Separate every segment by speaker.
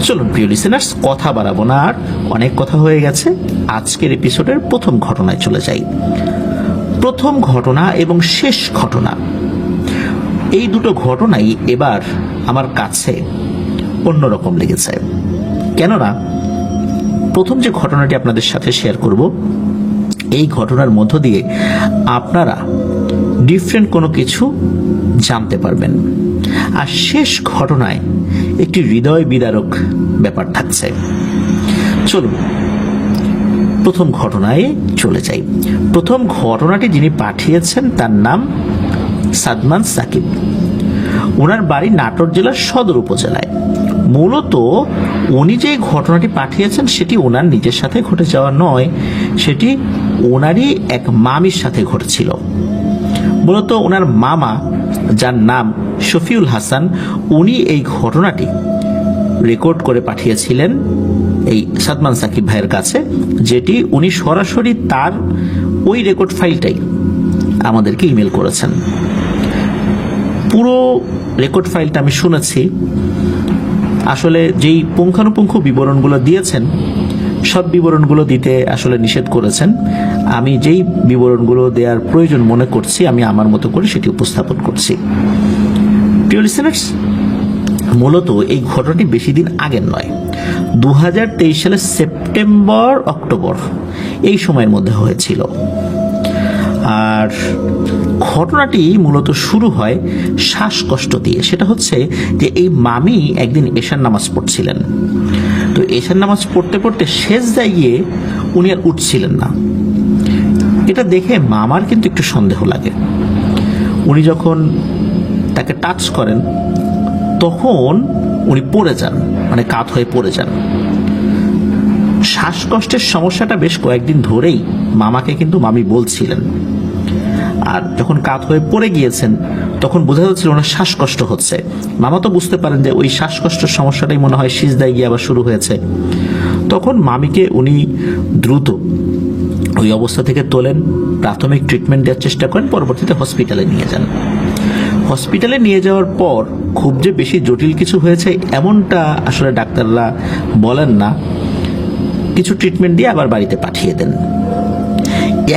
Speaker 1: চলুন প্রিয় লিসেনার্স, কথা বাড়াবো না, আর অনেক কথা হয়ে গেছে। আজকের এপিসোডের প্রথম ঘটনায় চলে যাই। প্রথম ঘটনা এবং শেষ ঘটনা, এই দুটো ঘটনাই এবার আমার কাছে অন্যরকম লেগেছে। কেননা প্রথম যে ঘটনাটি আপনাদের সাথে শেয়ার করব, এই ঘটনার মধ্য দিয়ে আপনারা ডিফারেন্ট কোনো কিছু জানতে পারবেন। আর শেষ ঘটনায় একটি হৃদয় বিদারক ব্যাপার থাকছে। চলুন প্রথম ঘটনায় চলে যাই। প্রথম ঘটনাটি যিনি পাঠিয়েছেন তার নাম সাদমান সাকিব। ওনার বাড়ি নাটোর জেলার সদর উপজেলায়। মূলত উনি যে ঘটনাটি পাঠিয়েছেন সেটি ওনার নিজের সাথে ঘটে যাওয়া নয়, সেটি ওনারই এক মামির সাথে ঘটেছিল। মূলত ওনার মামা, যার নাম শফিউল হাসান, উনি এই ঘটনাটি রেকর্ড করে পাঠিয়েছিলেন এই সাদমান সাকিব ভাইয়ের কাছে, যেটি উনি সরাসরি তার ওই রেকর্ড ফাইলটাই আমাদেরকে ইমেল করেছেন। পুরো রেকর্ড ফাইলটা আমি শুনেছি। আসলে যেই পুঙ্খানুপুঙ্খ বিবরণগুলো দিয়েছেন, সব বিবরণগুলো দিতে আসলে নিষেধ করেছেন। আমি যেই বিবরণগুলো দেওয়ার প্রয়োজন মনে করছি, আমি আমার মতো করে সেটি উপস্থাপন করছি। প্রিয় লিসেনার্স, মূলত এই ঘটনাটি বেশি দিন আগের নয়, 2023 সালের সেপ্টেম্বর অক্টোবর এই সময়ের মধ্যে হয়েছিল। আর ঘটনাটি মূলত শুরু হয় শ্বাসকষ্ট দিয়ে। সেটা হচ্ছে যে এই মামি একদিন এশার নামাজ পড়ছিলেন। তো এশার নামাজ পড়তে পড়তে শেষদায় গিয়ে উনি আর উঠছিলেন না। এটা দেখে মামার কিন্তু একটু সন্দেহ লাগে। উনি যখন তাকে টাচ করেন তখন উনি পড়ে যান, মানে কাত হয়ে পড়ে যান। শ্বাসকষ্টের সমস্যাটা বেশ কয়েকদিন ধরেই মামাকে কিন্তু মামি বলছিলেন। আর যখন কাত হয়ে পড়ে গিয়েছেন তখন বোঝা যাচ্ছিল ওনার শ্বাসকষ্ট হচ্ছে। মামা তো বুঝতে পারেন যে ওই শ্বাসকষ্টের সমস্যাটাই মনে হয় সিজদায় গিয়ে আবার শুরু হয়েছে। তখন মামিকে উনি দ্রুত ওই অবস্থা থেকে তোলেন, প্রাথমিক ট্রিটমেন্ট দেওয়ার চেষ্টা করেন, পরবর্তীতে হসপিটালে নিয়ে যান। হসপিটালে নিয়ে যাওয়ার পর খুব যে বেশি জটিল কিছু হয়েছে এমনটা আসলে ডাক্তাররা বলেন না। কিছু ট্রিটমেন্ট দিয়ে আবার বাড়িতে পাঠিয়ে দেন।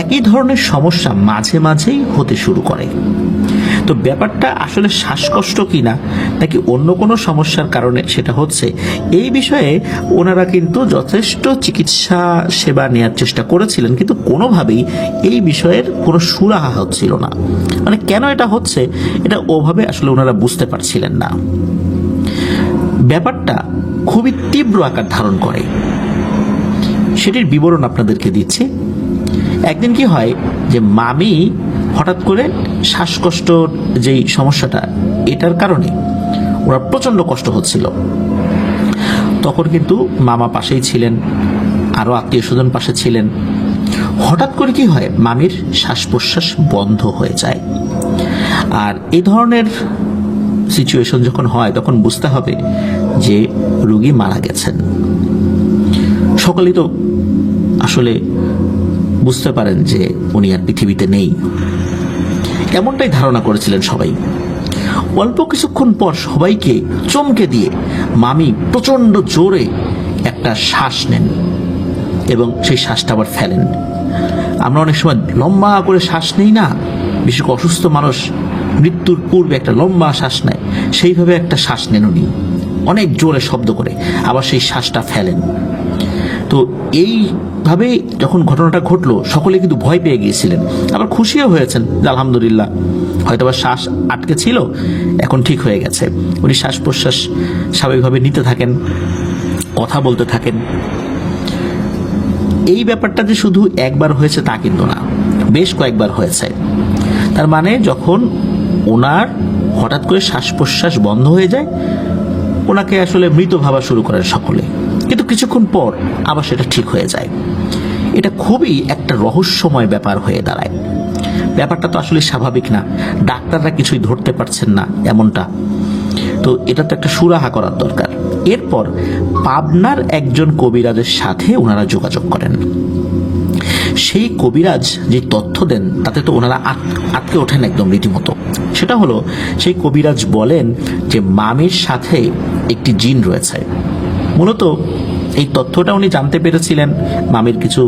Speaker 1: একই ধরনের সমস্যা মাঝে মাঝেই হতে শুরু করে। তো ব্যাপারটা আসলে শ্বাসকষ্ট কিনা নাকি অন্য কোনো সমস্যার কারণে সেটা হচ্ছে, এই বিষয়ে ওনারা কিন্তু যথেষ্ট চিকিৎসা সেবা নেওয়ার চেষ্টা করেছিলেন, কিন্তু কোনোভাবেই এই বিষয়ের কোনো সুরাহা হচ্ছিল না। মানে কেন এটা হচ্ছে, এটা ওভাবে আসলে ওনারা বুঝতে পারছিলেন না। ব্যাপারটা খুবই তীব্র আকার ধারণ করে, সেটির বিবরণ আপনাদেরকে দিচ্ছি। একদিন কি হয় যে মামি হঠাৎ করে শ্বাসকষ্ট যেই সমস্যাটা, এটার কারণে ওরা প্রচন্ড কষ্ট হচ্ছিল। তখন কিন্তু মামা পাশেই ছিলেন, আরো আত্মীয় স্বজন পাশে ছিলেন। হঠাৎ করে কি হয়, মামির শ্বাস প্রশ্বাস বন্ধ হয়ে যায়। আর এই ধরনের সিচুয়েশন যখন হয় তখন বুঝতে হবে যে রোগী মারা গেছেন। সকলেই তো আসলে বুঝতে পারেন যে উনি আর পৃথিবীতে নেই, এমনটাই ধারণা করেছিলেন সবাই। অল্প কিছুক্ষণ পর সবাইকে চমকে দিয়ে মামি প্রচন্ড জোরে একটা শ্বাস নেন এবং সেই শ্বাসটা আবার ফেলেন। আমরা অনেক সময় লম্বা করে শ্বাস নেই না, বিশেষ করে অসুস্থ মানুষ মৃত্যুর পূর্বে একটা লম্বা শ্বাস নেয়, সেইভাবে একটা শ্বাস নেন উনি, অনেক জোরে শব্দ করে, আবার সেই শ্বাসটা ফেলেন। তো এইভাবে যখন ঘটনাটা ঘটলো সকলে কিন্তু ভয় পেয়ে গিয়েছিলেন, আবার খুশিও হয়েছেন যে আলহামদুলিল্লাহ হয়তো বা শ্বাস আটকে ছিল, এখন ঠিক হয়ে গেছে। উনি শ্বাস প্রশ্বাস স্বাভাবিকভাবে নিতে থাকেন, কথা বলতে থাকেন। এই ব্যাপারটা যে শুধু একবার হয়েছে তা কিন্তু না, বেশ কয়েকবার হয়েছে। তার মানে যখন ওনার হঠাৎ করে শ্বাস প্রশ্বাস বন্ধ হয়ে যায়, ওনাকে আসলে মৃত ভাবা শুরু করেন সকলে, কিন্তু কিছুক্ষণ পর আবার সেটা ঠিক হয়ে যায়। এটা খুবই একটা রহস্যময় ব্যাপার হয়ে দাঁড়ায়। ব্যাপারটা তো আসলে স্বাভাবিক না, ডাক্তাররা কিছুই ধরতে পারছেন না এমনটা। তো এটা তো একটা সুরাহা করার দরকার। এরপর পাবনার একজন কবিরাজের সাথে ওনারা যোগাযোগ করেন। সেই কবিরাজ যে তথ্য দেন তাতে তো ওনারা আটকে ওঠেন একদম রীতিমতো। সেটা হলো, সেই কবিরাজ বলেন যে মামির সাথে একটি জিন রয়েছে। মূলত এই তথ্যটা উনি জানতে পেরেছিলেন, মামির কিছু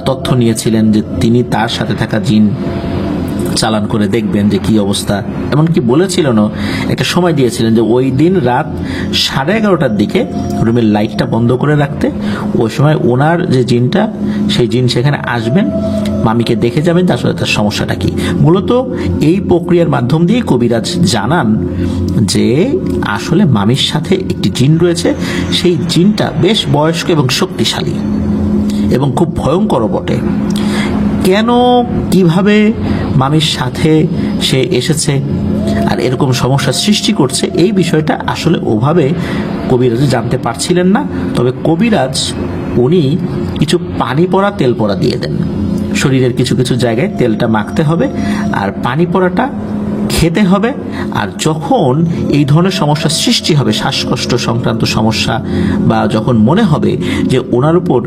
Speaker 1: তথ্য নিয়েছিলেন যে তিনি তার সাথে থাকা জিন চালান করে দেখবেন যে কি অবস্থা। এমনকি বলেছিলেনও, একটা সময় দিয়েছিলেন যে ওই দিন রাত 11:30টার দিকে রুমের লাইটটা বন্ধ করে রাখতে। ওই সময় ওনার যে জিনটা, সেই জিন সেখানে আসবেন, মামিকে দেখে যাবেন যে আসলে তার সমস্যাটা কি। মূলত এই প্রক্রিয়ার মাধ্যম দিয়ে কবিরাজ জানান যে আসলে মামির সাথে একটি জিন রয়েছে, সেই জিনটা বেশ বয়স্ক এবং শক্তিশালী এবং খুব ভয়ঙ্কর বটে। কেন, কিভাবে মামির সাথে সে এসেছে আর এরকম সমস্যার সৃষ্টি করছে, এই বিষয়টা আসলে ওভাবে কবিরাজ জানতে পারছিলেন না। তবে কবিরাজ উনি কিছু পানি পড়া তেল পড়া দিয়ে দেন, শরীরের কিছু কিছু জায়গায় তেলটা মাখতে হবে আর পানি পড়াটা খেতে হবে। আর যখন এই ধরনের সমস্যার সৃষ্টি হবে, শ্বাসকষ্ট সংক্রান্ত সমস্যা, বা যখন মনে হবে যে ওনার উপর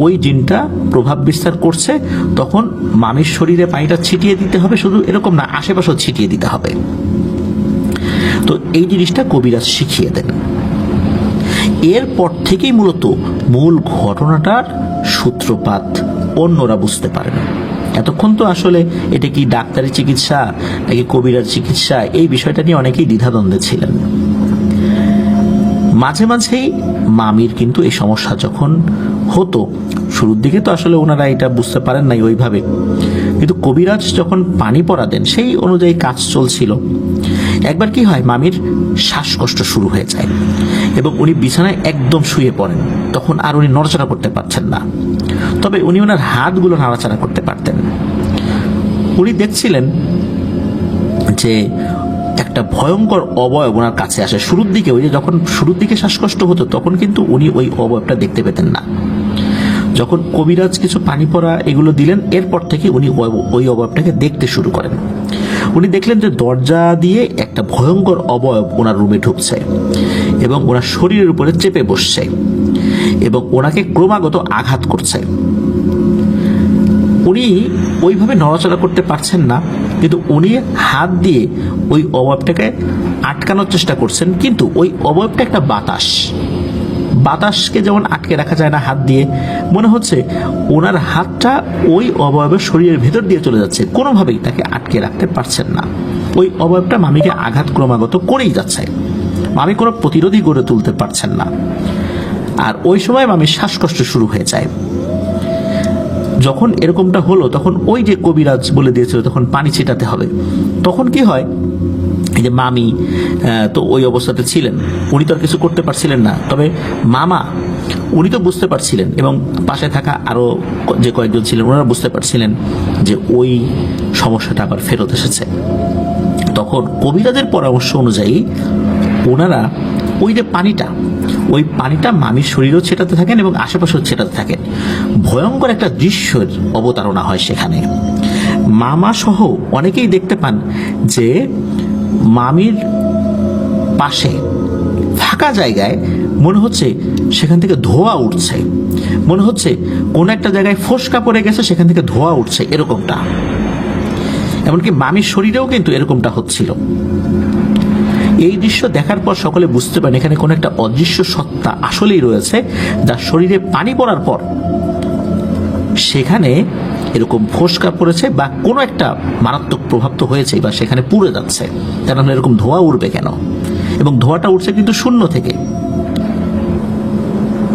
Speaker 1: ওই জিনটা প্রভাব বিস্তার করছে, তখন মামির শরীরে পানিটা ছিটিয়ে দিতে হবে। শুধু এরকম না, আশেপাশেও ছিটিয়ে দিতে হবে। তো এই জিনিসটা কবিরাজ শিখিয়ে দেন। এরপর থেকেই মূলত মূল ঘটনাটার সূত্রপাত অন্যরা বুঝতে পারেন। এতক্ষণ তো আসলে এটা কি ডাক্তারি চিকিৎসা নাকি কবিরাজ চিকিৎসা, এই বিষয়টা নিয়ে অনেকেই দ্বিধাদ্বন্দ্বে ছিলেন। মাঝে মাঝেই মামির কিন্তু এই সমস্যা যখন হতো, শুরুর দিকে তো আসলে ওনারা এটা বুঝতে পারেন নাই ওইভাবে, কিন্তু কবিরাজ যখন পানি পড়া দেন সেই অনুযায়ী কাজ চলছিল। একবার কি হয়, মামির শ্বাসকষ্ট শুরু হয়ে যায় এবং উনি বিছানায় একদম শুয়ে পড়েন। তখন আর উনি নড়াচড়া করতে পারছেন না, তবে উনি ওনার হাতগুলো নাড়াচাড়া করতে পারতেন। উনি দেখছিলেন যে একটা ভয়ঙ্কর অবয়ব ওনার কাছে আসে। শুরুর দিকে, ওই যে যখন শুরুর দিকে শ্বাসকষ্ট হতো, তখন কিন্তু উনি ওই অবয়বটা দেখতে পেতেন না। যখন কবিরাজ কিছু পানি পড়া এগুলো দিলেন, এরপর থেকে উনি ওই অবয়বটাকে দেখতে শুরু করেন। উনি দেখলেন যে দরজা দিয়ে একটা ভয়ঙ্কর অবয়ব ওনার রুমে ঢুকছে এবং ওনার শরীরের উপরে চেপে বসছে এবং ওনাকে ক্রমাগত আঘাত করছে। উনি ওইভাবে নড়াচড়া করতে পারছেন না, কিন্তু উনি হাত দিয়ে ওই অবয়বটাকে আটকানোর চেষ্টা করছেন। কিন্তু ওই অবয়বটা একটা বাতাসকে যেমন আটকে রাখা যায় না হাত দিয়ে, মনে হচ্ছে ওনার হাতটা ওই অবয়বের শরীরের ভেতর দিয়ে চলে যাচ্ছে, কোনোভাবেই তাকে আটকে রাখতে পারছেন না। ওই অবয়বটা মামিকে আঘাত ক্রমাগত করেই যাচ্ছে, মামি কোনো প্রতিরোধই গড়ে তুলতে পারছেন না। আর ওই সময় মামির শ্বাসকষ্ট শুরু হয়ে যায়। যখন এরকমটা হলো, তখন ওই যে কবিরাজ বলে দিয়েছিল তখন পানি ছিটাতে হবে, তখন কি হয়, এই যে মামি তো ওই অবস্থাতে ছিলেন, উনি তো আর কিছু করতে পারছিলেন না। তবে মামা উনি তো বুঝতে পারছিলেন এবং পাশে থাকা আরো যে কয়েকজন ছিলেন ওনারা বুঝতে পারছিলেন যে ওই সমস্যাটা আবার ফেরত এসেছে। তখন কবিরাজের পরামর্শ অনুযায়ী ওনারা ওই যে ওই পানিটা মামির শরীরেও ছেটাতে থাকেন এবং আশেপাশেও ছেটাতে থাকেন। ভয়ঙ্কর একটা দৃশ্যের অবতারণা হয় সেখানে। মামা সহ অনেকেই দেখতে পান যে মামির পাশে ফাঁকা জায়গায় মনে হচ্ছে সেখান থেকে ধোঁয়া উঠছে, মনে হচ্ছে কোন একটা জায়গায় ফোসকা পড়ে গেছে, সেখান থেকে ধোঁয়া উঠছে, এরকমটা। এমনকি মামির শরীরেও কিন্তু এরকমটা হচ্ছিল। এই দৃশ্য দেখার পর সকলে বুঝতে পারেন এখানে কোন একটা অদৃশ্য সত্তা আসলেই রয়েছে, যার শরীরে পানি পড়ার পর সেখানে এরকম ফোসকা পড়েছে বা কোনো একটা মারাত্মক প্রভাব তো হয়েছে বা সেখানে পুড়ে যাচ্ছে। তা নাহলে এরকম ধোঁয়া উঠবে কেন? এবং ধোঁয়াটা উঠছে কিন্তু শূন্য থেকে,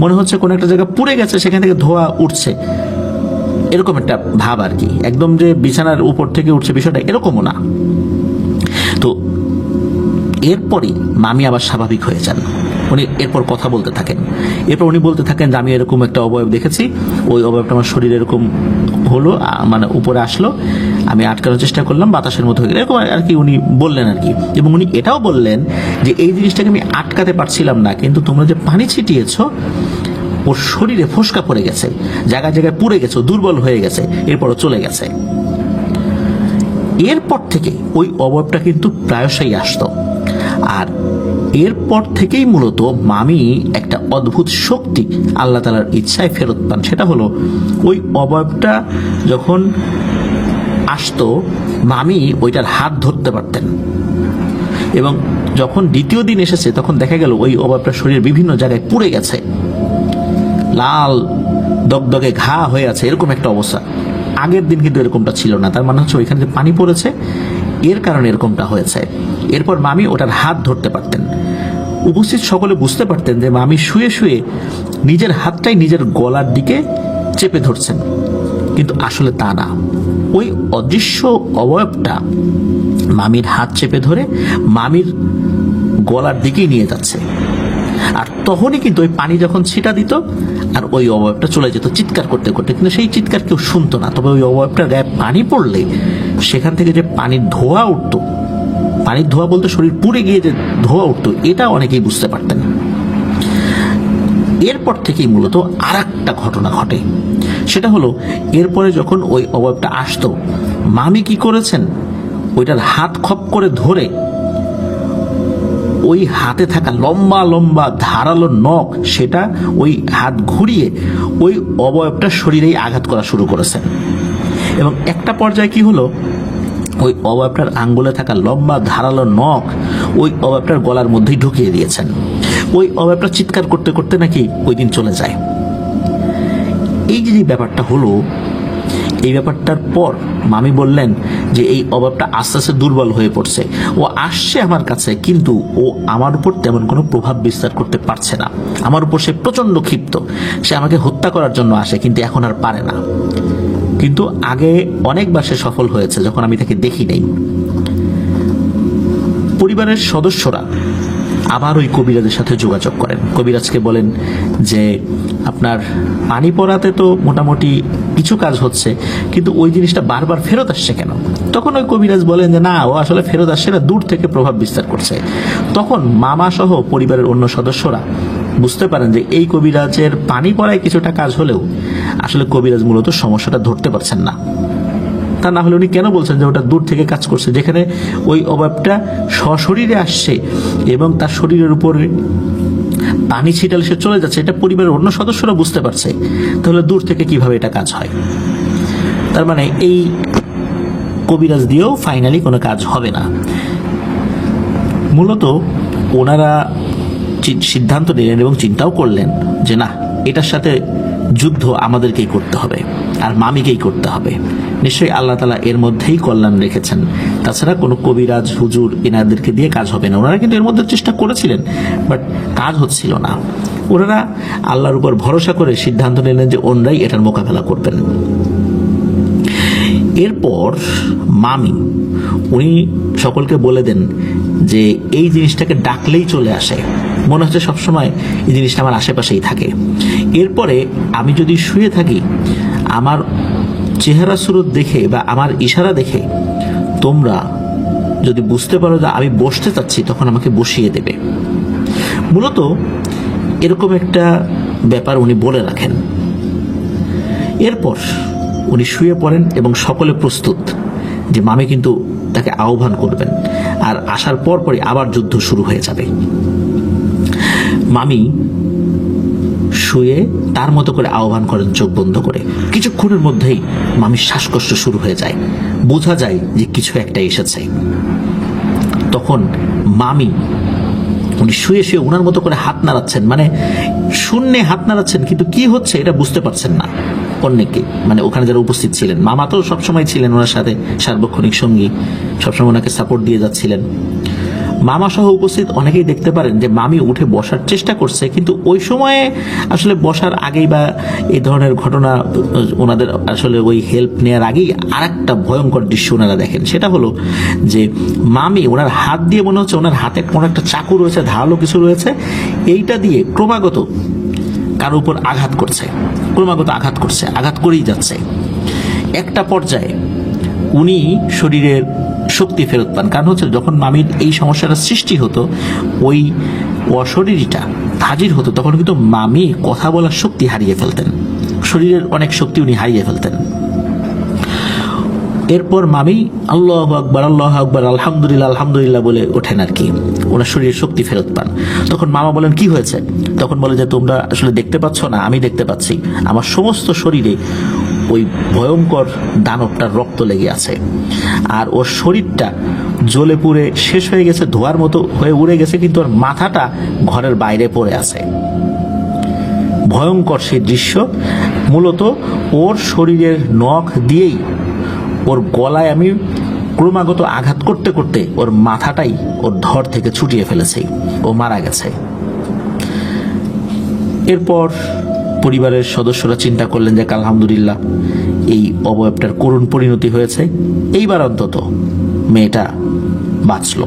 Speaker 1: মনে হচ্ছে কোন একটা জায়গা পুড়ে গেছে, সেখান থেকে ধোঁয়া উঠছে, এরকম একটা ভাব আর কি। একদম যে বিছানার উপর থেকে উঠছে বিষয়টা এরকমও না। তো এরপরই মামি আবার স্বাভাবিক হয়ে যান। উনি এরপর কথা বলতে থাকেন। এরপর উনি বলতে থাকেন যে আমি এরকম একটা অবয়ব দেখেছি, ওই অবয়বটা আমার শরীরে এরকম হলো, মানে উপরে আসলো, আমি আটকানোর চেষ্টা করলাম, বাতাসের মতো হয়ে গেল, এরকম আর কি উনি বললেন আর কি। এবং উনি এটাও বললেন যে এই জিনিসটাকে আমি আটকাতে পারছিলাম না, কিন্তু তোমরা যে পানি ছিটিয়েছ ওর শরীরে ফোসকা পড়ে গেছে, জায়গায় জায়গায় পুড়ে গেছে, দুর্বল হয়ে গেছে, এরপরও চলে গেছে। এরপর থেকে ওই অবয়বটা কিন্তু প্রায়শই আসতো। আর এরপর থেকেই মূলত মামি একটা অদ্ভুত শক্তি আল্লাহ তাআলার ইচ্ছায় ফেরত পান। সেটা হলো ওই অবয়বটা যখন আসতো, মামি ওইটার হাত ধরতে পারতেন এবং যখন দ্বিতীয় দিন এসেছে তখন দেখা গেল ওই অভাবটা শরীরের বিভিন্ন জায়গায় পুড়ে গেছে, লাল দগদগে ঘা হয়ে আছে, এরকম একটা অবস্থা। আগের দিন কিন্তু এরকমটা ছিল না, তার মানে হচ্ছে ওইখানে যে পানি পড়েছে এর কারণে এরকমটা হয়েছে। এরপর মামি ওটার হাত ধরতে পারতেন, উপস্থিত সকলে বুঝতে পারতেন যে মামি শুয়ে শুয়ে নিজের হাতটাই নিজের গলার দিকে চেপে ধরছেন, কিন্তু আসলে তা না, ওই অদৃশ্য অবয়বটা মামির হাত চেপে ধরে মামির গলার দিকেই নিয়ে যাচ্ছে। আর তখনই কিন্তু ওই পানি যখন ছিটা দিত আর ওই অবয়বটা চলে যেত চিৎকার করতে করতে, কিন্তু সেই চিৎকার কেউ শুনতো না। তবে ওই অবয়বটার গায়ে পানি পড়লে সেখান থেকে যে পানির ধোঁয়া উঠতো, পানির ধোঁয়া বলতে শরীর পুড়ে গিয়ে যে ধোঁয়া উঠতো, এটা অনেকেই বুঝতে পারতেন। এরপর থেকেই মূলত আর একটা ঘটনা ঘটে, সেটা হলো এরপরে যখন ওই অবয়বটা আসতো, মামি কি করেছেন, ওইটার হাত খপ করে ধরে ওই হাতে থাকা লম্বা লম্বা ধারালো নখ, সেটা ওই হাত ঘুরিয়ে ওই অবয়বটা শরীরেই আঘাত করা শুরু করেছেন। এবং একটা পর্যায়ে কি হলো, ওই অবয়বটার আঙ্গুলে থাকা লম্বা ধারালো নখ ওই অবয়বটার গলার মধ্যেই ঢুকিয়ে দিয়েছেন। ওই অবয়বটা চিৎকার করতে করতে নাকি ওই দিন চলে যায়। এই যে ব্যাপারটা হলো, এই ব্যাপারটার পর মামি বললেন যে এই অভাবটা আস্তে আস্তে দুর্বল হয়ে পড়ছে, ও আসছে আমার কাছে কিন্তু ও আমার উপর তেমন কোনো প্রভাব বিস্তার করতে পারছে না, আমার উপর সে প্রচন্ড ক্ষিপ্ত, সে আমাকে হত্যা করার জন্য আসে কিন্তু এখন আর পারে না। কিন্তু আগে অনেকবার সে সফল হয়েছে যখন আমি তাকে দেখি নাই। পরিবারের সদস্যরা আবার ওই কবিরাজের সাথে যোগাযোগ করেন, কবিরাজকে বলেন যে আপনার পানি পড়াতে তো মোটামুটি কিছু কাজ হচ্ছে, কিন্তু ওই জিনিসটা বারবার ফেরত আসছে কেন? তখন ওই কবিরাজ বলেন যে না, ও আসলে ফেরত আসছে না, দূর থেকে প্রভাব বিস্তার করছে। তখন মামা সহ পরিবারের অন্য সদস্যরা বুঝতে পারেন যে এই কবিরাজের পানি পড়ায় কিছুটা কাজ হলেও আসলে কবিরাজ মূলত সমস্যাটা ধরতে পারছেন না। তা না হলে উনি কেন বলছেন যে ওটা দূর থেকে কাজ করছে, যেখানে ওই অভাবটা সশরীরে আসছে এবং তার শরীরের উপরে পানি ছিটালে সে চলে যাচ্ছে, এটা পরিবারের অন্য সদস্যরা বুঝতে পারছে, তাহলে দূর থেকে কিভাবে এটা কাজ হয়? তার মানে এই কবিরাজ দিয়েও ফাইনালি কোনো কাজ হবে না। মূলত ওনারা সিদ্ধান্ত নিলেন এবং চিন্তাও করলেন যে না, এটার সাথে যুদ্ধ আমাদেরকেই করতে হবে আর মামিকেই করতে হবে। নিশ্চয়ই আল্লাহ তাআলা এর মধ্যেই কল্যাণ রেখেছেন, তাছাড়া কোনো কবিরাজ হুজুর এনাদেরকে দিয়ে কাজ হবে না। ওনারা কিন্তু এর মধ্যে চেষ্টা করেছিলেন, বাট কাজ হচ্ছিল না। ওনারা আল্লাহর উপর ভরসা করে সিদ্ধান্ত নিলেন যে ওনারাই এটার মোকাবেলা করবেন। এরপর মামি উনি সকলকে বলে দেন যে এই জিনিসটাকে ডাকলেই চলে আসে, মনে হচ্ছে সবসময় এই জিনিসটা আমার আশেপাশেই থাকে। এরপরে আমি যদি শুয়ে থাকি, আমার চেহারা সুরত দেখে বা আমার ইশারা দেখে তোমরা যদি বুঝতে পারো যে আমি বসতে চাচ্ছি, তখন আমাকে বসিয়ে দেবে। মূলত এরকম একটা ব্যাপার উনি বলে রাখেন। এরপর উনি শুয়ে পড়েন এবং সকলে প্রস্তুত যে মামি কিন্তু তাকে আহ্বান করবেন, আর আসার পরপরই আবার যুদ্ধ শুরু হয়ে যাবে। মামি শুয়ে তার মতো করে আহ্বান করেন চোখ বন্ধ করে। কিছুক্ষণের মধ্যেই মামির শ্বাসকষ্ট শুরু হয়ে যায়, বোঝা যায় যে কিছু একটা এসেছে। তখন মামি উনি শুয়ে শুয়ে ওনার মতো করে হাত নাড়াচ্ছেন, মানে শূন্যে হাত নাড়াচ্ছেন, কিন্তু কি হচ্ছে এটা বুঝতে পারছেন না অনেকে, মানে ওখানে যারা উপস্থিত ছিলেন। মামা তো সবসময় ছিলেন ওনার সাথে সার্বক্ষণিক সঙ্গী, সবসময় ওনাকে সাপোর্ট দিয়ে যাচ্ছিলেন। মামা সহ উপস্থিত অনেকেই দেখতে পারেন যে মামি উঠে বসার চেষ্টা করছে, কিন্তু ওই সময়ে আসলে বসার আগেই বা এই ধরনের ঘটনা ওনাদের আসলে ওই হেল্প নেওয়ার আগেই আর একটা ভয়ঙ্কর দৃশ্য ওনারা দেখেন। সেটা হলো যে মামি ওনার হাত দিয়ে, মনে হচ্ছে ওনার হাতে কোনো একটা চাকু রয়েছে, ধারালো কিছু রয়েছে, এইটা দিয়ে ক্রমাগত কারো উপর আঘাত করছে, ক্রমাগত আঘাত করছে, আঘাত করেই যাচ্ছে। একটা পর্যায়ে উনি শরীরের শক্তি ফেরত পান, কারণ হচ্ছে যখন মামির এই সমস্যাটা সৃষ্টি হতো, ওই অশরীরটা হাজির হতো, তখন কিন্তু মামি কথা বলার শক্তি হারিয়ে ফেলতেন, শরীরের অনেক শক্তি উনি হারিয়ে ফেলতেন। এরপর মামি আল্লাহু আকবার, আল্লাহু আকবার, আলহামদুলিল্লাহ, আলহামদুলিল্লাহ বলে ওঠেন আর কি, ওনার শরীরের শক্তি ফেরত পান। তখন মামা বলেন কি হয়েছে? তখন বলে যে তোমরা আসলে দেখতে পাচ্ছ না, আমি দেখতে পাচ্ছি, আমার সমস্ত শরীরে ওই ভয়ঙ্কর দানবটার রক্ত লেগে আছে, আর ওর শরীরটা জ্বলে পুড়ে শেষ হয়ে গেছে, ধোয়ার মতো হয়ে উড়ে গেছে, কিন্তু ওর মাথাটা ঘরের বাইরে পড়ে আছে। ভয়ঙ্কর সেই দৃশ্য। মূলত ওর শরীরের নখ দিয়েই ওর গলায় আমি ক্রমাগত আঘাত করতে করতে ওর মাথাটাই ওর ধর থেকে ছুটিয়ে ফেলেছে, ও মারা গেছে। এরপর পরিবারের সদস্যরা চিন্তা করলেন যে আলহামদুলিল্লাহ, এই অবয়বটার করুণ পরিণতি হয়েছে, এইবার অন্তত মেয়েটা বাঁচল।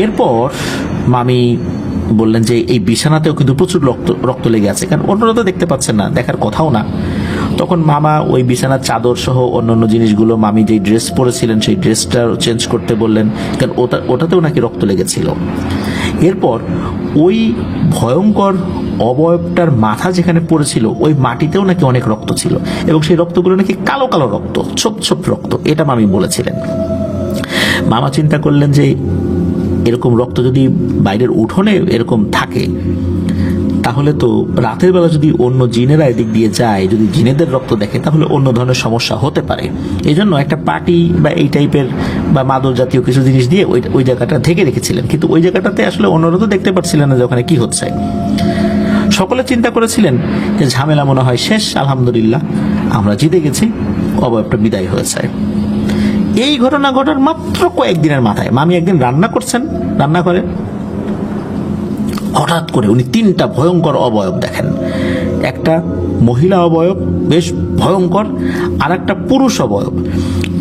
Speaker 1: এরপর মামি বললেন যে এই বিছানাতেও কিন্তু প্রচুর রক্ত লেগে আছে, কারণ অন্যরা তো দেখতে পাচ্ছেন না, দেখার কথাও না। তখন মামা ওই বিছানার চাদর সহ অন্যান্য জিনিসগুলো, মামি যে ড্রেস পরেছিলেন সেই ড্রেসটা চেঞ্জ করতে বললেন, কারণ ওটাতেও নাকি রক্ত লেগেছিল। এরপর ওই ভয়ঙ্কর অবয়বটার মাথা যেখানে পড়েছিল ওই মাটিতেও নাকি অনেক রক্ত ছিল, এবং সেই রক্তগুলো নাকি কালো কালো রক্ত, ছোপ ছোপ রক্ত, এটা মামি বলেছিলেন। মামা চিন্তা করলেন যে এরকম রক্ত যদি বাইরের উঠোনে এরকম থাকে, তাহলে তো রাতের বেলা যদি অন্য জিনেরা এদিক দিয়ে যায়, যদি জিনেদের রক্ত দেখে, তাহলে অন্য ধরনের সমস্যা হতে পারে। এই জন্য একটা পার্টি বা এই টাইপের বা মাদক জাতীয় কিছু জিনিস দিয়ে ওই জায়গাটা ঢেকে রেখেছিলেন, কিন্তু ওই জায়গাটাতে আসলে অন্যরা তো দেখতে পাচ্ছিলেন না যে ওখানে কি হচ্ছে। সকলে চিন্তা করেছিলেন যে ঝামেলা মনে হয় শেষ, আলহামদুলিল্লাহ আমরা জিতে গেছি, অবয়বটা বিদায় হয়েছে। এই ঘটনা ঘটার মাত্র কয়েকদিনের মাথায় মামি একদিন রান্না করছেন, রান্না করে হঠাৎ করে উনি 3টা ভয়ঙ্কর অবয়ব দেখেন। একটা মহিলা অবয়ব বেশ ভয়ঙ্কর, আর একটা পুরুষ অবয়ব,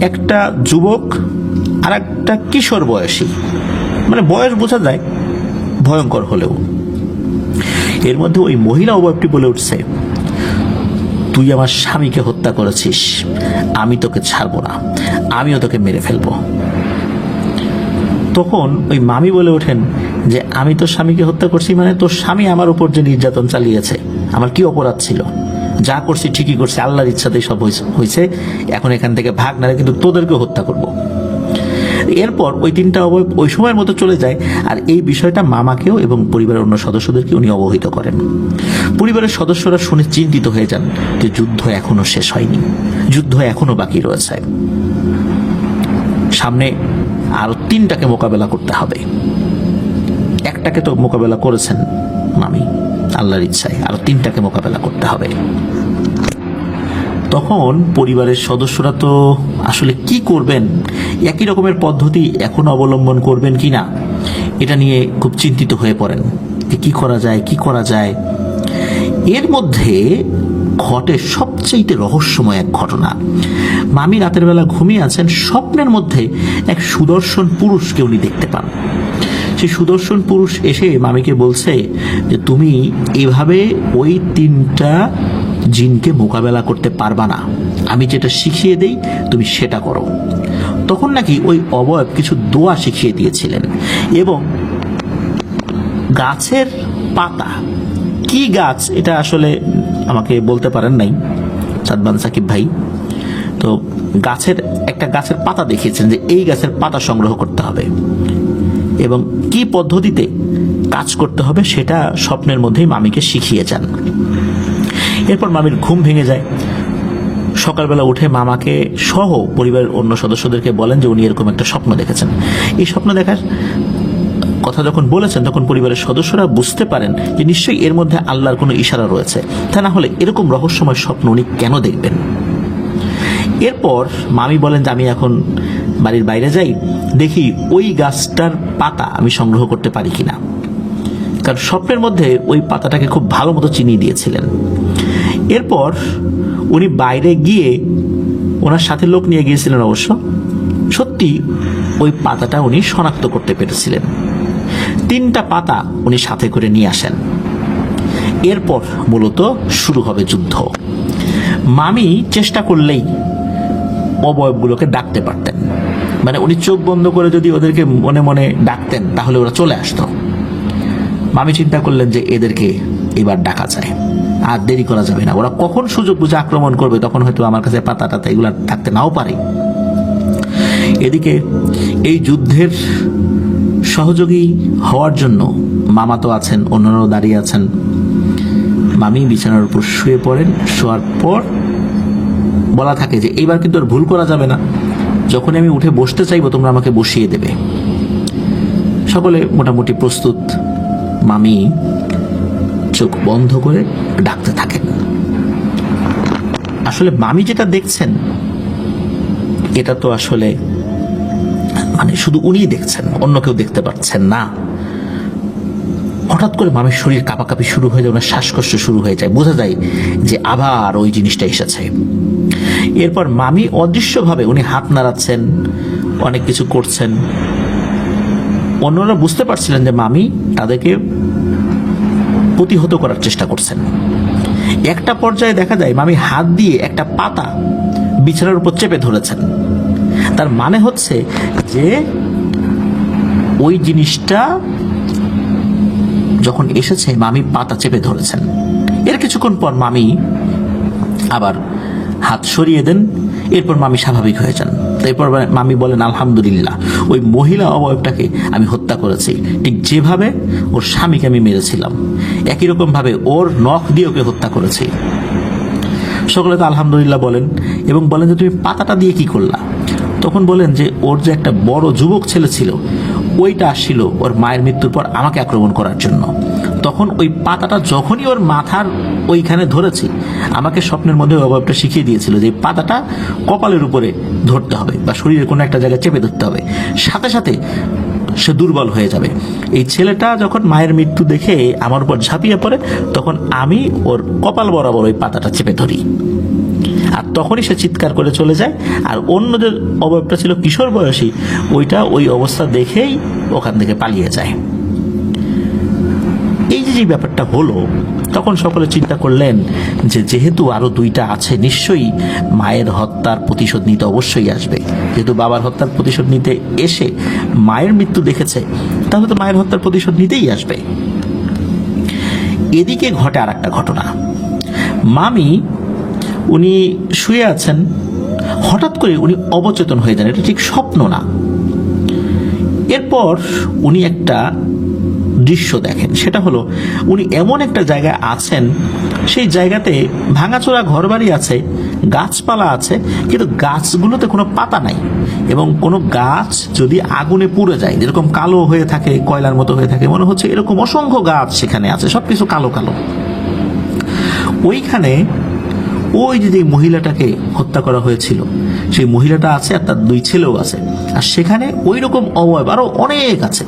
Speaker 1: একটা যুবক আর একটা কিশোর বয়সী, মানে বয়স বোঝা যায় ভয়ঙ্কর হলেও। এর মধ্যে ওই মহিলা অবয়বটি বলে উঠছে, তুই আমার স্বামীকে হত্যা করেছিস, আমি তোকে ছাড়বো না, আমিও তোকে মেরে ফেলবো। তখন ওই মামি বলে ওঠেন যে আমি তোর স্বামীকে হত্যা করছি, মানে তোর স্বামী আমার উপর যে নির্যাতন চালিয়েছে, আমার কি অপরাধ ছিল? যা করছি ঠিকই করছি, আল্লাহর ইচ্ছাতেই সব হয়েছে, এখন এখান থেকে ভাগ, না কিন্তু তোদেরকে হত্যা করব। এরপর ওই 3টা অবয়ব ওই সময়ের মতো চলে যায়, আর এই বিষয়টা মামাকেও এবং পরিবারের অন্য সদস্যদেরকে উনি অবহিত করেন। পরিবারের সদস্যরা শুনে চিন্তিত হয়ে যান যে যুদ্ধ এখনো শেষ হয়নি, যুদ্ধ এখনো বাকি রয়েছে, সামনে আরো 3টাকে মোকাবেলা করতে হবে। একটাকে তো মোকাবেলা করেছেন মামি আল্লাহর ইচ্ছায়, আরো 3টাকে মোকাবেলা করতে হবে। তখন পরিবারের সদস্যরা তো আসলে কি করবেন, একই রকমের পদ্ধতি এখন অবলম্বন করবেন কিনা, এটা নিয়ে খুব চিন্তিত হয়ে পড়েন যে কি করা যায়, কি করা যায়। এর মধ্যে ঘটে সবচেয়ে রহস্যময় এক ঘটনা। মামি রাতের বেলা ঘুমিয়ে আছেন, স্বপ্নের মধ্যে এক সুদর্শন পুরুষকে উনি দেখতে পান। সেই সুদর্শন পুরুষ এসে মামিকে বলছে যে তুমি এভাবে ওই 3টা জিনকে মোকাবেলা করতে পারবা না, আমি যেটা শিখিয়ে দেই তুমি সেটা করো। তখন নাকি ওই অবয়ব কিছু দোয়া শিখিয়ে দিয়েছিলেন, এবং গাছের পাতা, কি গাছ এটা আসলে আমাকে বলতে পারেন নাই সাদমান সাকিব ভাই, তো একটা গাছের পাতা দেখিয়েছেন যে এই গাছের পাতা সংগ্রহ করতে হবে এবং কি পদ্ধতিতে কাজ করতে হবে সেটা স্বপ্নের মধ্যেই মামিকে শিখিয়ে যান। এরপর মামির ঘুম ভেঙে যায়। সকালবেলা উঠে মামাকে সহ পরিবারের অন্য সদস্যদেরকে বলেন যে উনি এরকম একটা স্বপ্ন দেখেছেন। এই স্বপ্ন দেখার কথা যখন বলেছেন তখন পরিবারের সদস্যরা বুঝতে পারেন যে নিশ্চয়ই এর মধ্যে আল্লাহর কোনো ইশারা রয়েছে, তা না হলে এরকম রহস্যময় স্বপ্ন উনি কেন দেখবেন। এরপর মামি বলেন যে আমি এখন বাড়ির বাইরে যাই, দেখি ওই গাছটার পাতা আমি সংগ্রহ করতে পারি কিনা, কারণ স্বপ্নের মধ্যে ওই পাতাটাকে খুব ভালো মতো চিনিয়ে দিয়েছিলেন। এরপর উনি বাইরে গিয়ে, ওনার সাথে লোক নিয়ে গিয়েছিলেন অবশ্য, সত্যি ওই পাতাটা উনি শনাক্ত করতে পেরেছিলেন। 3টা পাতা উনি সাথে করে নিয়ে আসেন। এরপর মূলত শুরু হবে যুদ্ধ। মামি চেষ্টা করলেই অবয়বগুলোকে ডাকতে পারতেন, মানে উনি চোখ বন্ধ করে যদি ওদেরকে মনে মনে ডাকতেন তাহলে ওরা চলে আসতো। মামি চিন্তা করলেন যে এদেরকে এবার ডাকা যায়, আর দেরি করা যাবে না, ওরা কখন সুযোগ বুঝে আক্রমণ করবে তখন হয়তো আমার কাছে পাতা টাতা এগুলা থাকতে নাও পারে। এদিকে এই যুদ্ধের সহযোগী হওয়ার জন্য মামা তো আছেন, অন্যরাও দাঁড়িয়ে আছেন। মামি বিছানার উপর শুয়ে পড়েন। শোয়ার পর বলা থাকে যে এইবার কিন্তু আর ভুল করা যাবে না, যখন আমি উঠে বসতে চাইবো তোমরা আমাকে বসিয়ে দেবে। সকলে মোটামুটি প্রস্তুত। মামি চোখ বন্ধ করে ডাকতে থাকেন। আসলে মামি যেটা দেখছেন এটা তো আসলে মানে শুধু উনিই দেখছেন, অন্য কেউ দেখতে পাচ্ছেন না। হঠাৎ করে মামির শরীর কাঁপাকাঁপি শুরু হয়ে যায়, ওনার শ্বাসকষ্ট শুরু হয়ে যায়, বোঝা যায় যে আবার ওই জিনিসটা এসেছে। এরপর মামি অদৃশ্যভাবে উনি হাত নাড়াচ্ছেন, অনেক কিছু করছেন। অন্যরা বুঝতে পারছিলেন যে মামি তাদেরকে প্রতিহত করার চেষ্টা করছেন। একটা পর্যায়ে দেখা যায় মামি হাত দিয়ে একটা পাতা বিছানার উপর চেপে ধরেছেন। তার মানে হচ্ছে যে ওই জিনিসটা যখন এসেছে মামি পাতা চেপে ধরেছেন। এর কিছুক্ষণ পর মামি আবার হাত সরিয়ে দেন। এরপর মামি স্বাভাবিক হয়ে যান। তারপর মামি বলেন আলহামদুলিল্লাহ, ওই মহিলা অবয়বটাকে আমি হত্যা করেছি, ঠিক যেভাবে ওর স্বামীকে আমি মেরেছিলাম একই রকম ভাবে ওর নখ দিয়ে ওকে হত্যা করেছি। সকলে তো আলহামদুলিল্লাহ বলেন এবং বলেন যে তুমি পাতাটা দিয়ে কি করলা? তখন বলেন যে ওর যে একটা বড় যুবক ছেলে ছিল ওইটা আসছিল ওর মায়ের মৃত্যুর পর আমাকে আক্রমণ করার জন্য। তখন ওই পাতাটা যখনই ওর মাথার ওইখানে ধরেছি, আমাকে স্বপ্নের মধ্যে অবয়বটা শিখিয়ে দিয়েছিল যে পাতাটা কপালের উপরে ধরতে হবে বা শরীরের কোনো একটা জায়গায় চেপে ধরতে হবে, সাথে সাথে সে দুর্বল হয়ে যাবে। এই ছেলেটা যখন মায়ের মৃত্যু দেখে আমার উপর ঝাঁপিয়ে পড়ে, তখন আমি ওর কপাল বরাবর ওই পাতাটা চেপে ধরি, আর তখনই সে চিৎকার করে চলে যায়। আর অন্য যে অবয়বটা ছিল কিশোর বয়সী, ওইটা ওই অবস্থা দেখেই ওখান থেকে পালিয়ে যায়। এই যে ব্যাপারটা হলো, তখন সকলে চিন্তা করলেন যে যেহেতু আরো দুইটা আছে, নিশ্চয়ই মায়ের হত্যার প্রতিশোধ নিতে অবশ্যই আসবে। যেহেতু বাবার হত্যার প্রতিশোধ নিতে এসে মায়ের মৃত্যু দেখেছে, তাহলে তো মায়ের হত্যার প্রতিশোধ নিতেই আসবে। এদিকে ঘটে আর একটা ঘটনা। মামি উনি শুয়ে আছেন, হঠাৎ করে উনি অবচেতন হয়ে যান। এটা ঠিক স্বপ্ন না। এরপর উনি একটা দৃশ্য দেখেন, সেটা হলো উনি এমন একটা জায়গায় আছেন, সেই জায়গাতে ভাঙাচোরা ঘরবাড়ি আছে, গাছপালা আছে, কিন্তু গাছগুলোতে কোনো পাতা নাই। এবং কোনো গাছ যদি আগুনে পুড়ে যায়, যেরকম কালো হয়ে থাকে, কয়লার মতো হয়ে থাকে, মনে হচ্ছে এরকম অসংখ্য গাছ সেখানে আছে, সবকিছু কালো কালো। ওইখানে ওই যে মহিলাটাকে হত্যা করা হয়েছিল সেই মহিলাটা আছে, আর তার দুই ছেলেও আছে। আর সেখানে ওই রকম অবয়ব আরো অনেক আছে।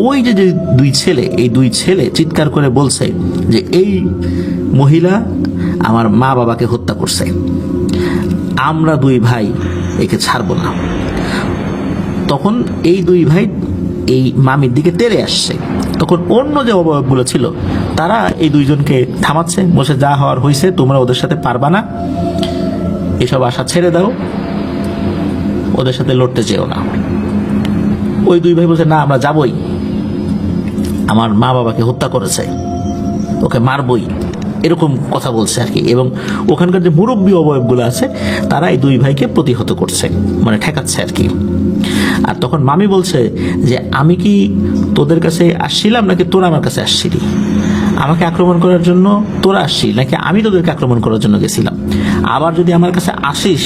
Speaker 1: ওই যে দুই ছেলে, এই দুই ছেলে চিৎকার করে বলছে যে এই মহিলা আমার মা বাবাকে হত্যা করছে, আমরা দুই ভাই একে ছাড়বো না। তখন এই দুই ভাই এই মামির দিকে তেড়ে আসছে। তখন অন্য যে অবয়বগুলো ছিল তারা এই দুইজনকে থামাচ্ছে, বসে যা হওয়ার হয়েছে, তোমরা ওদের সাথে পারবা না, এসব আশা ছেড়ে দাও, ওদের সাথে লড়তে চেও না। ওই দুই ভাই বলছে না, আমরা যাবই, আমার মা বাবাকে হত্যা করেছে, ওকে মারবই, এরকম কথা বলছে আর কি। এবং ওখানকার যে মুরব্বী অবয়বগুলো আছে তারা এই দুই ভাইকে প্রতিহত করছে, মানে ঠেকাচ্ছে আর কি। আর তখন মামি বলছে যে আমি কি তোদের কাছে আসছিলাম নাকি তোরা আমার কাছে আসছিলি? আমাকে আক্রমণ করার জন্য তোরা আসছিলি নাকি আমি তোদেরকে আক্রমণ করার জন্য গেছিলাম? আবার যদি আমার কাছে আসিস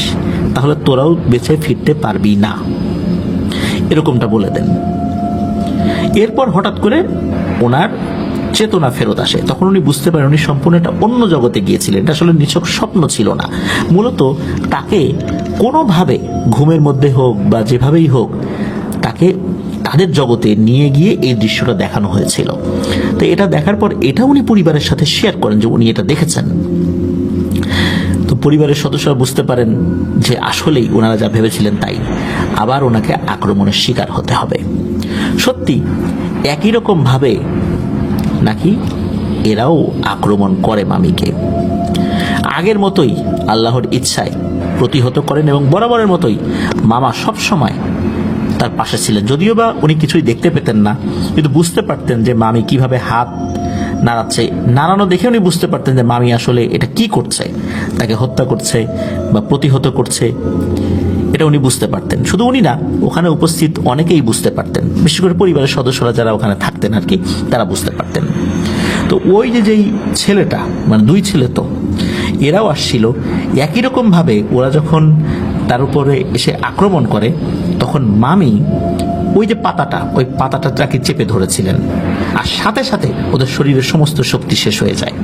Speaker 1: তাহলে তোরাও বেঁচে ফিরতে পারবি না, এরকমটা বলে দেন। এরপর হঠাৎ করে ওনার চেতনা ফেরত আসে। তখন উনি বুঝতে পারেন উনি সম্পূর্ণ একটা অন্য জগতে গিয়েছিলেন। এটা আসলে নিছক স্বপ্ন ছিল না, মূলত তাকে কোনোভাবে ঘুমের মধ্যে হোক বা যেভাবেই হোক তাকে তাদের জগতে নিয়ে গিয়ে এই দৃশ্যটা দেখানো হয়েছিল। তো এটা দেখার পর এটা উনি পরিবারের সাথে শেয়ার করেন যে উনি এটা দেখেছেন। তো পরিবারের সদস্যরা বুঝতে পারেন যে আসলেই ওনারা যা ভেবেছিলেন তাই, আবার ওনাকে আক্রমণের শিকার হতে হবে। সত্যি একই রকম ভাবে নাকি এরাও আক্রমণ করে মামিকে। আগের মতোই আল্লাহর ইচ্ছায় প্রতিহত করেন এবং বরাবরের মতোই মামা সব সময় তার পাশে ছিলেন। যদিও বা উনি কিছুই দেখতে পেতেন না, কিন্তু বুঝতে পারতেন যে মামি কিভাবে হাত নাড়াচ্ছে। নাড়ানো দেখে উনি বুঝতে পারতেন যে মামি আসলে এটা কি করছে, তাকে হত্যা করছে বা প্রতিহত করছে। এটা উনি বুঝতে পারতেন। শুধু উনি না, ওখানে উপস্থিত অনেকেই বুঝতে পারতেন, বিশেষ করে পরিবারের সদস্যরা যারা ওখানে থাকতেন আর কি, তারা বুঝতে পারতেন। তো ওই যেই ছেলেটা, মানে দুই ছেলে, তো এরাও আসছিল একই রকম ভাবে। ওরা যখন তার উপরে এসে আক্রমণ করে, তখন মামি ওই যে ওই পাতাটা তাকে চেপে ধরেছিলেন, আর সাথে সাথে ওদের শরীরের সমস্ত শক্তি শেষ হয়ে যায়,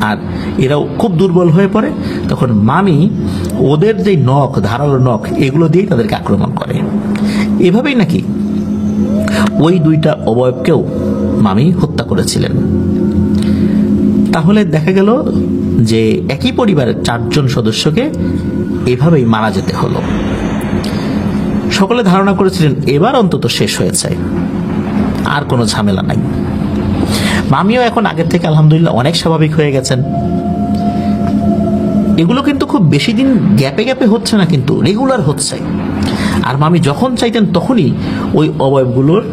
Speaker 1: আর এরাও খুব দুর্বল হয়ে পড়ে। তখন মামি ওদের যে নখ, ধারালো নখ, এগুলো দিয়েই তাদেরকে আক্রমণ করে। এভাবেই নাকি ওই দুইটা অবয়বকেও মামি হত্যা করেছিলেন। তাহলে দেখা গেল যে একই পরিবারের 4 জন সদস্যকে এভাবেই মারা যেতে হলো। সকলে ধারণা করেছিলেন এবার অন্তত শেষ হয়েছে, আর কোনো ঝামেলা নাই। মামিও এখন আগের থেকে আলহামদুলিল্লাহ অনেক স্বাভাবিক হয়ে গেছেন। এগুলো কিন্তু খুব বেশি দিন গ্যাপে গ্যাপে হচ্ছে না, কিন্তু রেগুলার হচ্ছে। আর মামি যখন চাইতেন তখনই ওই অবয়বগুলোর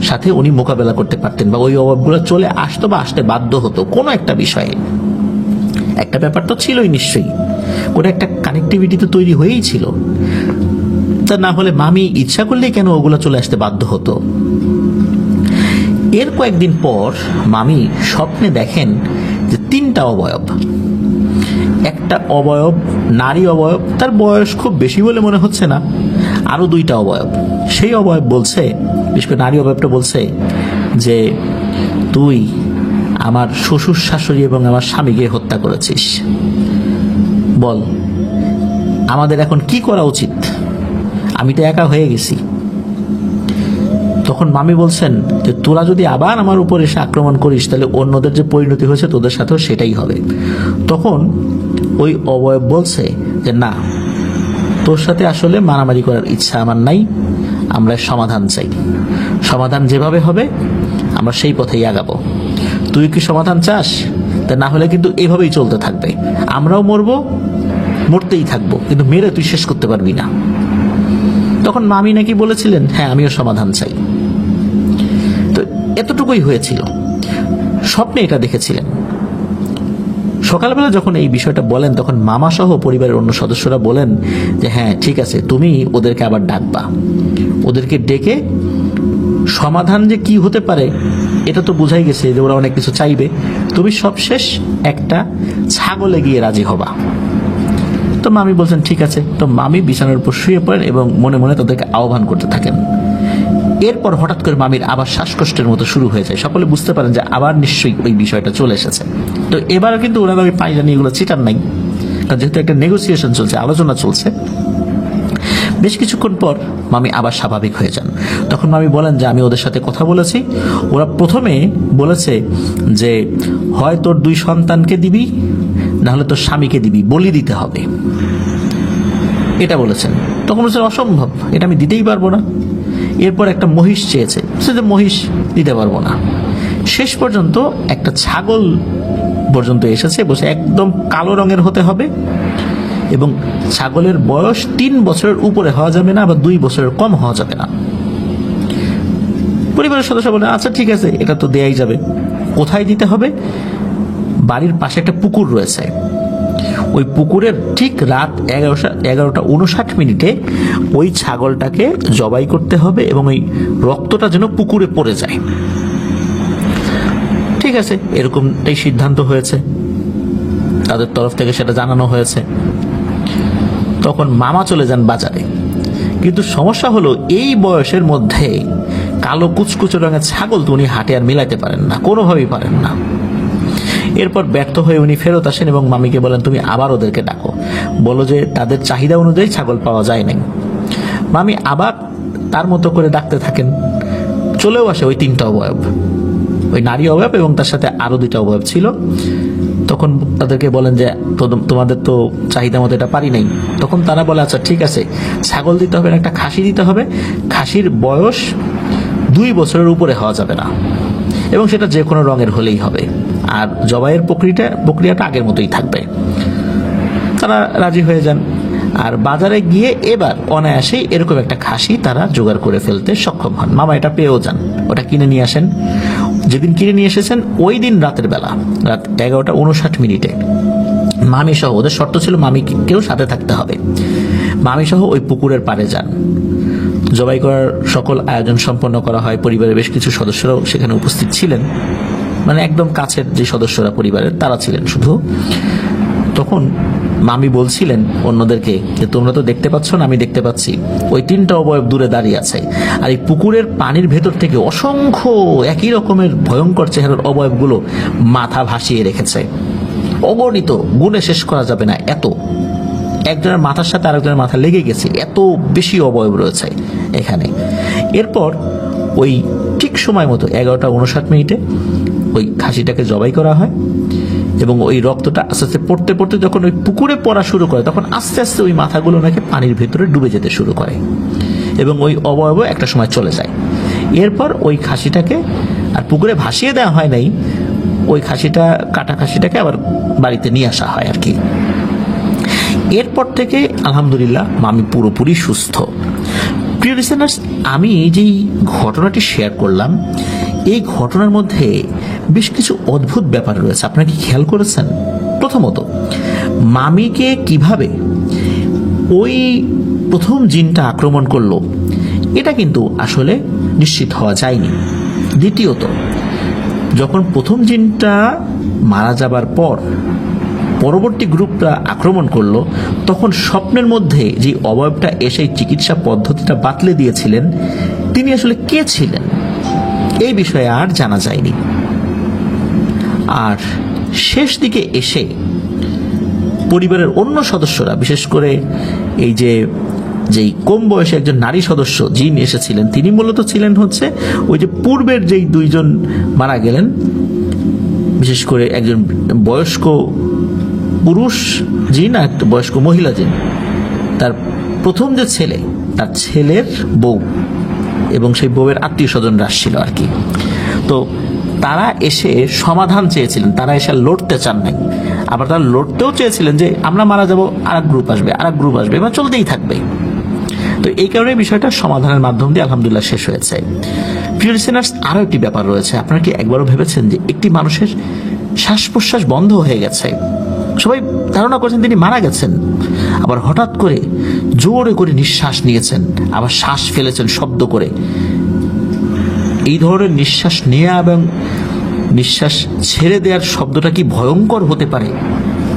Speaker 1: সাথে উনি মোকাবেলা করতে পারতেন, বা ওই অবয়বগুলো চলে আসতো বা আসতে বাধ্য হতো কোনো একটা বিষয়ে। একটা ব্যাপার তো ছিলই নিশ্চয়ই, ওটা একটা কানেক্টিভিটি তো তৈরি হয়েই ছিল। তা না হলে মামি ইচ্ছা করলেই কেন ওগুলো চলে আসতে বাধ্য হতো? এর কয়েকদিন পর মামি স্বপ্নে দেখেন যে 3টা অবয়ব। একটা অবয়ব নারী অবয়ব, তার বয়স খুব বেশি বলে মনে হচ্ছে না। আরো 2টা অবয়ব, সেই অবয়ব বলছে, বিশেষ করে নারী অবয়বটা বলছে যে তুই আমার শ্বশুর শাশুড়ি এবং আমার স্বামীকে হত্যা করেছিস, বল আমাদের এখন কি করা উচিত? আমি তো একা হয়ে গেছি। তখন মামি বলছেন যে তোরা যদি আবার আমার উপর এসে আক্রমণ করিস, তাহলে অন্যদের যে পরিণতি হয়েছে তোদের সাথেও সেটাই হবে। তখন ওই অবয়ব বলছে যে না, তোর সাথে আসলে মারামারি করার ইচ্ছা আমার নাই, আমরা সমাধান চাই। সমাধান যেভাবে হবে আমরা সেই পথেই আগাবো। তুই কি সমাধান চাস? তা না হলে কিন্তু এভাবেই চলতে থাকবে, আমরাও মরতেই থাকবো, কিন্তু মেরে তুই শেষ করতে পারবি না। তখন মামি নাকি বলেছিলেন হ্যাঁ, আমিও সমাধান চাই। তো এতটুকুই হয়েছিল, স্বপ্নে এটা দেখেছিলেন। সকালবেলা যখন এই বিষয়টা বলেন, তখন মামা সহ পরিবারের অন্য সদস্যরা বলেন যে হ্যাঁ ঠিক আছে, তুমি ওদেরকে আবার ডাকবা। ওদেরকে ডেকে সমাধান যে কি হতে পারে এটা তো বোঝাই গেছে যে ওরা অনেক কিছু চাইবে, তুমি সবশেষ একটা ছাগলে গিয়ে রাজি হবা। তো মামি বলছেন ঠিক আছে। তো মামি বিছানার উপর শুয়ে পড়েন এবং মনে মনে তাদেরকে আহ্বান করতে থাকেন। এরপর হঠাৎ করে মামির আবার শ্বাসকষ্টের মতো শুরু হয়ে যায়। সকলে বুঝতে পারেন যে আবার নিশ্চয়ই ওই বিষয়টা চলে এসেছে। তো এবার কিন্তু ওরা ওই পানি জানি এগুলো চিটার নাই, কারণ যেহেতু একটা নেগোসিয়েশন চলছে, আলোচনা চলছে। বেশ কিছুক্ষণ পর মামি আবার স্বাভাবিক হয়ে যান। তখন মামি বলেন যে আমি ওদের সাথে কথা বলেছি, ওরা প্রথমে বলেছে যে হয় তোর 2 সন্তানকে দিবি, না হলে তোর স্বামীকে দিবি, বলি দিতে হবে, এটা বলেছেন। তখন বলছেন অসম্ভব, এটা আমি দিতেই পারবো না। এরপর একটা মহিষ চেয়েছে, যে মহিষ দিতে পারবো না। শেষ পর্যন্ত একটা ছাগল পর্যন্ত এসেছে, বসে একদম কালো রঙের হতে হবে এবং ছাগলের বয়স 3 বছরের উপরে হওয়া যাবে না, বা 2 বছরের কম হওয়া যাবে না। পরিবারের সদস্য বলে আচ্ছা ঠিক আছে, এটা তো দেয়াই যাবে। কোথায় দিতে হবে? বাড়ির পাশে একটা পুকুর রয়েছে, ওই পুকুরের ঠিক রাত 11:59 ওই ছাগলটাকে জবাই করতে হবে এবং ওই রক্তটা যেন পুকুরে পড়ে যায়। ঠিক আছে, এরকমটাই সিদ্ধান্ত হয়েছে, তাদের তরফ থেকে সেটা জানানো হয়েছে। তখন মামা চলে যান বাজারে, কিন্তু সমস্যা হলো এই বয়সের মধ্যে কালো কুচকুচে রঙের ছাগল তো উনি হাটে আর মিলাইতে পারেন না, কোনোভাবেই পারেন না। এরপর ব্যর্থ হয়ে উনি ফেরত আসেন এবং মামিকে বলেন তুমি আবার ওদেরকে ডাকো, বলো যে তাদের চাহিদা অনুযায়ী ছাগল পাওয়া যায় নাই। মামি আবার তার মতো করে ডাকতে থাকেন। চলেও আসে ওই 3টা অবয়ব, ওই নারী অবয়ব এবং তার সাথে আরো 2টা অবয়ব ছিল। তখন তাদেরকে বলেন যে তোমাদের তো চাহিদা মতো এটা পারি নাই। তখন তারা বলে আচ্ছা ঠিক আছে, ছাগল দিতে হবে, একটা খাসি দিতে হবে, খাসির বয়স 2 বছরের উপরে হওয়া যাবে না এবং সেটা যে কোনো রঙের হলেই হবে, আর জবাইয়ের প্রক্রিয়াটা আগের মতোই থাকবে। তারা রাজি হয়ে যান, আর বাজারে গিয়ে এবার অনায়াসেই এরকম একটা খাসি তারা জোগাড় করে ফেলতে সক্ষম হন। মামা এটা পেয়েও যান, ওটা কিনে নিয়ে আসেন। যেদিন কিনে নিয়ে এসেছেন ওই দিন রাতের বেলা, রাত 11:59 মামি সহ, ওদের শর্ত ছিল মামিকেও সাথে থাকতে হবে। মামি সহ ওই পুকুরের পাড়ে যান। জবাই করার সকল আয়োজন সম্পন্ন করা হয়, পরিবারের বেশ কিছু সদস্যরাও সেখানে উপস্থিত ছিলেন, মানে একদম কাছের যে সদস্যরা পরিবারের তারা ছিলেন শুধু। তখন মামি বলছিলেন অন্যদেরকে যে তোমরা তো দেখতে পাচ্ছ না, আমি দেখতে পাচ্ছি ওই 3টা অবয়ব দূরে দাঁড়িয়ে আছে, আর এই পুকুরের পানির ভেতর থেকে অসংখ্য একই রকমের ভয়ঙ্কর চেহারার অবয়বগুলো মাথা ভাসিয়ে রেখেছে, অগণিত, গুণে শেষ করা যাবে না এত। একজনের মাথার সাথে আরেকজনের মাথা লেগে গেছে, এত বেশি অবয়ব রয়েছে এখানে। এরপর ওই ঠিক সময় মতো 11:59 ওই খাসিটাকে জবাই করা হয় এবং ওই রক্তটা আস্তে আস্তে পড়তে পড়তে যখন ওই পুকুরে পড়া শুরু করে তখন আস্তে আস্তে ওই মাথাগুলো নাকি পানির ভেতরে ডুবে যেতে শুরু করে এবং ওই অবয়ব একটা সময় চলে যায়। এরপর ওই খাসিটাকে আর পুকুরে ভাসিয়ে দেওয়া হয় নাই, ওই খাসিটা, কাটা খাসিটাকে আবার বাড়িতে নিয়ে আসা হয় আর কি। এরপর থেকে আলহামদুলিল্লাহ মামি পুরোপুরি সুস্থ। প্রিয় লিসেনার্স, আমি এই যেই ঘটনাটি শেয়ার করলাম, এই ঘটনার মধ্যে বেশ কিছু অদ্ভুত ব্যাপার রয়েছে। আপনারা কি খেয়াল করেছেন? প্রথমত, মামিকে কিভাবে ওই প্রথম জিনটা আক্রমণ করলো এটা কিন্তু আসলে নিশ্চিত হওয়া যায়নি। দ্বিতীয়ত, যখন প্রথম জিনটা মারা যাবার পর পরবর্তী গ্রুপটা আক্রমণ করলো তখন স্বপ্নের মধ্যে যে অবয়বটা এসে চিকিৎসা পদ্ধতিটা বাতলে দিয়েছিলেন তিনি আসলে কে ছিলেন এই বিষয়ে আর জানা যায়নি। আর শেষ দিকে এসে পরিবারের অন্য সদস্যরা, বিশেষ করে এই যেই কম বয়সে একজন নারী সদস্য জিন এসেছিলেন, তিনি মূলত ছিলেন হচ্ছে ওই যে পূর্বের যেই 2 জন মারা গেলেন, বিশেষ করে একজন বয়স্ক পুরুষ জিন আর একটা বয়স্ক মহিলা জিন। তার প্রথম যে ছেলে, তার ছেলের বউ এবং সেই বউয়ের আত্মীয় স্বজনরা আসছিল আর কি। তো তারা এসে সমাধান চেয়েছিলেন, তারা এসে লড়তে চান নাই, আবার তারা লড়তেও চেয়েছিলেন যে আমরা মারা যাব, আরেক গ্রুপ আসবে, আরেক গ্রুপ আসবে, এবার চলতেই থাকবে। তো এই কারণে বিষয়টা সমাধানের মাধ্যম দিয়ে আলহামদুলিল্লাহ শেষ হয়েছে। প্রিয় লিসেনার্স, আরও একটি ব্যাপার রয়েছে। আপনারা কি একবারও ভেবেছেন যে একটি মানুষের শ্বাস প্রশ্বাস বন্ধ হয়ে গেছে, সবাই ধারণা করছেন তিনি মারা গেছেন, আবার হঠাৎ করে জোরে করে নিঃশ্বাস নিয়েছেন, আবার শ্বাস ফেলেছেন শব্দ করে। এই ধরনের নিঃশ্বাস নেওয়া এবং নিঃশ্বাস ছেড়ে দেওয়ার শব্দটা কি ভয়ঙ্কর হতে পারে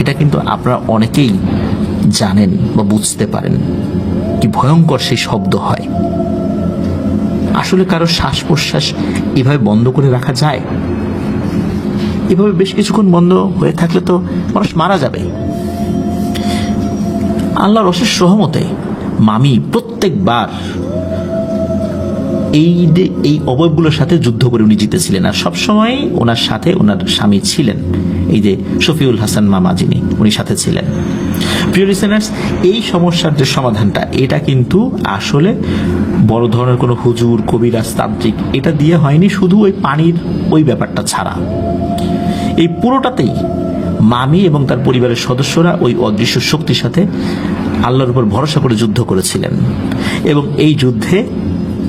Speaker 1: এটা কিন্তু আপনারা অনেকেই জানেন বা বুঝতে পারেন কি ভয়ঙ্কর সেই শব্দ হয়। আসলে কারো শ্বাস প্রশ্বাস এভাবে বন্ধ করে রাখা যায়? এভাবে বেশ কিছুক্ষণ বন্ধ হয়ে থাকলে তো মানুষ মারা যাবে। আল্লাহর অশেষ রহমতে মামি প্রত্যেকবার এই অবয়বগুলোর সাথে যুদ্ধ করে উনি জিতেছিলেন, আর সবসময় ওনার সাথে ওনার স্বামী ছিলেন, এই যে শফিউল হাসান মামা যিনি, উনি সাথে ছিলেন। প্রিয় লিসেনার্স, এই সমস্যার যে সমাধানটা এটা কিন্তু আসলে বড় ধরনের কোনো হুজুর, কবিরাজ, তান্ত্রিক এটা দিয়ে হয়নি, শুধু ওই পানির ওই ব্যাপারটা ছাড়া। এই পুরোটাতেই মামি এবং তার পরিবারের সদস্যরা ওই অদৃশ্য শক্তির সাথে আল্লাহর উপর ভরসা করে যুদ্ধ করেছিলেন এবং এই যুদ্ধে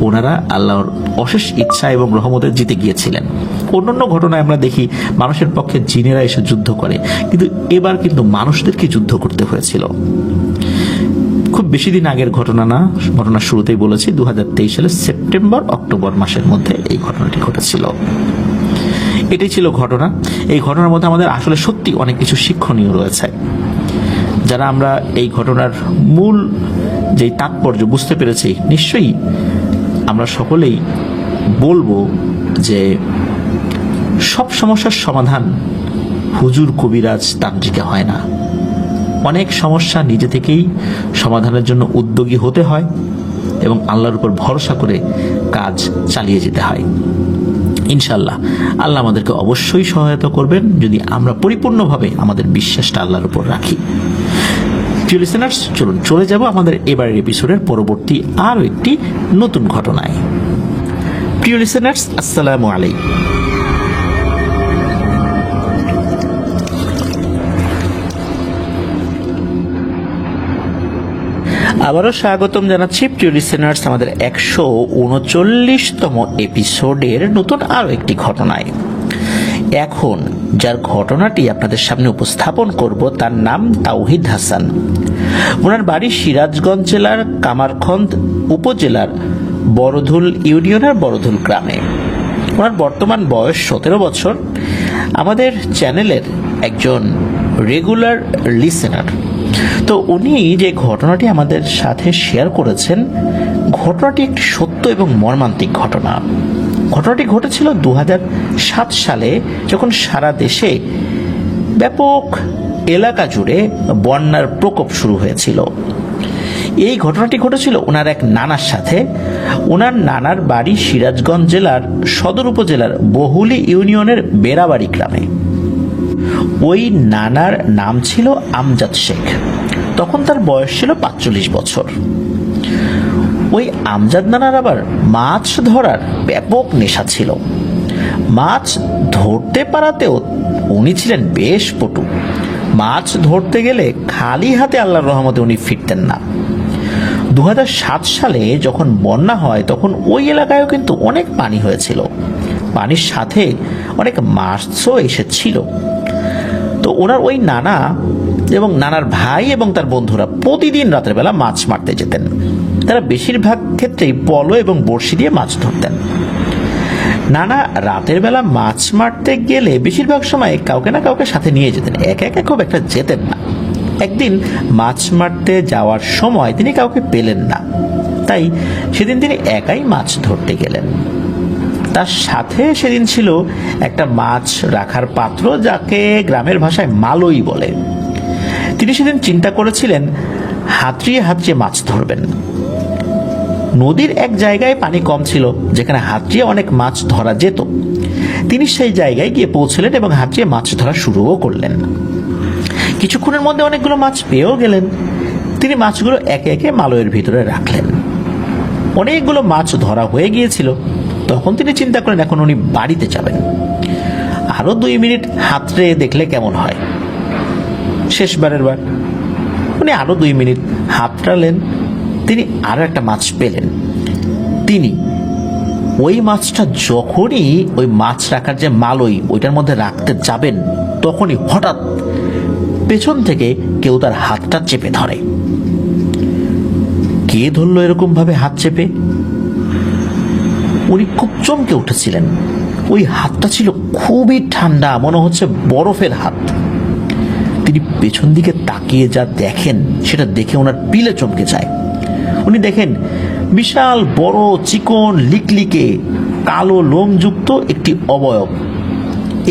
Speaker 1: ওনারা আল্লাহর অশেষ ইচ্ছা এবং রহমতে জিতে গিয়েছিলেন। অন্যান্য ঘটনায় আমরা দেখি মানুষের পক্ষে জিনেরা এসে যুদ্ধ করে, কিন্তু এবার কিন্তু মানুষদেরকে যুদ্ধ করতে হয়েছিল। খুব বেশি দিন আগের ঘটনা না, ঘটনার শুরুতেই বলেছি 2023 সালের সেপ্টেম্বর অক্টোবর মাসের মধ্যে এই ঘটনাটি ঘটেছিল। এটাই ছিল ঘটনা। এই ঘটনার মধ্যে আমাদের আসলে সত্যি অনেক কিছু শিক্ষণীয় রয়েছে। যারা আমরা এই ঘটনার মূল যেই তাৎপর্য বুঝতে পেরেছি, নিশ্চয়ই আমরা সকলেই বলবো যে সব সমস্যার সমাধান হুজুর, কবিরাজ, তান্ত্রিকে হয় না। অনেক সমস্যা নিজে থেকেই সমাধানের জন্য উদ্যোগী হতে হয় এবং আল্লাহর উপর ভরসা করে কাজ চালিয়ে যেতে হয়। ইনশাআল্লাহ আল্লাহ আমাদেরকে অবশ্যই সহায়তা করবেন যদি আমরা পরিপূর্ণভাবে আমাদের বিশ্বাসটা আল্লাহর উপর রাখি। প্রিয় লিসেনার্স, চলুন চলে যাব আমাদের এবারের এপিসোডের পরবর্তী আরও একটি নতুন ঘটনায়। প্রিয় লিসেনার্স, আসসালামু আলাইকুম। আবারও স্বাগতম জানাচ্ছি প্রিয় লিসেনার্স আমাদের 139তম এপিসোডের নতুন আরও একটি ঘটনায়। এখন যার ঘটনাটি আপনাদের সামনে উপস্থাপন করব তার নাম তাওহিদ হাসান। ওনার বাড়ি সিরাজগঞ্জ জেলার কামারখন্দ উপজেলার বড়ধুল ইউনিয়নের বড়ধুল গ্রামে। ওনার বর্তমান বয়স 17 বছর। আমাদের চ্যানেলের একজন রেগুলার লিসেনার। তো উনি যে ঘটনাটি আমাদের সাথে শেয়ার করেছেন, ঘটনাটি একটি সত্য এবং মর্মান্তিক ঘটনা। ঘটনাটি ঘটেছিল 2007 সালে, যখন সারা দেশে ব্যাপক এলাকা জুড়ে বন্যার প্রকোপ শুরু হয়েছিল। এই ঘটনাটি ঘটেছিল ওনার এক নানার সাথে। ওনার নানার বাড়ি সিরাজগঞ্জ জেলার সদর উপজেলার বহুলি ইউনিয়নের বেড়াবাড়ি গ্রামে। ওই নানার নাম ছিল আমজাদ শেখ। তখন তার বয়স ছিল 45 বছর। ওই আমজাদ নানার আবার মাছ ধরার ব্যাপক নেশা ছিল। মাছ ধরতে পারাতেও উনি ছিলেন বেশ পটু। মাছ ধরতে গেলে খালি হাতে আল্লাহর রহমতে উনি ফিরতেন না। 2007 সালে যখন বন্যা হয়, তখন ওই এলাকায়ও কিন্তু অনেক পানি হয়েছিল। পানির সাথে অনেক মাছও এসেছিল। তো ওনার ওই নানা এবং নানার ভাই এবং তার বন্ধুরা প্রতিদিন রাতের বেলা মাছ মারতে যেতেন। তারা বেশিরভাগ ক্ষেত্রেই পলো এবং বড়শি দিয়ে মাছ ধরতেন। নানা রাতের বেলা মাছ মারতে গেলে বেশিরভাগ সময় কাউকে না কাউকে সাথে নিয়ে যেতেন, একা একা খুব একটা যেতেন না। একদিন মাছ মারতে যাওয়ার সময় তিনি কাউকে পেলেন না, তাই সেদিন তিনি একাই মাছ ধরতে গেলেন। তার সাথে সেদিন ছিল একটা মাছ রাখার পাত্র, যাকে গ্রামের ভাষায় মালই বলে। তিনি সেদিন চিন্তা করেছিলেন হাতড়িয়ে হাতড়িয়ে মাছ ধরবেন। নদীর এক জায়গায় পানি কম ছিল, যেখানে হাতড়িয়ে অনেক মাছ ধরা যেত। তিনি সেই জায়গায় গিয়ে পৌঁছলেন এবং হাতড়িয়ে মাছ ধরা শুরুও করলেন। কিছুক্ষণের মধ্যে অনেকগুলো মাছ পেয়েও গেলেন। তিনি মাছগুলো একে একে মালয়ের ভিতরে রাখলেন। অনেকগুলো মাছ ধরা হয়ে গিয়েছিল। তখন তিনি চিন্তা করেন এখন উনি বাড়িতে যাবেন। আরো 2 মিনিট হাতড়ে দেখলে কেমন হয়। শেষবারের বার উনি আরো 2 মিনিট হাতড়ালেন। তিনি আরো একটা মাছ পেলেন। তিনি ওই মাছটা যখনই ওই মাছ রাখার যে মালই ওইটার মধ্যে রাখতে যাবেন, তখনই হঠাৎ পেছন থেকে কেউ তার হাতটা চেপে ধরে। কে ধরলো এরকম ভাবে হাত চেপে? উনি খুব চমকে উঠেছিলেন। ওই হাতটা ছিল খুবই ঠান্ডা, মনে হচ্ছে বরফের হাত। তিনি পেছন দিকে তাকিয়ে যা দেখেন, সেটা দেখে ওনার পিলে চমকে যায়। উনি দেখেন বিশাল বড় চিকন লিকলিকে কালো লোমযুক্ত একটি অবয়ব।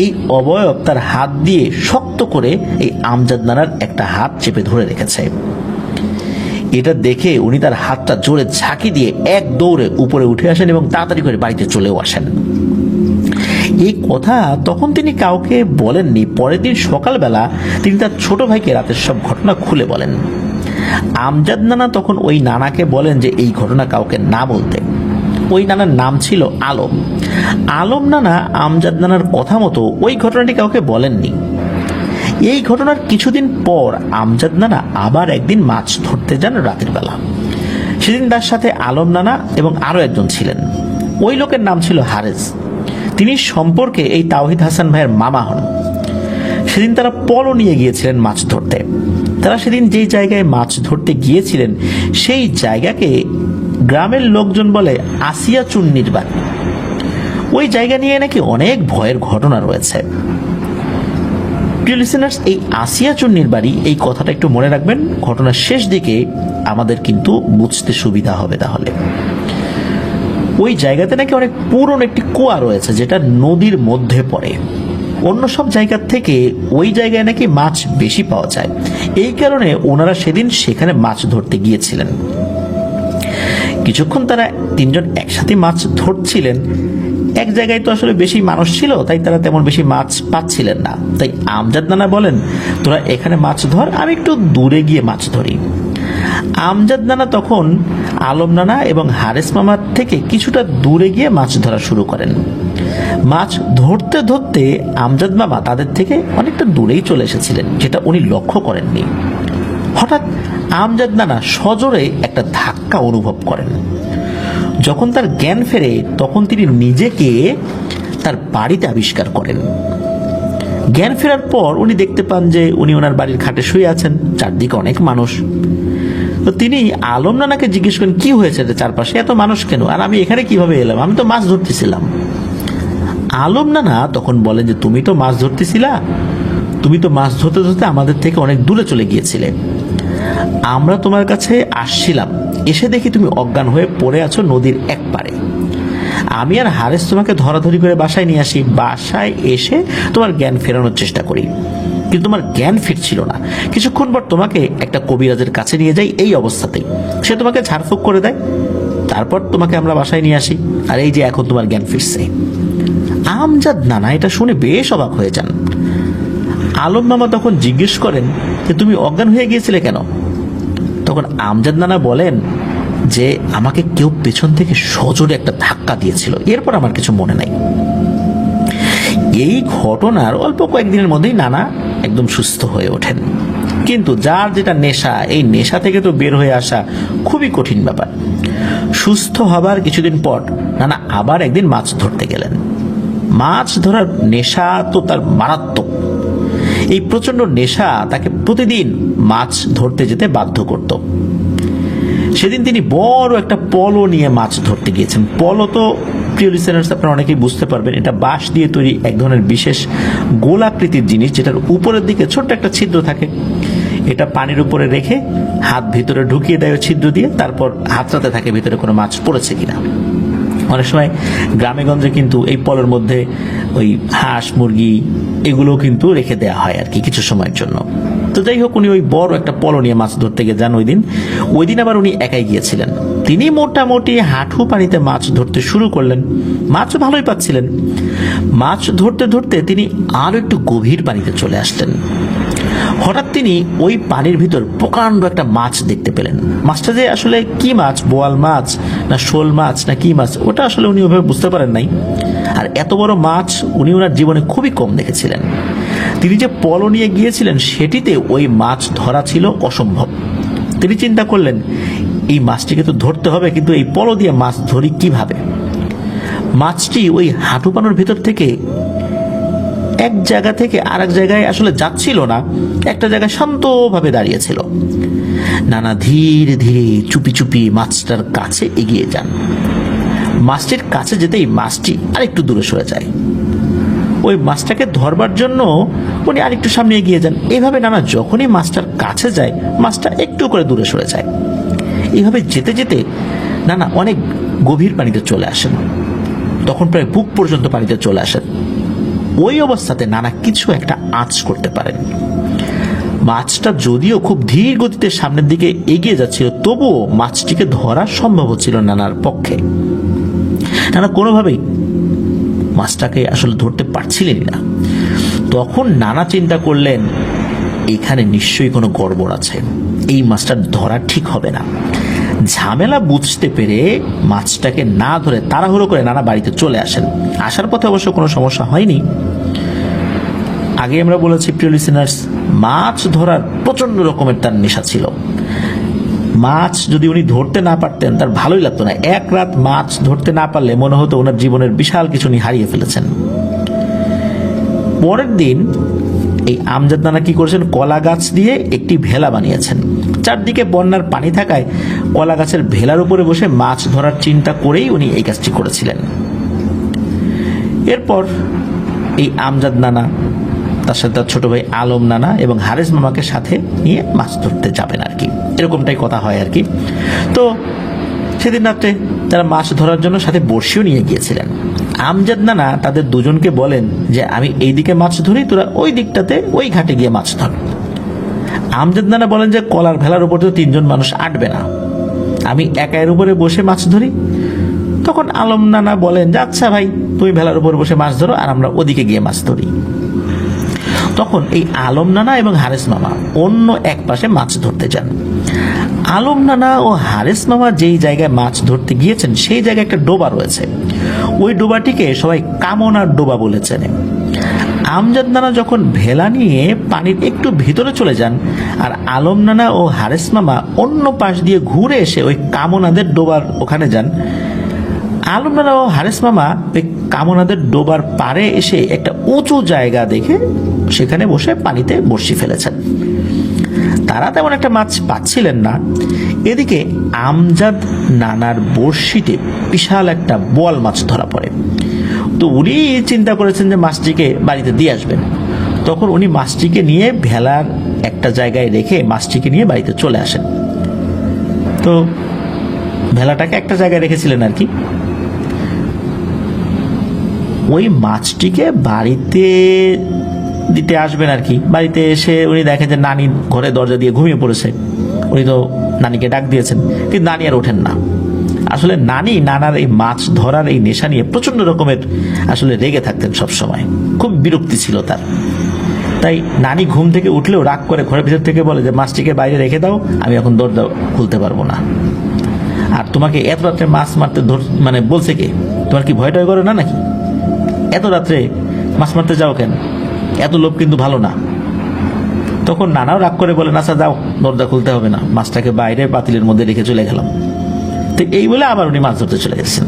Speaker 1: এই অবয়ব তার হাত দিয়ে শক্ত করে এই আমজাদ নানার একটা হাত চেপে ধরে রেখেছে। এটা দেখে উনি তার হাতটা জোরে ঝাঁকি দিয়ে এক দৌড়ে উপরে উঠে আসেন এবং তাড়াতাড়ি করে বাড়িতে চলেও আসেন। এই কথা তখন তিনি কাউকে বলেননি। পরের দিন সকালবেলা তিনি তার ছোট ভাইকে রাতের সব ঘটনা খুলে বলেন। আমজাদ নানা তখন ওই নানাকে বলেন যে এই ঘটনা কাউকে না বলতে। ওই নানার নাম ছিল আলম। আলম নানা আমজাদ নানার কথা মতো ওই ঘটনাটি কাউকে বলেননি। এই ঘটনার কিছুদিন পর আমজাদ নানা আবার একদিন মাছ ধরতে যান রাতের বেলা। সেদিন তার সাথে আলম নানা এবং আরো একজন ছিলেন। ওই লোকের নাম ছিল হারেস। তিনি সম্পর্কে এই তাওহিদ হাসান ভাইয়ের মামা হন। সেদিন তারা পলো নিয়ে গিয়েছিলেন মাছ ধরতে। তারা সেদিন যেই জায়গায় মাছ ধরতে গিয়েছিলেন, সেই জায়গাকে গ্রামের লোকজন বলে আসিয়া চুন্নির বাড়ি। ওই জায়গা নিয়ে নাকি অনেক ভয়ের ঘটনা রয়েছে। প্রিয় লিসেনার্স, এই আসিয়া চুন্নির বাড়ি, এই কথাটা একটু মনে রাখবেন। ঘটনার শেষ দিকে আমাদের কিন্তু বুঝতে সুবিধা হবে। তাহলে ওই জায়গাতে নাকি অনেক পুরনো একটি কুয়া রয়েছে, যেটা নদীর মধ্যে পড়ে। অন্য সব জায়গার থেকে ওই জায়গায় নাকি মাছ বেশি পাওয়া যায়। এই কারণে ওনারা সেদিন সেখানে মাছ ধরতে গিয়েছিলেন। কিছুক্ষণ তারা তিনজন একসাথে মাছ ধরছিলেন। এক জায়গায় তো আসলে বেশি মানুষ ছিল, তাই তারা তেমন বেশি মাছ পাচ্ছিলেন না। তাই আমজাদ নানা বলেন, তোরা এখানে মাছ ধর, আমি একটু দূরে গিয়ে মাছ ধরি। আমজাদ নানা তখন আলম নানা এবং হারেস মামার থেকে কিছুটা দূরে গিয়ে মাছ ধরা শুরু করেন। মাছ ধরতে ধরতে আমজাদ মামা তাদের থেকে অনেকটা দূরেই চলে এসেছিলেন, যেটা উনি লক্ষ্য করেননি। হঠাৎ আমজাদ নানা সজোরে একটা ধাক্কা অনুভব করেন। যখন তার জ্ঞান ফেরে, তখন তিনি নিজেকে তার বাড়িতে আবিষ্কার করেন। জ্ঞান ফেরার পর উনি দেখতে পান যে উনি ওনার বাড়ির খাটে শুয়ে আছেন, চারদিকে অনেক মানুষ। তো তিনি আলম নানাকে জিজ্ঞেস করেন, কি হয়েছে চারপাশে এত মানুষ কেন, আর আমি এখানে কিভাবে এলাম, আমি তো মাছ ধরতেছিলাম। আলম নানা তখন বলেন যে তুমি তো মাছ ধরতেছিলা, তুমি তো মাছ ধরতে ধরতে আমাদের থেকে অনেক দূরে চলে গিয়েছিলে। আমরা তোমার কাছে আসছিলাম, এসে দেখি তুমি অজ্ঞান হয়ে পড়ে আছো নদীর এক পারে। আমি আর হারেস তোমাকে ধরাধরি করে বাসায় নিয়ে আসি। বাসায় এসে তোমার জ্ঞান ফেরানোর চেষ্টা করি, কিন্তু তোমার জ্ঞান ফিরছিল না। কিছুক্ষণ পর তোমাকে একটা কবিরাজের কাছে নিয়ে যাই, এই অবস্থাতেই সে তোমাকে ঝাড়ফুঁক করে দেয়। তারপর তোমাকে আমরা বাসায় নিয়ে আসি, আর এই যে এখন তোমার জ্ঞান ফিরছে। আমজাদ নানা এটা শুনে বেশ অবাক হয়ে যান। আলম মামা তখন জিজ্ঞেস করেন যে তুমি অজ্ঞান হয়ে গিয়েছিলে কেন? তখন আমজাদ নানা বলেন যে আমাকে কেউ পেছন থেকে সজোরে একটা ধাক্কা দিয়েছিল, এরপর আমার কিছু মনে নাই। এই ঘটনার অল্প কয়েকদিনের মধ্যেই নানা একদম সুস্থ হয়ে ওঠেন। কিন্তু যার যেটা নেশা, এই নেশা থেকে তো বের হয়ে আসা খুবই কঠিন ব্যাপার। সুস্থ হবার কিছুদিন পর নানা আবার একদিন মাছ ধরতে গেলেন। মাছ ধরার নেশা তো তার মারাত্মক। এই প্রচন্ড নেশা তাকে প্রতিদিন মাছ ধরতে যেতে বাধ্য করত। সেদিন তিনি বড় একটা পলো নিয়ে মাছ ধরতে গিয়েছেন। পলো তো প্রিয় লিসেনার্স আপনারা অনেকেই বুঝতে পারবেন, এটা বাঁশ দিয়ে তৈরি এক ধরনের বিশেষ গোলাকৃতির জিনিস, যেটার উপরের দিকে ছোট্ট একটা ছিদ্র থাকে। এটা পানির উপরে রেখে হাত ভিতরে ঢুকিয়ে দেয় ছিদ্র দিয়ে, তারপর হাতড়াতে থাকে ভিতরে কোনো মাছ পড়েছে কিনা। অনেক সময় গ্রামে গঞ্জে কিন্তু এই পলের মধ্যে ওই হাঁস মুরগি এগুলো কিন্তু রেখে দেওয়া হয় আর কি কিছু সময়ের জন্য। তো যাই হোক, উনি ওই বড় একটা পলো নিয়ে মাছ ধরতে গিয়ে যান ওই দিন আবার উনি একাই গিয়েছিলেন। তিনি মোটামুটি হাঁটু পানিতে মাছ ধরতে শুরু করলেন। মাছও ভালোই পাচ্ছিলেন। মাছ ধরতে ধরতে তিনি আরো একটু গভীর পানিতে চলে আসলেন। হঠাৎ তিনি ওই পানির ভিতর প্রকাণ্ড একটা মাছ দেখতে পেলেন। মাছটা যে আসলে কি মাছ, বোয়াল মাছ না শোল মাছ না কি মাছ, ওটা আসলে উনি ওভাবে বুঝতে পারেন নাই। আর এত বড় মাছ উনি ওনার জীবনে খুবই কম দেখেছিলেন। তিনি যে পলো নিয়ে গিয়েছিলেন সেটিতে ওই মাছ ধরা ছিল অসম্ভব। তিনি চিন্তা করলেন এই মাছটিকে তো ধরতে হবে, কিন্তু এই পলো দিয়ে মাছ ধরি কিভাবে? মাছটি ওই হাঁটু পানোর ভিতর থেকে এক জায়গা থেকে আরেক জায়গায় আসলে যাচ্ছিল না, একটা জায়গায় শান্তভাবে দাঁড়িয়েছিল। নানা ধীরে ধীরে চুপি চুপি মাছটার কাছে এগিয়ে যান। মাছটির কাছে যেতেই মাছটি আরেকটু দূরে সরে যায়। ওই মাছটাকে ধরবার জন্য উনি আরেকটু সামনে এগিয়ে যান। এইভাবে নানা যখনই মাছটার কাছে যায়, মাছটা একটু করে দূরে সরে যায়। এইভাবে যেতে যেতে নানা অনেক গভীর পানিতে চলে আসেন। তখন প্রায় বুক পর্যন্ত পানিতে চলে আসেন। ওই অবস্থাতে নানা কিছু একটা আঁচ করতে পারেন। মাছটা যদিও খুব ধীর গতিতে সামনের দিকে এগিয়ে যাচ্ছিল, তবুও মাছটিকে ধরা সম্ভব হচ্ছিল নানার পক্ষে। নানা কোনোভাবেই মাছটাকে আসলে ধরতে পারছিলেন না। তখন নানা চিন্তা করলেন এখানে নিশ্চয়ই কোনো গড়বড় আছে, এই মাছটা ধরা ঠিক হবে না। ঝামেলা বুঝতে পেরে মাছটাকে না ধরে তাড়াহুড়ো করে নানা বাড়িতে চলে আসেন। আসার পথে অবশ্য কোনো সমস্যা হয়নি। আগে আমরা বলেছি প্রিয় লিসেনার্স, মাছ ধরার প্রচন্ড রকমের তার নেশা ছিল। মাছ যদি উনি ধরতে না পারতেন তার ভালোই লাগতো না। এক রাত মাছ ধরতে না পারলে মনে হতো ওনার জীবনের বিশাল কিছু উনি হারিয়ে ফেলেছেন। পরের দিন এই আমজাদ নানা কি করেছেন, কলা গাছ দিয়ে একটি ভেলা বানিয়েছেন। চারদিকে বন্যার পানি থাকায় কলা গাছের ভেলার উপরে বসে মাছ ধরার চিন্তা করেই উনি এই কাজটি করেছিলেন। এরপর এই আমজাদ নানা তার সাথে তার ছোট ভাই আলম নানা এবং হারেস মামাকে সাথে নিয়ে মাছ ধরতে যাবেন আর কি, এরকমটাই কথা হয় আর কি। তো সেদিন রাত্রে তারা মাছ ধরার জন্য সাথে বড়শিও নিয়ে গিয়েছিলেন। আমজাদ নানা তাদের দুজনকে বলেন যে আমি এই দিকে মাছ ধরি, তোরা ওই দিকটাতে ওই ঘাটে গিয়ে মাছ ধর। আমজাদ নানা বলেন যে কলার ভেলার উপর তো 3 জন মানুষ আটবে না, আমি একা এর উপরে বসে মাছ ধরি। তখন আলম নানা বলেন যে আচ্ছা ভাই, তুমি ভেলার উপর বসে মাছ ধরো আর আমরা ওদিকে গিয়ে মাছ ধরি। তখন এই আলম নানা এবং হারেস মামা অন্য এক পাশে মাছ ধরতে যান। আলম নানা ও হারেস মামা যেই জায়গায় মাছ ধরতে গিয়েছেন সেই জায়গায় একটা ডোবা রয়েছে। ওই ডোবাটিকে সবাই কামনার ডোবা বলে চেনে। আমজাদ নানা যখন ভেলা নিয়ে পানির একটু ভিতরে চলে যান, আর আলম নানা ও হারেস মামা অন্য পাশ দিয়ে ঘুরে এসে ওই কামনাদের ডোবার ওখানে যান। আলম নানা ও হারেস মামা ওই কামনাদের ডোবার পারে এসে একটা উঁচু জায়গা দেখে সেখানে বসে পানিতে বড়শি ফেলেছেন। তারা তেমন একটা মাছ পাচ্ছিলেন না। এদিকে আমজাদ নানার বড়শিতে বিশাল একটা বোয়াল মাছ ধরা পড়ে। তো উনি চিন্তা করেছেন যে মাছটিকে বাড়িতে দিয়ে আসবেন। তখন উনি মাছটিকে নিয়ে ভেলার একটা জায়গায় রেখে মাছটিকে নিয়ে বাড়িতে চলে আসেন। তো ভেলাটাকে একটা জায়গায় রেখেছিলেন আর কি। ওই মাছটিকে বাড়িতে দিতে আসবেন আর কি। বাড়িতে এসে উনি দেখেন যে নানি ঘরে দরজা দিয়ে ঘুমিয়ে পড়েছে। উনি তো নানিকে ডাক দিয়েছেন, কিন্তু নানি আর ওঠেন না। আসলে নানি নানার এই মাছ ধরার এই নেশা নিয়ে প্রচন্ড রকমের আসলে রেগে থাকতেন সব সময়, খুব বিরক্তি ছিল তার। তাই নানি ঘুম থেকে উঠলেও রাগ করে ঘরের ভিতর থেকে বলে যে মাছটিকে বাইরে রেখে দাও, আমি এখন দরজা খুলতে পারবো না। আর তোমাকে এত রাত্রে মাছ মারতে মানে বলছে কে? তোমার কি ভয় টয় করে না নাকি? এত রাত্রে মাছ মারতে যাও কেন? এত লোভ কিন্তু ভালো না। তখন নানাও রাগ করে বলেন, আচ্ছা যাও, দরজা খুলতে হবে না, মাছটাকে বাইরে পাতিলের মধ্যে রেখে চলে গেলাম। তো এই বলে আবার উনি মাছ ধরতে চলে গেছেন।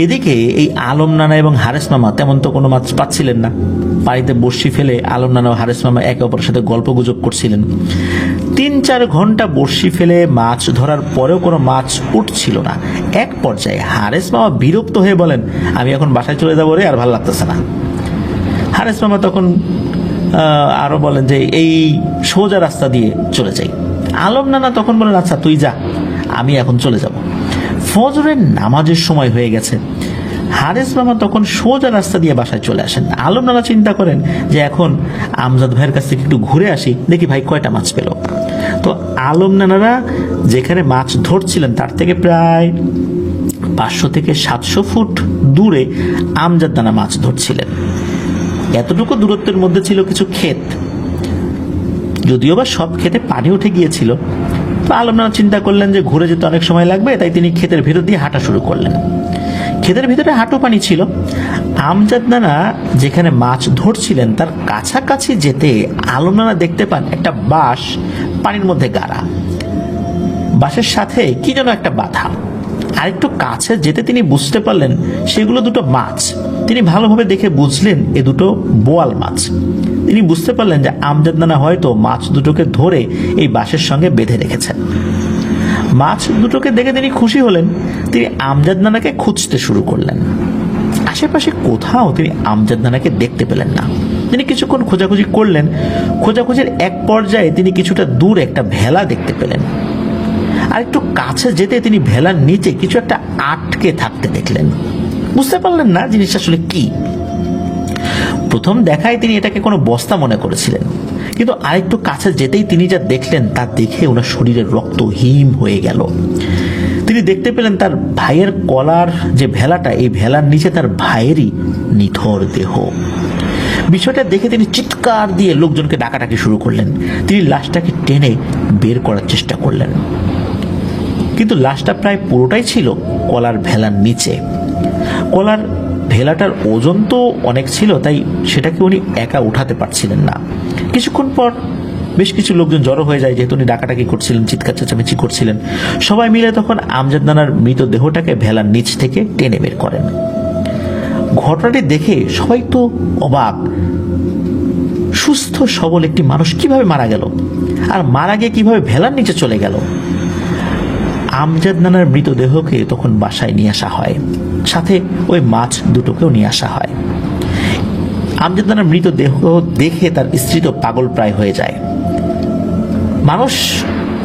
Speaker 1: এদিকে এই আলম নানা এবং হারেস মামা তেমন তো কোনো মাছ পাচ্ছিলেন না। বাড়িতে বড়শি ফেলে আলম নানা ও হারেস মামা একে অপরের সাথে গল্প গুজব করছিলেন। 3-4 ঘন্টা বড়শি ফেলে মাছ ধরার পরেও কোনো মাছ উঠছিল না। এক পর্যায়ে হারেস মামা বিরক্ত হয়ে বলেন, আমি এখন বাসায় চলে যাবো রে, আর ভালো লাগতেছে না। হারেস মামা তখন আরো বলেন যে এই সোজা রাস্তা দিয়ে চলে যাই। আলম নানা তখন বলেন, আচ্ছা তুই যা, আমি এখন চলে যাব। ফজরের নামাজের সময় হয়ে গেছে। হারেস মামা তখন সোজা রাস্তা দিয়ে বাসায় চলে আসেন। আলম নানা চিন্তা করেন যে এখন আমজাদ ভাইয়ের কাছ থেকে একটু ঘুরে আসি, দেখি ভাই কয়টা মাছ পেল। তো আলম নানারা যেখানে মাছ ধরছিলেন তার থেকে প্রায় 500 থেকে 700 ফুট দূরে আমজাদ নানা মাছ ধরছিলেন। এতটুকু দূরত্বের মধ্যে ছিল কিছু ক্ষেত, যদিও বা সব ক্ষেতে পানি উঠে গিয়েছিল। তো আলম নানা চিন্তা করলেন যে ঘুরে যেতে অনেক সময় লাগবে, তাই তিনি ক্ষেতের ভিতর দিয়ে হাঁটা শুরু করলেন। ক্ষেতের ভিতরে হাঁটু পানি ছিল। আমজাদ নানা যেখানে মাছ ধরছিলেন তার কাছাকাছি যেতে আলম নানা দেখতে পান একটা বাঁশ পানির মধ্যে গাড়া, বাঁশের সাথে কি যেন একটা বাধা। আরেকটু কাছে যেতে তিনি বুঝতে পারলেন সেগুলো দুটো মাছ। তিনি ভালোভাবে দেখে বুঝলেন এ দুটো বোয়াল মাছ। তিনি বুঝতে পারলেন যে আমজাদ নানা হয়তো মাছ দুটোকে ধরে এই বাঁশের সঙ্গে বেঁধে রেখেছেন। মাছ দুটোকে দেখে তিনি খুশি হলেন। তিনি আমজাদ নানাকে খুঁজতে শুরু করলেন। আশেপাশে কোথাও তিনি আমজাদ নানাকে দেখতে পেলেন না। তিনি কিছুক্ষণ খোঁজাখুঁজি করলেন। খোঁজাখুঁজির এক পর্যায়ে তিনি কিছুটা দূর একটা ভেলা দেখতে পেলেন। আর একটু কাছে যেতে তিনি ভেলার নিচে কিছু একটা আটকে থাকতে দেখলেন। বুঝতে পারলেন না জিনিসটা আসলে কি। প্রথম দেখায় তিনি এটাকে কোনো বস্তা মনে করেছিলেন, কিন্তু আরেকটু কাছে যেতেই তিনি যা দেখলেন তা দেখে ওনার শরীরের রক্ত হিম হয়ে গেল। তিনি দেখতে পেলেন তার ভাইয়ের কলার যে ভেলাটা, এই ভেলার নিচে তার ভাইয়েরই নিথর দেহ। বিষয়টা দেখে তিনি চিৎকার দিয়ে লোকজনকে ডাকাডাকি শুরু করলেন। তিনি লাশটাকে টেনে বের করার চেষ্টা করলেন, কিন্তু লাশটা প্রায় পুরোটাই ছিল কলার ভেলার নিচে। কলার ভেলাটার ওজন তো অনেক ছিল, তাই সেটাকে উনি একা উঠাতে পারছিলেন না। কিছুক্ষণ পর বেশ কিছু লোকজন জড়ো হয়ে যায়, যেহেতু উনি ডাকাডাকি করছিলেন, চিৎকার চেঁচামেচি করছিলেন। সবাই মিলে তখন আমজাদ নানার মৃতদেহটাকে ভেলার নিচ থেকে টেনে বের করেন। ঘটনাটি দেখে সবাই তো অবাক। সুস্থ সবল একটি মানুষ কিভাবে মারা গেল, আর মারা গিয়ে কিভাবে ভেলার নিচে চলে গেল। আমজাদ নানার মৃতদেহকে তখন বাসায় নিয়ে আসা হয়, সাথে ওই মাছ দুটোকেও নিয়ে আসা হয়। আমজাদ নানার মৃতদেহ দেখে তার স্ত্রী তো পাগল প্রায় হয়ে যায়। মানুষ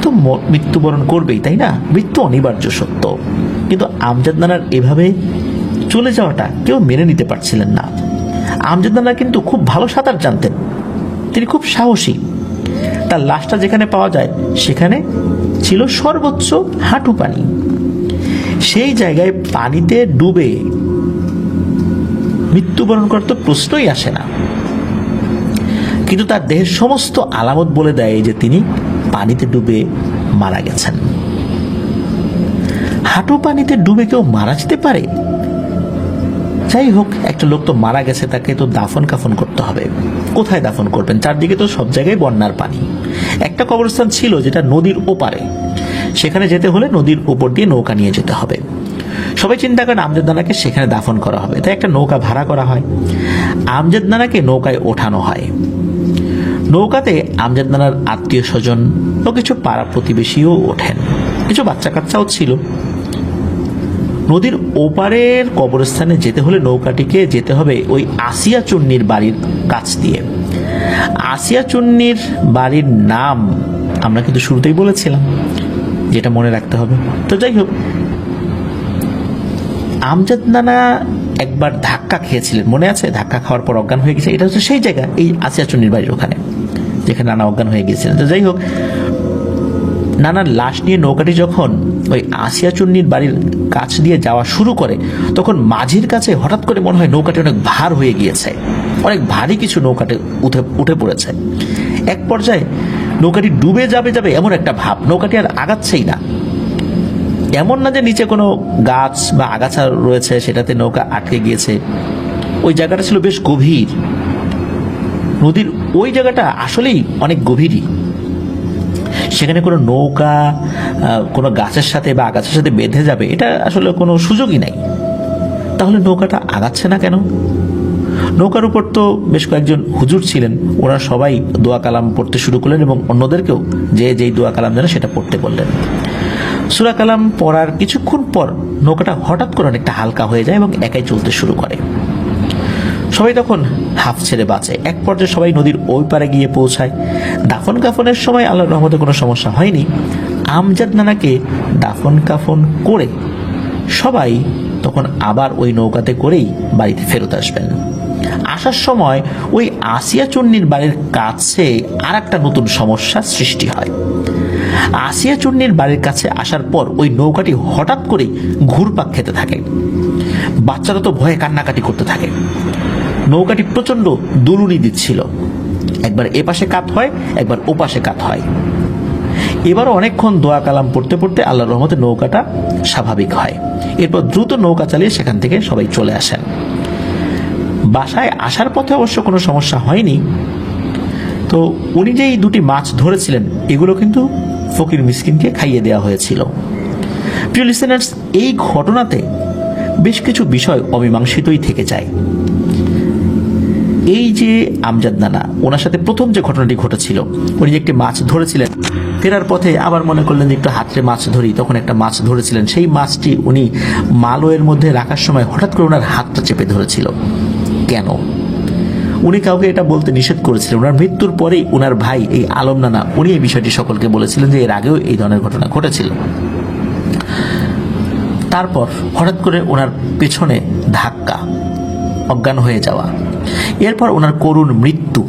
Speaker 1: তো মৃত্যুবরণ করবেই, তাই না? মৃত্যু অনিবার্য সত্য। কিন্তু আমজাদ নানার এভাবে চলে যাওয়াটা কেউ মেনে নিতে পারছিলেন না। আমজাদ নানা কিন্তু খুব ভালো সাঁতার জানতেন, তিনি খুব সাহসী। তার লাশটা যেখানে পাওয়া যায় সেখানে ছিল সর্বোচ্চ হাঁটু পানি। সেই জায়গায় পানিতে ডুবে মৃত্যুবরণ করার তো প্রশ্নই আসে না। কিন্তু তার দেহের সমস্ত আলামত বলে দেয় যে তিনি পানিতে ডুবে মারা গেছেন। হাঁটু পানিতে ডুবে কেউ মারা যেতে পারে? যাই হোক, একটা লোক তো মারা গেছে, তাকে তো দাফন কাফন করতে হবে। কোথায় দাফন করবেন? চারদিকে তো সব জায়গায় বন্যার পানি। একটা কবরস্থান ছিল যেটা নদীর ওপারে, সেখানে যেতে হলে নদীর উপর দিয়ে নৌকা নিয়ে যেতে হবে। সবাই চিন্তা করেন আমজাদ নানাকে সেখানে দাফন করা হবে, তাই একটা নৌকা ভাড়া করা হয়। আমজাদ নানাকে নৌকায় ওঠানো হয়। নৌকাতে আমজাদ নানার আত্মীয় স্বজন ও কিছু পাড়া প্রতিবেশীও ওঠেন, কিছু বাচ্চা কাচ্চাও ছিল। নদীর ওপারের কবরস্থানে যেতে হলে নৌকাটিকে যেতে হবে ওই আসিয়া চুন্নির বাড়ির কাছ দিয়ে। আসিয়া চুন্নির বাড়ির নাম আমরা কিন্তু শুরুতেই বলেছিলাম, যেটা মনে রাখতে হবে। তো যাই হোক, আমজাদ নানা একবার ধাক্কা খেয়েছিলেন, মনে আছে? ধাক্কা খাওয়ার পর অজ্ঞান হয়ে গেছে। এটা হচ্ছে সেই জায়গা, এই আসিয়া চুন্নির বাড়ির ওখানে, যেখানে নানা অজ্ঞান হয়ে গিয়েছিলেন। তো যাই হোক, নানার লাশ নিয়ে নৌকাটি যখন ওই আসিয়া চুন্নির বাড়ির কাছ দিয়ে যাওয়া শুরু করে, তখন মাঝির কাছে হঠাৎ করে মনে হয় নৌকাটি অনেক ভার হয়ে গিয়েছে, অনেক ভারী কিছু নৌকাটি উঠে পড়েছে। এক পর্যায়ে নৌকাটি ডুবে যাবে এমন একটা ভাব, নৌকাটি আর আগাচ্ছেই না। এমন না যে নিচে কোনো গাছ বা আগাছা রয়েছে সেটাতে নৌকা আটকে গিয়েছে, ওই জায়গাটা ছিল বেশ গভীর। নদীর ওই জায়গাটা আসলেই অনেক গভীরই, সেখানে কোনো নৌকা কোনো গাছের সাথে বা আগাছার সাথে বেঁধে যাবে এটা আসলে কোনো সুযোগই নাই। তাহলে নৌকাটা আগাচ্ছে না কেন? নৌকার উপর তো বেশ কয়েকজন হুজুর ছিলেন, ওরা সবাই দোয়া কালাম পড়তে শুরু করলেন এবং অন্যদেরকেও যে যেই দোয়া কালাম জানে সেটা পড়তে বললেন। সূরা কালাম পড়ার কিছুক্ষণ পর নৌকাটা হঠাৎ করে অনেকটা হালকা হয়ে যায় এবং একাই চলতে শুরু করে। সবাই তখন হাফ ছেড়ে বাঁচে। এক পর্যায়ে সবাই নদীর ওই পারে গিয়ে পৌঁছায়। দাফন কাফনের সময় আল্লাহর রহমতে কোনো সমস্যা হয়নি। আমজাদ নানাকে দাফন কাফন করে সবাই তখন আবার ওই নৌকাতে করেই বাড়িতে ফেরত আসবেন। আসার সময় ওই আসিয়া চুন্নির বাড়ির কাছে আর একটা নতুন সমস্যার সৃষ্টি হয়। আসিয়া চুন্নির বাড়ির কাছে আসার পর ওই নৌকাটি হঠাৎ করেই ঘুরপাক খেতে থাকে। বাচ্চারা তো ভয়ে কান্নাকাটি করতে থাকে। নৌকাটি প্রচন্ড দুলুনি দিচ্ছিল, একবার এ পাশে কাত হয়, একবার ও পাশে কাত হয়। এবারও অনেকক্ষণ দোয়া কালাম পড়তে পড়তে আল্লাহর রহমতে নৌকাটা স্বাভাবিক হয়। এরপর দ্রুত নৌকা চালিয়ে সেখান থেকে সবাই চলে আসেন। বাসায় আসার পথে অবশ্য কোনো সমস্যা হয়নি। তো উনি যে এই দুটি মাছ ধরেছিলেন এগুলো কিন্তু ফকির মিসকিনকে খাইয়ে দেওয়া হয়েছিল। প্রিয় লিসেনার্স, এই ঘটনাতে বেশ কিছু বিষয় অমীমাংসিতই থেকে যায়। এই যে আমজাদ নানা, ওনার সাথে প্রথম যে ঘটনাটি ঘটেছিল, উনি যে একটি মাছ ধরেছিলেন, ফেরার পথে আবার মনে করলেন যে একটু হাতে মাছ ধরি, তখন একটা মাছ ধরেছিলেন। সেই মাছটি উনি মালয়ের মধ্যে রাখার সময় হঠাৎ করে ওনার হাতটা চেপে ধরেছিল। কেন? উনি কাউকে এটা বলতে নিষেধ করেছিলেন। ওনার মৃত্যুর পরেই ওনার ভাই এই আলম নানা, উনি এই বিষয়টি সকলকে বলেছিলেন যে এর আগেও এই ধরনের ঘটনা ঘটেছিল। তারপর হঠাৎ করে ওনার পেছনে ধাক্কা, অজ্ঞান হয়ে যাওয়া, এরপর ওনার করুণ মৃত্যু।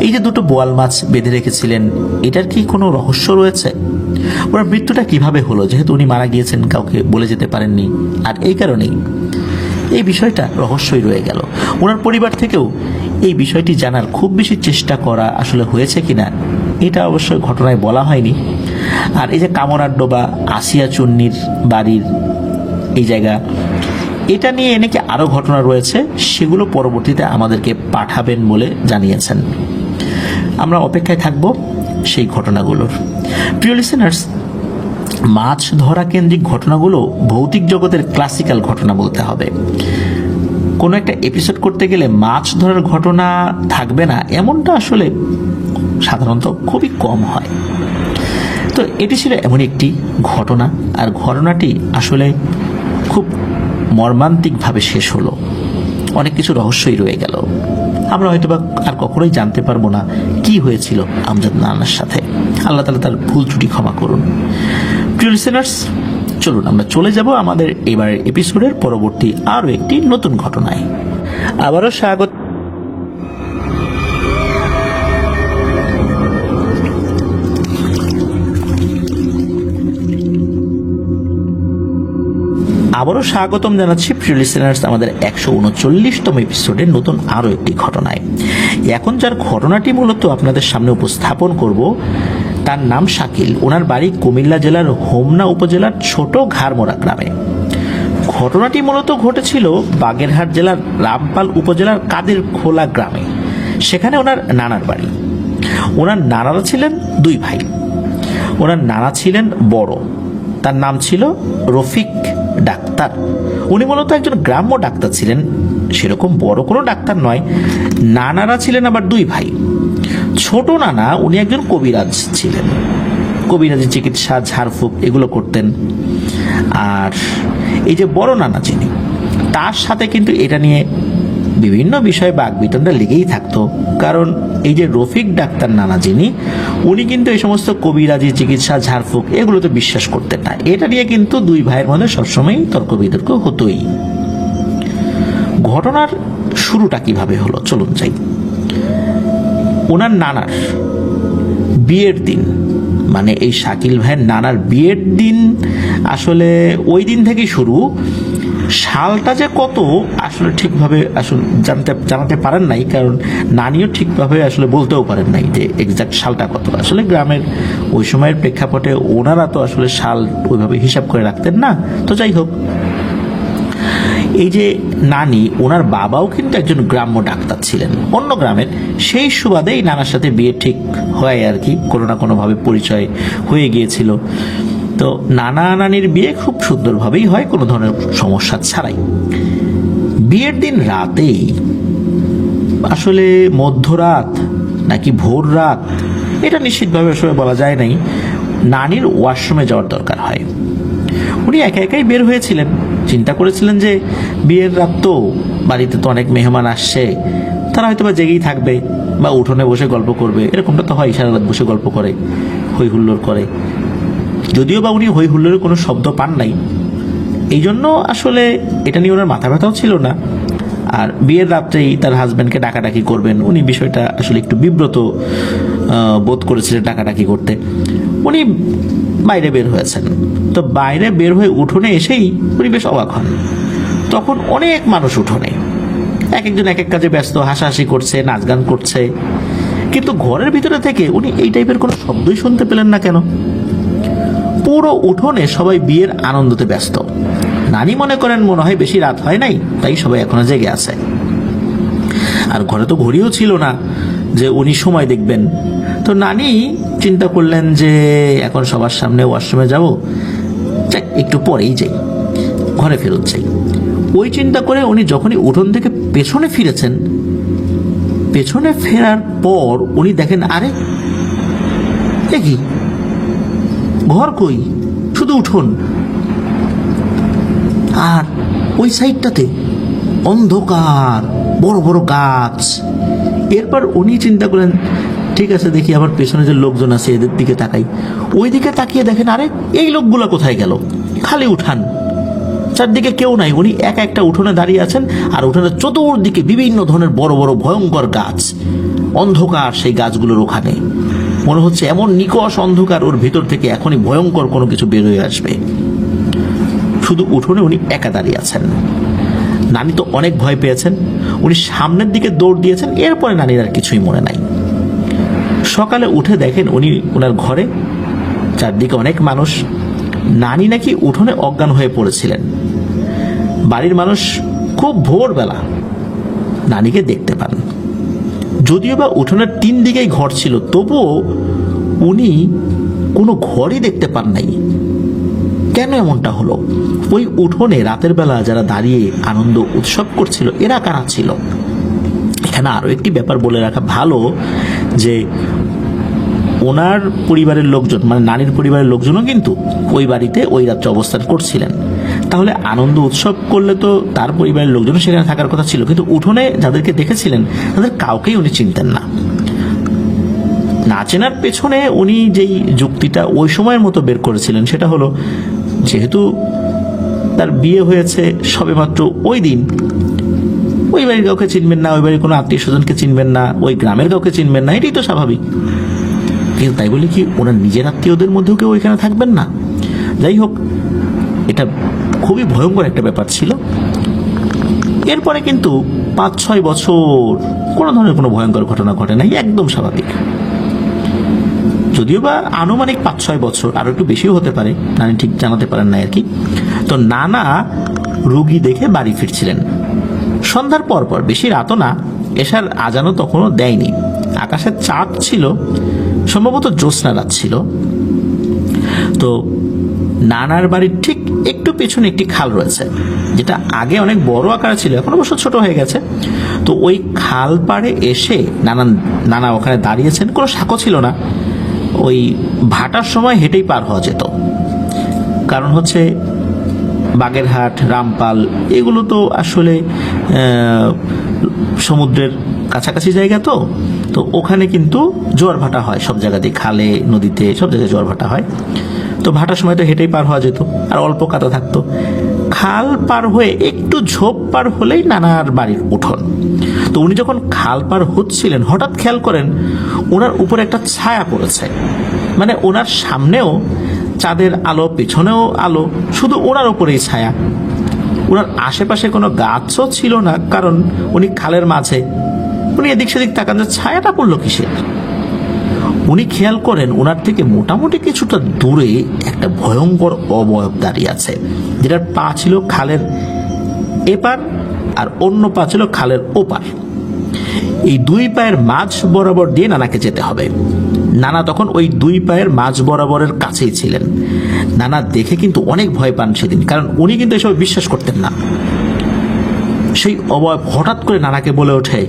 Speaker 1: এই যে দুটো বোয়াল মাছ বেঁধে রেখেছিলেন, এটার কি কোনো রহস্য রয়েছে? ওনার মৃত্যুটা কিভাবে হলো, যেহেতু উনি মারা গিয়েছেন কাউকে বলে যেতে পারেননি, আর এই কারণেই এই বিষয়টা রহস্যই রয়ে গেল। ওনার পরিবার থেকেও এই বিষয়টি জানার খুব বেশি চেষ্টা করা আসলে হয়েছে কিনা এটা অবশ্যই ঘটনায় বলা হয়নি। আর এই যে কামরাড্ডো বা আসিয়া চুন্নির বাড়ির এই জায়গা, এটা নিয়ে নাকি আরো ঘটনা রয়েছে, সেগুলো পরবর্তীতে আমাদেরকে পাঠাবেন বলে জানিয়েছেন। আমরা অপেক্ষায় থাকব সেই ঘটনাগুলোর। প্রিয় লিসেনার্স, মাছ ধরা কেন্দ্রিক ঘটনাগুলো ভৌতিক জগতের ক্লাসিক্যাল ঘটনা বলতে হবে। কোনো একটা এপিসোড করতে গেলে মাছ ধরার ঘটনা থাকবে না এমনটা আসলে সাধারণত খুবই কম হয়। তো এটি ছিল এমন একটি ঘটনা, আর ঘটনাটি আসলে খুব মর্মান্তিকভাবে শেষ হলো। অনেক কিছু রহস্যই রয়ে গেল। আমরা হয়তোবা আর কখনোই জানতে পারবো না কি হয়েছিল আমজাদ নানার সাথে। আল্লাহ তাআলা তার ভুল ত্রুটি ক্ষমা করুন। প্রিয় লিসেনার্স, চলুন আমরা চলে যাব আমাদের এবারের এপিসোডের পরবর্তী আরো একটি নতুন ঘটনায়। আবারও স্বাগত। আবারও স্বাগতম জানাচ্ছি প্রিয় লিসেনার্স আমাদের 139তম এপিসোডের নতুন আরো একটি ঘটনায়। এখন যার ঘটনাটি মূলত আপনাদের সামনে উপস্থাপন করব তার নাম শাকিল। ওনার বাড়ি কুমিল্লা জেলার হোমনা উপজেলার ছোট ঘাড়মোড়া গ্রামে। ঘটনাটি মূলত ঘটেছিল বাগেরহাট জেলার রামপাল উপজেলার কাদের খোলা গ্রামে। সেখানে ওনার নানার বাড়ি। ওনার নানারা ছিলেন দুই ভাই। ওনার নানা ছিলেন বড়, তার নাম ছিল রফিক ডাক্তার। উনি মূলত একজন গ্রাম্য ডাক্তার ছিলেন, সেরকম বড় কোনো ডাক্তার নয়। নানারা ছিলেন আবার দুই ভাই। ছোট নানা উনি একজন কবিরাজ ছিলেন, কবিরাজি চিকিৎসা, ঝাড়ফুঁক এগুলো করতেন। আর এই যে বড় নানা যিনি, তার সাথে কিন্তু এটা নিয়ে বিভিন্ন বিষয়ে বাকবিতণ্ডা লেগেই থাকতো। কারণ এই যে রফিক ডাক্তার নানা যিনি, উনি কিন্তু এই সমস্ত কবিরাজি চিকিৎসা, ঝাড়ফুঁক এগুলোতে বিশ্বাস করতেন না। এটা নিয়ে কিন্তু দুই ভাইয়ের মধ্যে সবসময় তর্ক বিতর্ক হতোই। ঘটনার শুরুটা কিভাবে হলো চলুন যাই। ওনার নানার বিয়ের দিন, মানে এই শাকিল ভাইয়ের নানার বিয়ের দিন, আসলে ওই দিন থেকেই শুরু। সালটা যে কত আসলে ঠিকভাবে আসলে জানাতে পারেন নাই, কারণ নানিও ঠিকভাবে আসলে বলতেও পারেন নাই যে এক্সাক্ট সালটা কত। আসলে গ্রামের ওই সময়ের প্রেক্ষাপটে ওনারা তো আসলে সাল ওইভাবে হিসাব করে রাখতেন না। তো যাই হোক, এই যে নানি, ওনার বাবাও কিন্তু একজন গ্রাম্য ডাক্তার ছিলেন অন্য গ্রামের। সেই সুবাদে এই নানার সাথে বিয়ে ঠিক হয় আর কি, কোনো না কোনোভাবে পরিচয় হয়ে গিয়েছিল। তো নানা নানির বিয়ে খুব সুন্দরভাবেই হয়, কোনো ধরনের সমস্যা ছাড়াই। বিয়ের দিন রাতেই, আসলে মধ্যরাত নাকি ভোর রাত এটা নিশ্চিতভাবে আসলে বলা যায় নাই, নানির ওয়াশরুমে যাওয়ার দরকার হয়। উনি একা একাই বের হয়েছিলেন, চিন্তা করেছিলেন যে বিয়ের রাত তো, বাড়িতে তো অনেক মেহমান আসছে, তারা হয়তো বা জেগেই থাকবে বা উঠোনে বসে গল্প করবে। এরকমটা তো হয়, সারা রাত বসে গল্প করে, হই হুল্লোড় করে। যদিও বা উনি হই হুল্লোড়ের কোনো শব্দ পান নাই, এই জন্য আসলে এটা নিয়ে ওনার মাথা ব্যথাও ছিল না। আর বিয়ের রাত্রেই তার হাজব্যান্ডকে ডাকাডাকি করবেন, উনি বিষয়টা আসলে একটু বিব্রত বোধ করেছিলেন ডাকাডাকি করতে। উনি বাইরে বের হয়েছেন। তো বাইরে বের হয়ে উঠোনে এসেই উনি বেশ অবাক হন। তখন অনেক মানুষ উঠোনে, এক একজন এক এক কাজে ব্যস্ত, হাসাহাসি করছে, নাচ গান করছে। কিন্তু ঘরের ভিতরে থেকে উনি এই টাইপের কোনো শব্দই শুনতে পেলেন না কেন। পুরো উঠোনে সবাই বিয়ের আনন্দতে ব্যস্ত। নানি মনে করেন মনে হয় বেশি রাত হয় নাই, তাই সবাই এখনো জেগে আছে। আর ঘরে তো ঘড়িও ছিল না যে উনি সময় দেখবেন। তো নানি চিন্তা করলেন যে এখন সবার সামনে ওয়াশরুমে যাব, একটু পরেই যাই, ঘরে ফেরত যাই। ওই চিন্তা করে উনি যখনই উঠোন থেকে পেছনে ফিরেছেন, পেছনে ফেরার পর উনি দেখেন, আরে কি ঘর কই, শুধু উঠোন। আর ওই সাইডটাতে অন্ধকার, বড় বড় গাছ। এরপর উনি চিন্তা করেন, ঠিক আছে দেখি আমার পেছনে যে লোকজন আছে এদের দিকে তাকাই। ওই দিকে তাকিয়ে দেখেন, আরে এই লোকগুলা কোথায় গেল, খালি উঠান, চারদিকে কেউ নাই। উনি একা একটা উঠোনে দাঁড়িয়ে আছেন, আর উঠোনের চতুর্দিকে বিভিন্ন ধরনের বড় বড় ভয়ঙ্কর গাছ, অন্ধকার সেই গাছগুলোর ওখানে। মনে হচ্ছে এমন নিকষ অন্ধকার, ওর ভিতর থেকে এখনই ভয়ঙ্কর কোনো কিছু বের হয়ে আসবে। শুধু উঠোনে উনি একা দাঁড়িয়ে আছেন। নানি তো অনেক ভয় পেয়েছেন, উনি সামনের দিকে দৌড় দিয়েছেন। এরপরে নানির আর কিছুই মনে নাই। সকালে উঠে দেখেন উনি ওনার ঘরে, চারদিকে অনেক মানুষ। নানি নাকি উঠোনে অজ্ঞান হয়ে পড়েছিলেন। বাড়ির মানুষ খুব ভোরবেলা নানিকে দেখতে পান। যদিও বা উঠোনের 3 দিকেই ঘর ছিল, তবুও উনি কোনো ঘরই দেখতে পান নাই। কেন এমনটা হলো? ওই উঠোনে রাতের বেলা যারা দাঁড়িয়ে আনন্দ উৎসব করছিল, এরা কারা ছিল? এখানে আরো একটি ব্যাপার বলে রাখা ভালো, যে ওনার পরিবারের লোকজন, মানে নানির পরিবারের লোকজনও কিন্তু ওই বাড়িতে ওই রাত্রে অবস্থান করছিলেন। তাহলে আনন্দ উৎসব করলে তো তার পরিবারের লোকজন সেখানে থাকার কথা ছিল, কিন্তু উঠোনে যাদেরকে দেখেছিলেন তাদের কাউকেই উনি চিনতেন না। না চেনার পেছনে উনি যেই যুক্তিটা ওই সময়ের মতো বের করেছিলেন, সেটা হলো, যেহেতু তার বিয়ে হয়েছে সবেমাত্র ওই দিন, ওই বাড়ির কাউকে চিনবেন না, ওই বাড়ির কোনো আত্মীয় স্বজনকে চিনবেন না, ওই গ্রামের কাউকে চিনবেন না, এটাই তো স্বাভাবিক। কিন্তু তাই বলে কি ওনার নিজের আত্মীয়দের মধ্যেও কেউ ওইখানে থাকবেন না? যাই হোক, এটা খুবই ভয়ঙ্কর একটা ব্যাপার ছিল। এরপরে কিন্তু 5-6 বছর কোনো ধরনের কোনো ভয়ঙ্কর ঘটনা ঘটে নাই, একদম স্বাভাবিক। যদিও বা আনুমানিক 5-6 বছর, আরো একটু বেশিও হতে পারে, নানি ঠিক জানাতে পারেন না আর কি। তো নানা রুগী দেখে বাড়ি ফিরছিলেন সন্ধ্যার পর পর, বেশি রাতও না, এশার আজানও তখনও দেয়নি। আকাশের চাঁদ ছিল, সম্ভবত জ্যোৎস্না রাত ছিল। তো নানার বাড়ির ঠিক একটু পেছনে একটি খাল রয়েছে, যেটা আগে অনেক বড় আকারে ছিল, এখন অবশ্য ছোট হয়ে গেছে। তো ওই খাল পাড়ে এসে নানা ওখানে দাঁড়িয়েছেন। কোনো সাঁকো ছিল না, ওই ভাটার সময় হেঁটেই পার হওয়া যেত। কারণ হচ্ছে বাগেরহাট, রামপাল এগুলো তো আসলে সমুদ্রের কাছাকাছি জায়গা, তো ওখানে কিন্তু জোয়ার ভাটা হয় সব জায়গাতেই, খালে নদীতে সব জায়গায় জোয়ার ভাটা হয়। তো ভাটার সময় তো হেঁটেই পার হওয়া যেত, আর অল্প কাদা থাকতো। খাল পার হয়ে একটু ঝোপ পার হলেই নানার বাড়ির উঠোন। তো উনি যখন খাল পার হচ্ছিলেন, হঠাৎ খেয়াল করেন ওনার উপরে একটা ছায়া পড়েছে। মানে ওনার সামনেও চাঁদের আলো, পেছনেও আলো, শুধু ওনার উপরেই ছায়া। ওনার আশেপাশে কোনো গাছও ছিল না, কারণ উনি খালের মাঝে। উনি এদিক সেদিক তাকান যে ছায়াটা পড়লো কিসের। উনি খেয়াল করেন ওনার থেকে মোটামুটি কিছুটা দূরে একটা ভয়ঙ্কর অবয়ব দাঁড়িয়ে আছে, যেটার পা ছিল খালের এপার আর অন্য পা ছিল খালের ওপার। এই দুই পায়ের মাঝ বরাবর দিয়ে নানাকে যেতে হবে। নানা তখন ওই দুই পায়ের মাঝ বরাবরের কাছেই ছিলেন। নানা দেখে কিন্তু অনেক ভয় পান সেদিন, কারণ উনি কিন্তু এসব বিশ্বাস করতেন না। সেই অবয়ব হঠাৎ করে নানাকে বলে ওঠে,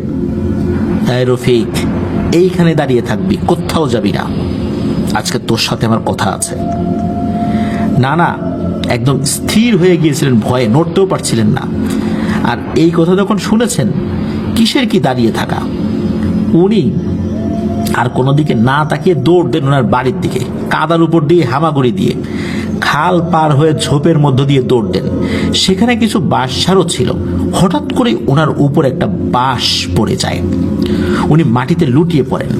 Speaker 1: এই রফিক, এইখানে দাঁড়িয়ে থাকবি, কোথাও যাবি না, আজকে তোর সাথে আমার কথা আছে। নানা একদম স্থির হয়ে গিয়েছিলেন, ভয়ে নড়তেও পারছিলেন না। আর এই কথা যখন শুনেছেন, কিসের কি দাঁড়িয়ে থাকা, উনি আর কোনো দিকে না তাকিয়ে দৌড় দেন ওনার বাড়ির দিকে, কাদার উপর দিয়ে হামাগুড়ি দিয়ে খাল পার হয়ে ঝোপের মধ্য দিয়ে দৌড় দেন। সেখানে কিছু বাঁশঝাড়ও ছিল। হঠাৎ করে ওনার উপর একটা বাঁশ পড়ে যায়। উনি মাটিতে লুটিয়ে পড়েন,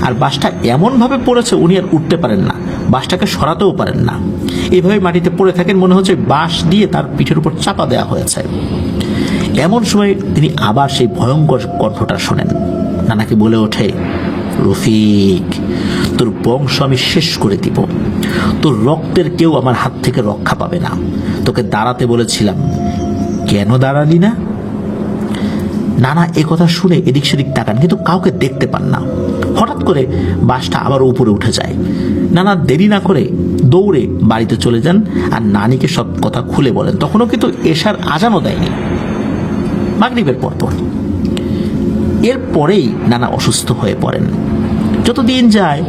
Speaker 1: আর বাঁশটা এমনভাবে পড়েছে উনি আর উঠতে পারেন না, বাঁশটাকে সরাতেও পারেন না। এইভাবে মাটিতে পড়ে থাকেন, মনে হচ্ছে বাঁশ দিয়ে তার পিঠের উপর চাপা দেওয়া হয়েছে। এমন সময় তিনি আবার সেই ভয়ঙ্কর কণ্ঠটা শোনেন। নানাকে বলে ওঠে, রফিক, তোর বংশ আমি শেষ করে দিব, তোর রক্তের কেউ আমার হাত থেকে রক্ষা পাবে না। তোকে দাঁড়াতে বলেছিলাম, কেন দাঁড়ালি না? নানা এ কথা শুনে এদিক সেদিক তাকান, কিন্তু কাউকে দেখতে পান না। হঠাৎ করে বাসটা আবার উপরে উঠে যায়। নানা দেরি না করে দৌড়ে বাড়িতে চলে যান আর নানিকে সব কথা খুলে বলেন। তখনও কিন্তু এশার আজানও দেয়নি, মাগরিবের পরপর। এরপরেই নানা অসুস্থ হয়ে পড়েন। যত দিন যায়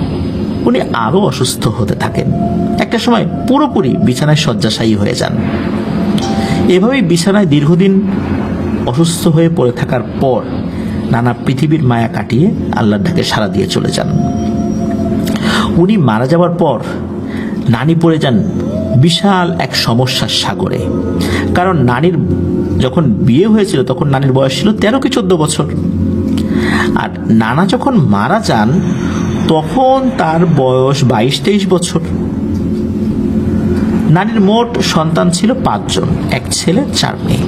Speaker 1: উনি আরো অসুস্থ হতে থাকেন। একটা সময় পুরোপুরি বিছানায় শয্যাশায়ী হয়ে যান। এভাবেই বিছানায় দীর্ঘদিন অসুস্থ হয়ে পড়ে থাকার পর নানা পৃথিবীর মায়া কাটিয়ে আল্লাহর ডাকে সাড়া দিয়ে চলে যান। উনি মারা যাওয়ার পর নানি পড়ে যান বিশাল এক সমস্যার সাগরে। কারণ নানির যখন বিয়ে হয়েছিল তখন নানির বয়স ছিল 13 কি 14 বছর, আর নানা যখন মারা যান তখন তার বয়স 22-23 বছর। নানির মোট সন্তান ছিল 5 জন, 1 ছেলে 4 মেয়ে।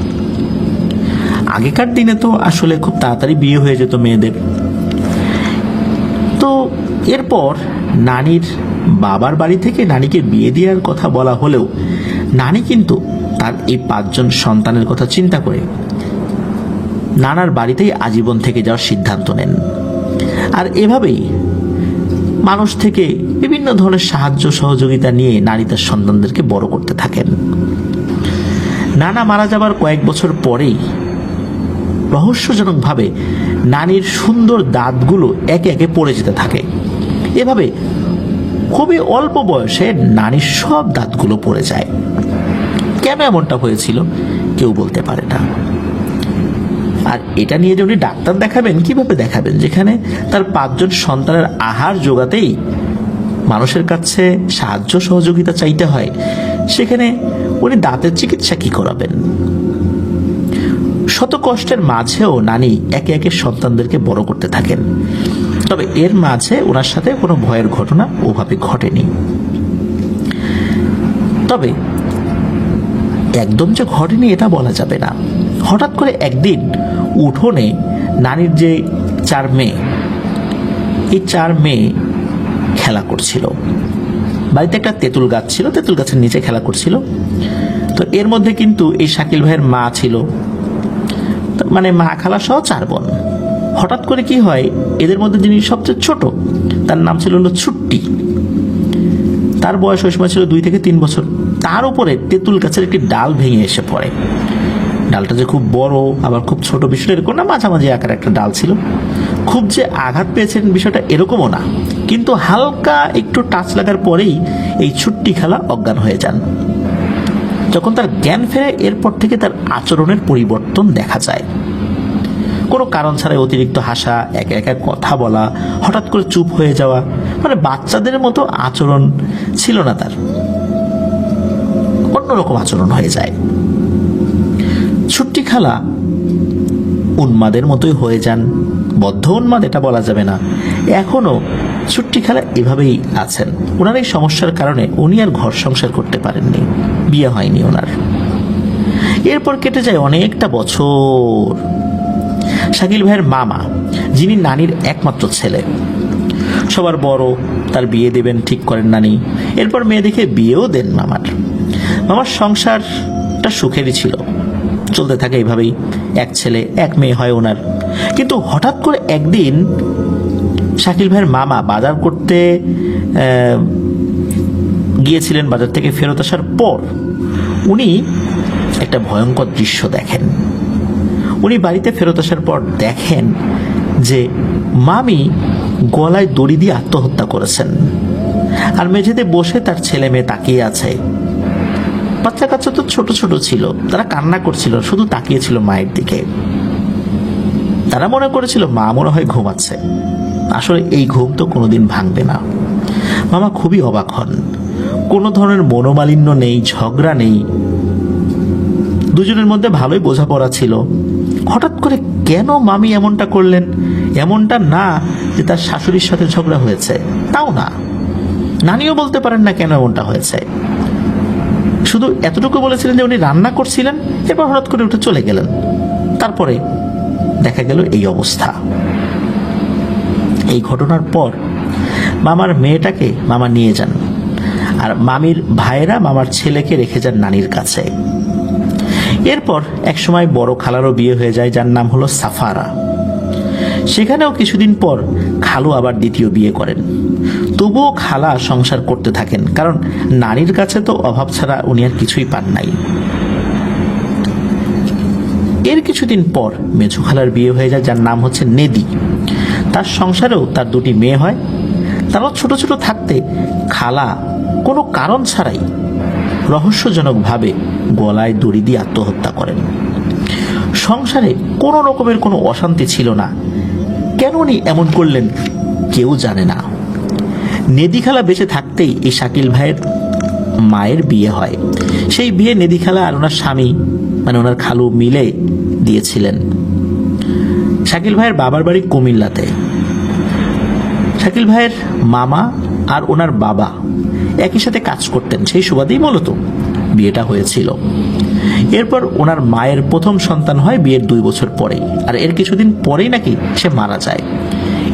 Speaker 1: আগেকার দিনে তো আসলে খুব তাড়াতাড়ি বিয়ে হয়ে যেত মেয়েদের। তো এরপর নানির বাবার বাড়ি থেকে নানিকে বিয়ে দেওয়ার কথা বলা হলেও নানি কিন্তু তার এই 5 জন সন্তানের কথা চিন্তা করে নানার বাড়িতেই আজীবন থেকে যাওয়ার সিদ্ধান্ত নেন। আর এভাবেই মানুষ থেকে বিভিন্ন ধরনের সাহায্য সহযোগিতা নিয়ে নানি তার সন্তানদেরকে বড় করতে থাকেন। নানা মারা যাবার কয়েক বছর পরেই রহস্যজনকভাবে নানির সুন্দর দাঁতগুলো একে একে পড়ে যেতে থাকে। এভাবে খুবই অল্প বয়সে নানির সব দাঁতগুলো পড়ে যায়। কেন এমনটা হয়েছিল কেউ বলতে পারে না। আর এটা নিয়ে যে উনি ডাক্তার দেখাবেন, কিভাবে দেখাবেন, যেখানে তার 5 জন সন্তানের আহার জোগাতেই মানুষের কাছে সাহায্য সহযোগিতা চাইতে হয়, সেখানে উনি দাঁতের চিকিৎসা কি করাবেন? শত কষ্টের মাঝেও নানি একে একে সন্তানদেরকে বড় করতে থাকেন। তবে এর মাঝে ওনার সাথে কোনো ভয়ের ঘটনা ওভাবে ঘটেনি। তবে একদম যে ঘটেনি এটা বলা যাবে না। হঠাৎ করে একদিন উঠোনে নানির যে 4 মেয়ে, এই 4 মেয়ে খেলা করছিল। বাড়িতে একটা তেঁতুল গাছ ছিল, তেঁতুল গাছের নিচে খেলা করছিল। তো এর মধ্যে কিন্তু এই শাকিল ভাইয়ের মা ছিল, মানে মা খালা সহ 4 বোন। হঠাৎ করে কি হয়, এদের মধ্যে যিনি সবচেয়ে ছোট তার নাম ছিল হলো ছুট্টি। তার বয়স ওই সময় ছিল 2 থেকে 3 বছর। তার উপরে তেঁতুল গাছের একটি ডাল ভেঙে এসে পড়ে। ডালটা যে খুব বড় আবার খুব ছোট বিষয়টা এরকম না, মাঝামাঝি আকার একটা ডাল ছিল। খুব যে আঘাত পেয়েছেন বিষয়টা এরকমও না, কিন্তু হালকা একটু টাচ লাগার পরেই এই ছুট্টি খালা অজ্ঞান হয়ে যান। যখন তার জ্ঞান ফেরে এরপর থেকে তার আচরণের পরিবর্তন দেখা যায়। কোনো কারণ ছাড়াই অতিরিক্ত হাসা, একা একা কথা বলা, হঠাৎ করে চুপ হয়ে যাওয়া, মানে বাচ্চাদের মতো আচরণ ছিল না তার, অন্যরকম আচরণ হয়ে যায়। ছুট্টি খালা উন্মাদের মতোই হয়ে যান, বদ্ধ উন্মাদ এটা বলা যাবে না। এখনো ছুট্টি খালা এভাবেই আছেন। ওনার এই সমস্যার কারণে উনি আর ঘর সংসার করতে পারেননি, বিয়ে হয়নি ওনার। এরপর কেটে যায় অনেকটা বছর। শাকিল ভাইয়ের মামা, যিনি নানির একমাত্র ছেলে, সবার বড়, তার বিয়ে দেবেন ঠিক করেন নানি। এরপর মেয়ে দেখে বিয়েও দেন মামার। মামার সংসারটা সুখেরই ছিল, চলতে থাকে এইভাবেই। এক ছেলে এক মেয়ে হয় ওনার। কিন্তু হঠাৎ করে একদিন শাকিল ভাইয়ের মামা বাজার করতে গিয়েছিলেন। বাজার থেকে ফেরত আসার পর উনি একটা ভয়ঙ্কর দৃশ্য দেখেন। উনি বাড়িতে ফেরত আসার পর দেখেন যে মামি গলায় দড়ি দিয়ে আত্মহত্যা করেছেন, আর মেঝেতে বসে তার ছেলে মেয়ে তাকিয়ে আছে। বাচ্চা কাচ্চা তো ছোট ছোট ছিল, তারা কান্না করছিল, শুধু তাকিয়েছিল মায়ের দিকে। তারা মনে করেছিল মা মনে হয় ঘুমাচ্ছে। আসলে এই ঘুম তো কোনোদিন ভাঙবে না। মামা খুবই অবাক হন। কোনো ধরনের মনোমালিন্য নেই, ঝগড়া নেই, দুজনের মধ্যে ভালোই বোঝাপড়া ছিল। হঠাৎ করে কেন মামি এমনটা করলেন? এমনটা না যে তার শাশুড়ির সাথে ঝগড়া হয়েছে, তাও না, নানিও বলতে পারেন না কেন এমনটা হয়েছে। শুধু এতটুকু বলেছিলেন যে উনি রান্না করছিলেন, এরপর হঠাৎ করে উঠে চলে গেলেন। তারপরে দেখা গেল এই অবস্থা। এই ঘটনার পর মামার মেয়েটাকে মামা নিয়ে যান, আর মামির ভাইয়েরা মামার ছেলেকে রেখে যান নানির কাছে। এরপর একসময় বড় খালারও বিয়ে হয়ে যায়, যার নাম হলো সাফারা। সেখানেও কিছুদিন পর খালু আবার দ্বিতীয় বিয়ে করেন। তবুও খালা সংসার করতে থাকেন, কারণ নানির কাছে তো অভাব ছাড়া উনি আর কিছুই পান নাই। এর কিছুদিন পর মেঝু খালার বিয়ে হয়ে যায়, যার নাম হচ্ছে নেদি। তার সংসারেও তার দুটি মেয়ে হয়। তারাও ছোট ছোট থাকতে খালা কোনো কারণ ছাড়াই রহস্যজনকভাবে গলায় দড়ি দিয়ে আত্মহত্যা করেন। সংসারে কোনো রকমের কোনো অশান্তি ছিল না। কেন উনি এমন করলেন কেউ জানে না। নেদি খালা বেঁচে থাকতেই এই শাকিল ভাইয়ের মায়ের বিয়ে হয়। সেই বিয়ে নেদি খালা আর ওনার স্বামী মানে ওনার খালু মিলে দিয়েছিলেন। শাকিল ভাইয়ের বাবার বাড়ি কুমিল্লাতে। শাকিল ভাইয়ের মামা আর ওনার বাবা একই সাথে কাজ করতেন, সেই সুবাদেই মূলত বিয়েটা হয়েছিল। এরপর ওনার মায়ের প্রথম সন্তান হয় বিয়ের 2 বছর পরেই, আর এর কিছুদিন পরেই নাকি সে মারা যায়।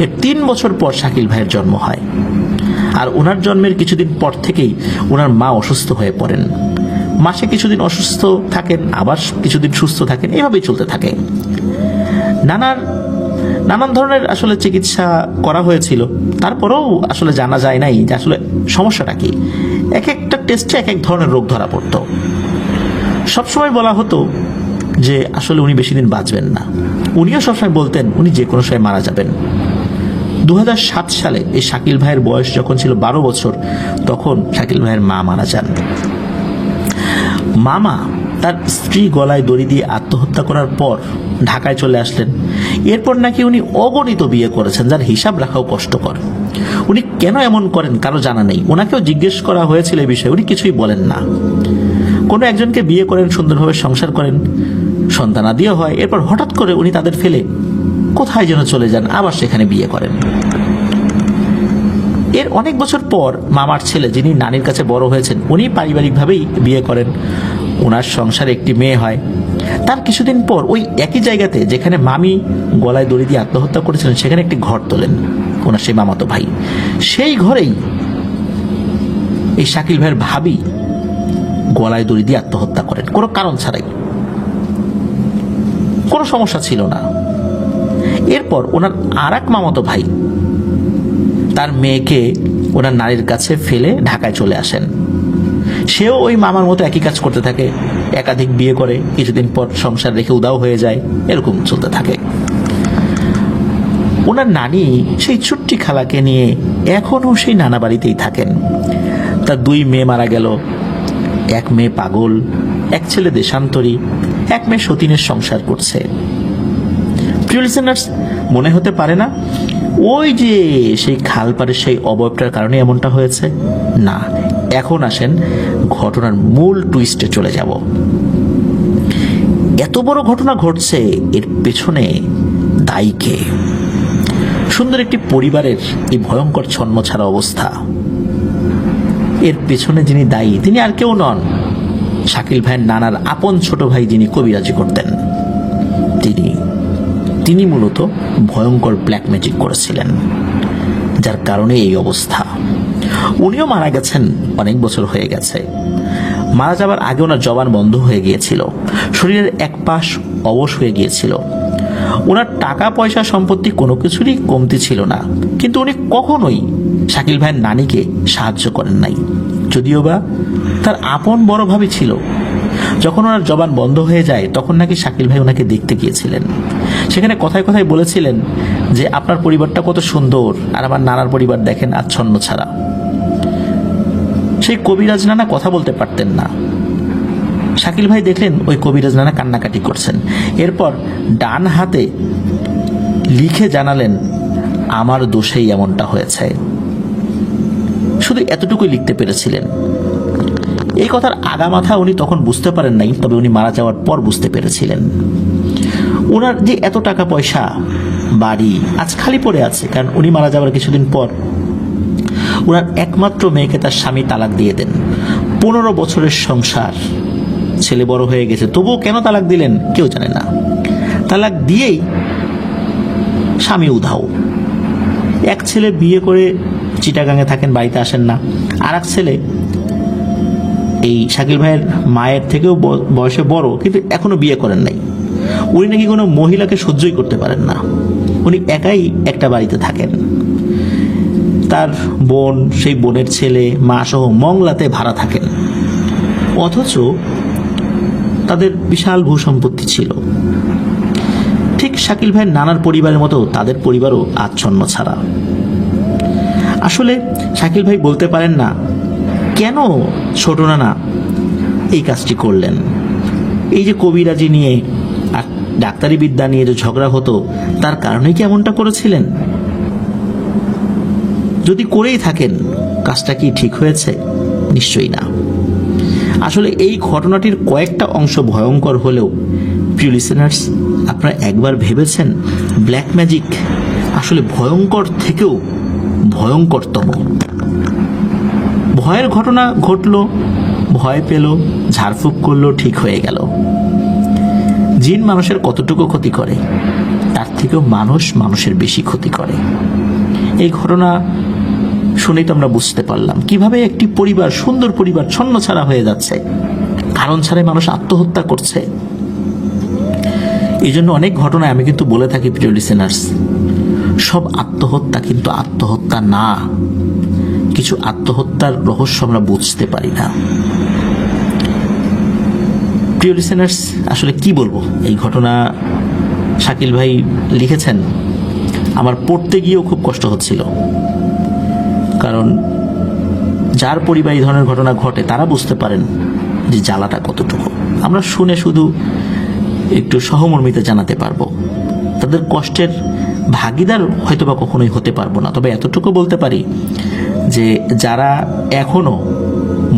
Speaker 1: এর 3 বছর পর শাকিল ভাইয়ের জন্ম হয়, আর ওনার জন্মের কিছুদিন পর থেকেই ওনার মা অসুস্থ হয়ে পড়েন। মাসে কিছুদিন অসুস্থ থাকেন, আবার কিছুদিন সুস্থ থাকেন, এভাবেই চলতে থাকে। নানান ধরনের আসলে চিকিৎসা করা হয়েছিল, তারপরেও আসলে জানা যায় নাই যে আসলে সমস্যাটা কি। এক একটা টেস্টে এক এক ধরনের রোগ ধরা পড়ত। সবসময় বলা হতো যে আসলে উনি বেশি দিন বাঁচবেন না। উনিও সবসময় বলতেন উনি যে কোনো সময় মারা যাবেন। 2007 সালে এই শাকিল ভাইয়ের বয়স যখন ছিল 12 বছর, তখন শাকিল ভাইয়ের মা মারা যান। মামা তার স্ত্রী গলায় দড়ি দিয়ে আত্মহত্যা করার পর ঢাকায় চলে আসলেন। এরপর নাকি উনি অগণিত বিয়ে করেছেন, যার হিসাব রাখাও কষ্টকর। উনি কেন এমন করেন কারো জানা নেই। ওনাকেও জিজ্ঞেস করা হয়েছিল এই বিষয়ে, উনি কিছুই বলেন না। কোনো একজনকে বিয়ে করেন, সুন্দরভাবে সংসার করেন, সন্তানাদিও হয়। এরপর হঠাৎ করে উনি তাদের ফেলে কোথায় যেন চলে যান, আবার সেখানে বিয়ে করেন। এর অনেক বছর পর মামার ছেলে, যিনি নানির কাছে বড় হয়েছেন, উনি পারিবারিকভাবেই বিয়ে করেন। ওনার সংসারে একটি মেয়ে হয়। তার কিছুদিন পর ওই একই জায়গাতে যেখানে মামি গলায় দড়ি দিয়ে আত্মহত্যা করেছিলেন, সেখানে একটি ঘর তোলেন ওনার সেই মামাতো ভাই। সেই ঘরেই এই শাকিল ভাইয়ের ভাবি গলায় দড়ি দিয়ে আত্মহত্যা করেন, কোনো কারণ ছাড়াই, কোনো সমস্যা ছিল না। এরপর ওনার আর এক মামাতো ভাই তার মেয়েকে ওনার নারীর কাছে ফেলে ঢাকায় চলে আসেন। সেও ওই মামার মতো একই কাজ করতে থাকে, একাধিক বিয়ে করে, কিছুদিন পর সংসার রেখে উদাও হয়ে যায়, এরকম চলতে থাকে। ওনার নানি সেই ছোট্টি খালাকে নিয়ে এখনো সেই নানা বাড়িতেই থাকেন। তার 2 মেয়ে মারা গেল, 1 মেয়ে পাগল, 1 ছেলে দেশান্তরী, 1 মেয়ে সতীনের সংসার করছে। প্রিয় লিসেনার্স, মনে হতে পারে না ওই যে সেই খালপাড়ের সেই অবয়বটার কারণে এমনটা হয়েছে? না, এখন আসেন ঘটনার মূল টুইস্টে চলে যাব। এত বড় ঘটনা ঘটছে, এর পেছনে দায়ী কে? সুন্দর একটি পরিবারের এই ভয়ঙ্কর ছন্নছাড়া অবস্থা, এর পেছনে যিনি দায়ী তিনি আর কেউ নন, শাকিল ভাইয়ের নানার আপন ছোট ভাই যিনি কবিরাজি করতেন, তিনি মূলত ভয়ঙ্কর ব্ল্যাক ম্যাজিক করেছিলেন, যার কারণে এই অবস্থা। উনিও মারা গেছেন, অনেক বছর হয়ে গেছে। মারা যাবার আগে ওনার জবান বন্ধ হয়ে গিয়েছিল, শরীরের এক পাশ অবশ হয়ে গিয়েছিল। ওনার টাকা পয়সা সম্পত্তি কোনো কিছুরই কমতি ছিল না, কিন্তু উনি কখনোই শাকিল ভাইয়ের নানিকে সাহায্য করেন নাই, যদিও বা তার আপন বড় ভাবি ছিল। যখন ওনার জবান বন্ধ হয়ে যায় তখন নাকি শাকিল ভাই ওনাকে দেখতে গিয়েছিলেন। সেখানে কথায় কথায় বলেছিলেন যে আপনার পরিবারটা কত সুন্দর, আর আমার নানার পরিবার দেখেন আচ্ছন্ন ছাড়া। সেই কবিরাজ নানা কথা বলতে পারতেন না। শাকিল ভাই দেখলেন ওই কবিরাজ নানা কান্নাকাটি করছেন, এরপর ডান হাতে লিখে জানালেন আমার দোষেই এমনটা হয়েছে। শুধু এতটুকুই লিখতে পেরেছিলেন। এই কথার আগামাথা উনি তখন বুঝতে পারেন নাই, তবে উনি মারা যাওয়ার পর বুঝতে পেরেছিলেন। ওনার যে এত টাকা পয়সা, বাড়ি আজ খালি পড়ে আছে, কারণ উনি মারা যাওয়ার কিছুদিন পর ওনার একমাত্র মেয়েকে তার স্বামী তালাক দিয়ে দেন। 15 বছরের সংসার, ছেলে বড় হয়ে গেছে, তবুও কেন তালাক দিলেন কেউ জানে না। তালাক দিয়েই স্বামী উধাও। এক ছেলে বিয়ে করে চিটাগাঙে থাকেন, বাড়িতে আসেন না। আর এক ছেলে এই শাকিল ভাইয়ের মায়ের থেকেও বয়সে বড়, কিন্তু এখনো বিয়ে করেন নাই। উনি নাকি কোনো মহিলাকে সহ্যই করতে পারেন না, উনি একাই একটা বাড়িতে থাকেন। তার বোন, সেই বোনের ছেলে, মা সহ মংলাতে ভাড়া থাকেন। অথচ তাদের বিশাল ভূসম্পত্তি ছিল। ঠিক শাকিল ভাইয়ের নানার পরিবারের মতো তাদের পরিবারও আচ্ছন্ন ছাড়া। আসলে শাকিল ভাই বলতে পারেন না কেন ছোট নানা এই কাজটি করলেন। এই যে কবিরাজি নিয়ে আর ডাক্তারি বিদ্যা নিয়ে যে ঝগড়া হতো, তার কারণে কি এমনটা করেছিলেন? যদি করেই থাকেন, কাজটা কি ঠিক হয়েছে? নিশ্চয়ই না। আসলে এই ঘটনাটির কয়েকটা অংশ ভয়ঙ্কর হলেও প্রিয় লিসেনার্স, আপনারা একবার ভেবেছেন ব্ল্যাক ম্যাজিক আসলে ভয়ঙ্কর থেকেও ভয়ঙ্করতম। ভয়ের ঘটনা ঘটলো, ভয় পেল, ঝাড়ফুঁক করলো, ঠিক হয়ে গেল। জিন মানুষের কতটুকু ক্ষতি করে, তার থেকেও মানুষ মানুষের বেশি ক্ষতি করে। এই ঘটনা শুনেই তো আমরা বুঝতে পারলাম কিভাবে একটি পরিবার, সুন্দর পরিবার ছন্নছাড়া হয়ে যাচ্ছে, কারণ ছাড়াই মানুষ আত্মহত্যা করছে। এই জন্য অনেক ঘটনায় আমি কিন্তু বলে থাকি প্রিয় লিসেনার্স, সব আত্মহত্যা কিন্তু আত্মহত্যা না। কিছু আত্মহত্যার রহস্য আমরা বুঝতে পারি না। প্রিয় লিসেনার্স, আসলে কি বলবো, এই ঘটনা শাকিল ভাই লিখেছেন, আমার পড়তে গিয়েও খুব কষ্ট হচ্ছিল। কারণ যার পরিবার এই ধরনের ঘটনা ঘটে তারা বুঝতে পারেন যে জ্বালাটা কতটুকু। আমরা শুনে শুধু একটু সহমর্মিতা জানাতে পারবো, তাদের কষ্টের ভাগিদার হয়তোবা কখনোই হতে পারবো না। তবে এতটুকু বলতে পারি যে যারা এখনো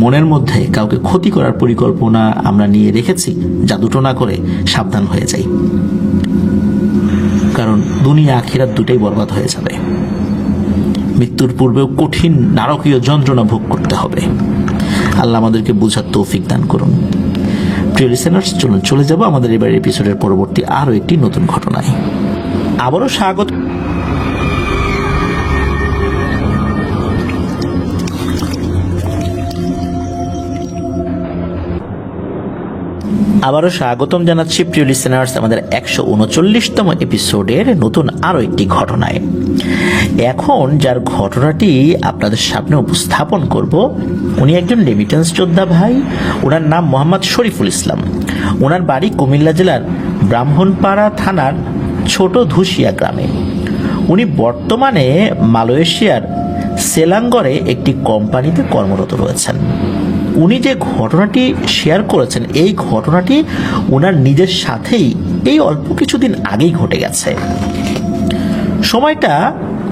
Speaker 1: মনের মধ্যে কাউকে ক্ষতি করার পরিকল্পনা আমরা নিয়ে রেখেছি, জাদুটোনা করে সাবধান হয়ে যাই, কারণ দুনিয়া আখিরাত দুটাই বরবাদ হয়ে যাবে। মৃত্যুর পূর্বেও কঠিন নারকীয় যন্ত্রণা ভোগ করতে হবে। আল্লাহ আমাদেরকে বুঝার তৌফিক দান করুন। প্রিয় লিসেনার্স, চলুন চলে যাব আমাদের এবার এপিসোডের পরবর্তী আরো একটি নতুন ঘটনায়। আবারও স্বাগত। আবারও স্বাগতম জানাচ্ছি প্রিয় লিসেনার্স আমাদের 139তম এপিসোডের নতুন আরো একটি ঘটনায়। এখন যার ঘটনাটি আপনাদের সামনে উপস্থাপন করব, উনি একজন রেমিটেন্স যোদ্ধা ভাই। ওনার নাম মোহাম্মদ শরীফুল ইসলাম। ওনার বাড়ি কুমিল্লা জেলার ব্রাহ্মণপাড়া থানার ছোট ধুসিয়া গ্রামে। উনি বর্তমানে মালয়েশিয়ার সেলাঙ্গরে একটি কোম্পানিতে কর্মরত রয়েছেন। উনি যে ঘটনাটি শেয়ার করেছেন, এই ঘটনাটি ওনার নিজের সাথেই এই অল্প কিছুদিন আগেই ঘটে গেছে। সময়টা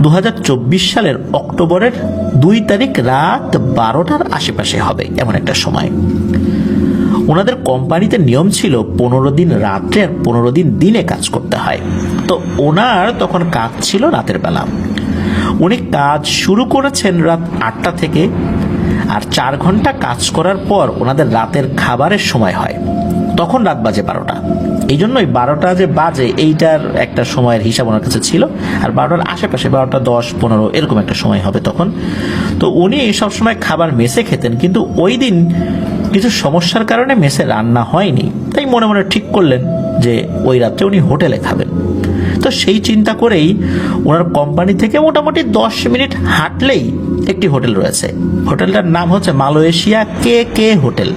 Speaker 1: 2024 সালের অক্টোবরের 2 তারিখ রাত 12টার আশেপাশে হবে, এমন একটা সময়। ওনাদের কোম্পানিতে নিয়ম ছিল 15 দিন রাত্রে আর 15 দিন দিনে কাজ করতে হয়। তো ওনার তখন কাজ ছিল রাতের বেলা। উনি কাজ শুরু করেছেন রাত 8টা থেকে, আর 4 ঘন্টা কাজ করার পর ওনাদের রাতের খাবারের সময় হয়, তখন রাত বাজে 12টা। এই জন্যই 12টা যে বাজে এইটার একটা সময়ের হিসাব ওনার কাছে ছিল, আর 12টার আশেপাশে 12টা 10-15 এরকম একটা সময় হবে তখন। তো উনি সবসময় খাবার মেসে খেতেন, কিন্তু ওই দিন কিছু সমস্যার কারণে মেসে রান্না হয়নি, তাই মনে মনে ঠিক করলেন যে ওই রাত্রে উনি হোটেলে খাবেন। তো সেই চিন্তা করেই ওনার কোম্পানি থেকে মোটামুটি 10 মিনিট হাঁটলেই একটি হোটেল রয়েছে। হোটেলটার নাম হচ্ছে মালয়েশিয়া কে হোটেল।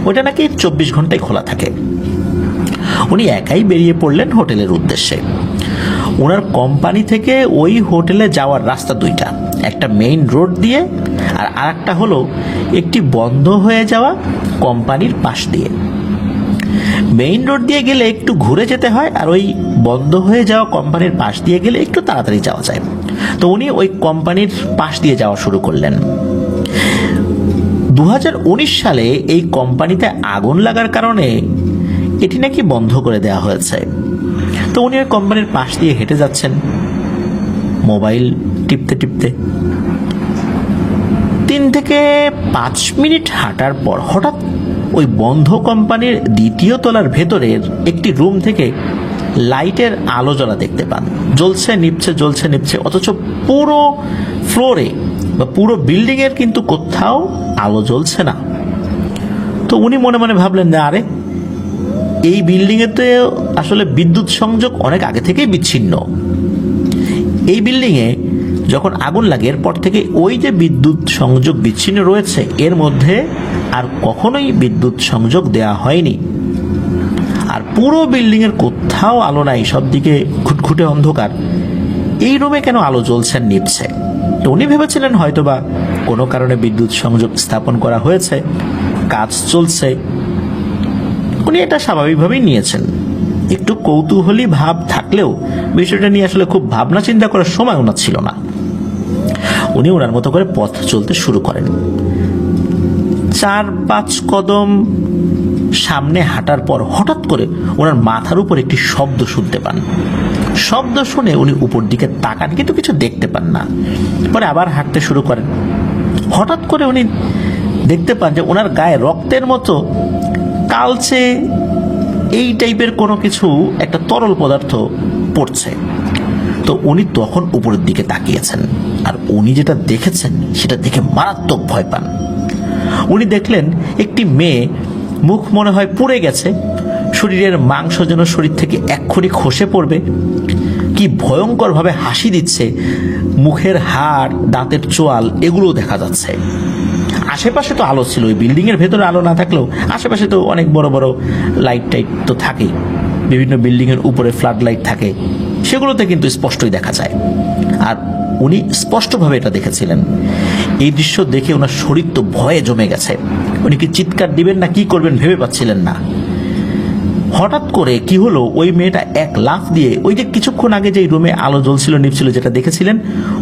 Speaker 1: ওইটা নাকি 24 ঘন্টায় খোলা থাকে। উনি একাই বেরিয়ে পড়লেন হোটেলের উদ্দেশ্যে। ওনার কোম্পানি থেকে ওই হোটেলে যাওয়ার রাস্তা দুইটা, একটা মেইন রোড দিয়ে আর আরেকটা হলো একটি বন্ধ হয়ে যাওয়া কোম্পানির পাশ দিয়ে। মেইন রোড দিয়ে গেলে একটু ঘুরে যেতে হয়, আর ওই বন্ধ হয়ে যাওয়া কোম্পানির পাশ দিয়ে গেলে একটু তাড়াতাড়ি যাওয়া যায়। তো উনি ওই কোম্পানির পাশ দিয়ে যাওয়া শুরু করলেন। 2019 সালে এই কোম্পানিতে আগুন লাগার কারণে এটি নাকি বন্ধ করে দেওয়া হয়েছে। তো উনি ওই কোম্পানির পাশ দিয়ে হেঁটে যাচ্ছেন মোবাইল টিপতে টিপতে। 3 থেকে 5 মিনিট হাঁটার পর হঠাৎ ওই বন্ধ কোম্পানির 2য় তলার ভেতরের একটি রুম থেকে লাইটের আলো জ্বলা দেখতে পান। জ্বলছে নিভছে, জ্বলছে নিভছে, অথচ পুরো ফ্লোরে বা পুরো বিল্ডিং এর কিন্তু কোথাও আলো জ্বলছে না। তো উনি মনে মনে ভাবলেন যে আরে, এই বিল্ডিং এতে আসলে বিদ্যুৎ সংযোগ অনেক আগে থেকেই বিচ্ছিন্ন। এই বিল্ডিং এ যখন আগুন লাগে এরপর থেকে ওই যে বিদ্যুৎ সংযোগ বিচ্ছিন্ন রয়েছে, এর মধ্যে আর কখনোই বিদ্যুৎ সংযোগ দেয়া হয়নি। আর পুরো বিল্ডিং এর কোথাও আলো নাই, সব দিকে ঘুটঘুটে অন্ধকার। এই রুমে কেন আলো জ্বলছে নিভছে? তো উনি ভেবেছিলেন হয়তোবা কোনো কারণে বিদ্যুৎ সংযোগ স্থাপন করা হয়েছে, কাজ চলছে। উনি এটা স্বাভাবিকভাবেই নিয়েছেন। একটু কৌতূহলী ভাব থাকলেও বিষয়টা নিয়ে আসলে খুব ভাবনা চিন্তা করার সময় ওনার ছিল না। উনি ওনার মতো করে পথ চলতে শুরু করেন। 4-5 কদম সামনে হাঁটার পর হঠাৎ করে ওনার মাথার উপর একটি শব্দ শুনতে পান। শব্দ শুনে উনি উপর দিকে তাকান, কিন্তু কিছু দেখতে পান না। পরে আবার হাঁটতে শুরু করেন। হঠাৎ করে উনি দেখতে পান যে ওনার গায়ে রক্তের মতো কালচে এই টাইপের কোনো কিছু, একটা তরল পদার্থ পড়ছে। তো উনি তখন উপরের দিকে তাকিয়েছেন, আর উনি যেটা দেখেছেন সেটা দেখে মারাত্মক ভয় পান। উনি দেখলেন একটি মেয়ে, মুখ মনে হয় পুড়ে গেছে, শরীরের মাংস যেন শরীর থেকে এক্ষুনি খসে পড়বে। কি ভয়ঙ্কর ভাবে হাসি দিচ্ছে, মুখের হাড়, দাঁতের চোয়াল এগুলোও দেখা যাচ্ছে। আশেপাশে তো আলো ছিল, ওই বিল্ডিং এর ভেতরে আলো না থাকলেও আশেপাশে তো অনেক বড় বড় লাইট টাইট তো থাকেই, বিভিন্ন বিল্ডিং এর উপরে ফ্লাড লাইট থাকে, সেগুলোতে কিন্তু স্পষ্টই দেখা যায়। আর উনি স্পষ্টভাবে এটা দেখেছিলেন। এই দৃশ্য দেখে ওনার শরীর তো ভয়ে জমে গেছে। উনি কি চিৎকার দিবেন না কি করবেন ভেবে পাচ্ছিলেন না। হঠাৎ করে কি হলো, ওই মেয়েটা এক লাফ দিয়ে ওই যে কিছুক্ষণ আগে যে রুমে আলো জ্বলছিল নিভছিল যেটা দেখেছিলেন,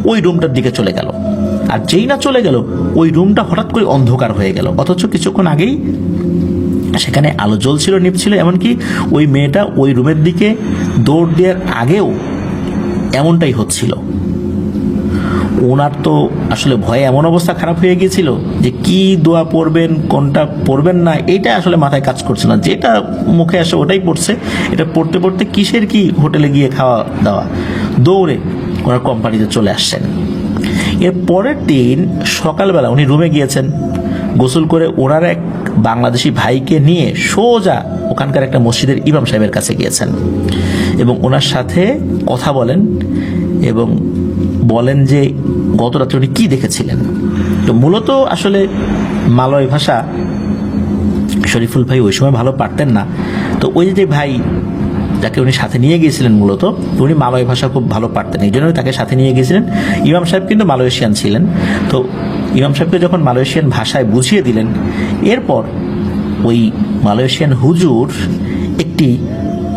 Speaker 1: ওই রুমটার দিকে চলে গেল। আর যেই না চলে গেল, ওই রুমটা হঠাৎ করে অন্ধকার হয়ে গেল, অথচ কিছুক্ষণ আগেই সেখানে আলো জ্বলছিল নিভছিল। এমনকি ওই মেয়েটা ওই রুমের দিকে দৌড় দেওয়ার আগেও এমনটাই হচ্ছিল। ওনার তো আসলে ভয়ে এমন অবস্থা খারাপ হয়ে গিয়েছিল যে কি দোয়া পড়বেন কোনটা পড়বেন না এইটা আসলে মাথায় কাজ করছে না। যেটা মুখে আসে ওটাই পড়ছে। এটা পড়তে পড়তে কিসের কি হোটেলে গিয়ে খাওয়া দাওয়া, দৌড়ে ওনার কোম্পানিতে চলে আসছেন। এর পরের দিন সকালবেলা উনি রুমে গিয়েছেন, গোসল করে ওনার এক বাংলাদেশি ভাইকে নিয়ে সোজা ওখানকার একটা মসজিদের ইমাম সাহেবের কাছে গিয়েছেন এবং ওনার সাথে কথা বলেন এবং বলেন যে গত রাত্রে উনি কি দেখেছিলেন। তো মূলত আসলে মালয় ভাষা শরীফুল ভাই ওই সময় ভালো পারতেন না। তো ওই যে ভাই যাকে উনি সাথে নিয়ে গিয়েছিলেন, মূলত উনি মালয় ভাষা খুব ভালো পারতেন, এই জন্য তাকে সাথে নিয়ে গিয়েছিলেন। ইমাম সাহেব কিন্তু মালয়েশিয়ান ছিলেন। তো ইমাম সাহেবকে যখন মালয়েশিয়ান ভাষায় বুঝিয়ে দিলেন, এরপর ওই মালয়েশিয়ান হুজুর একটি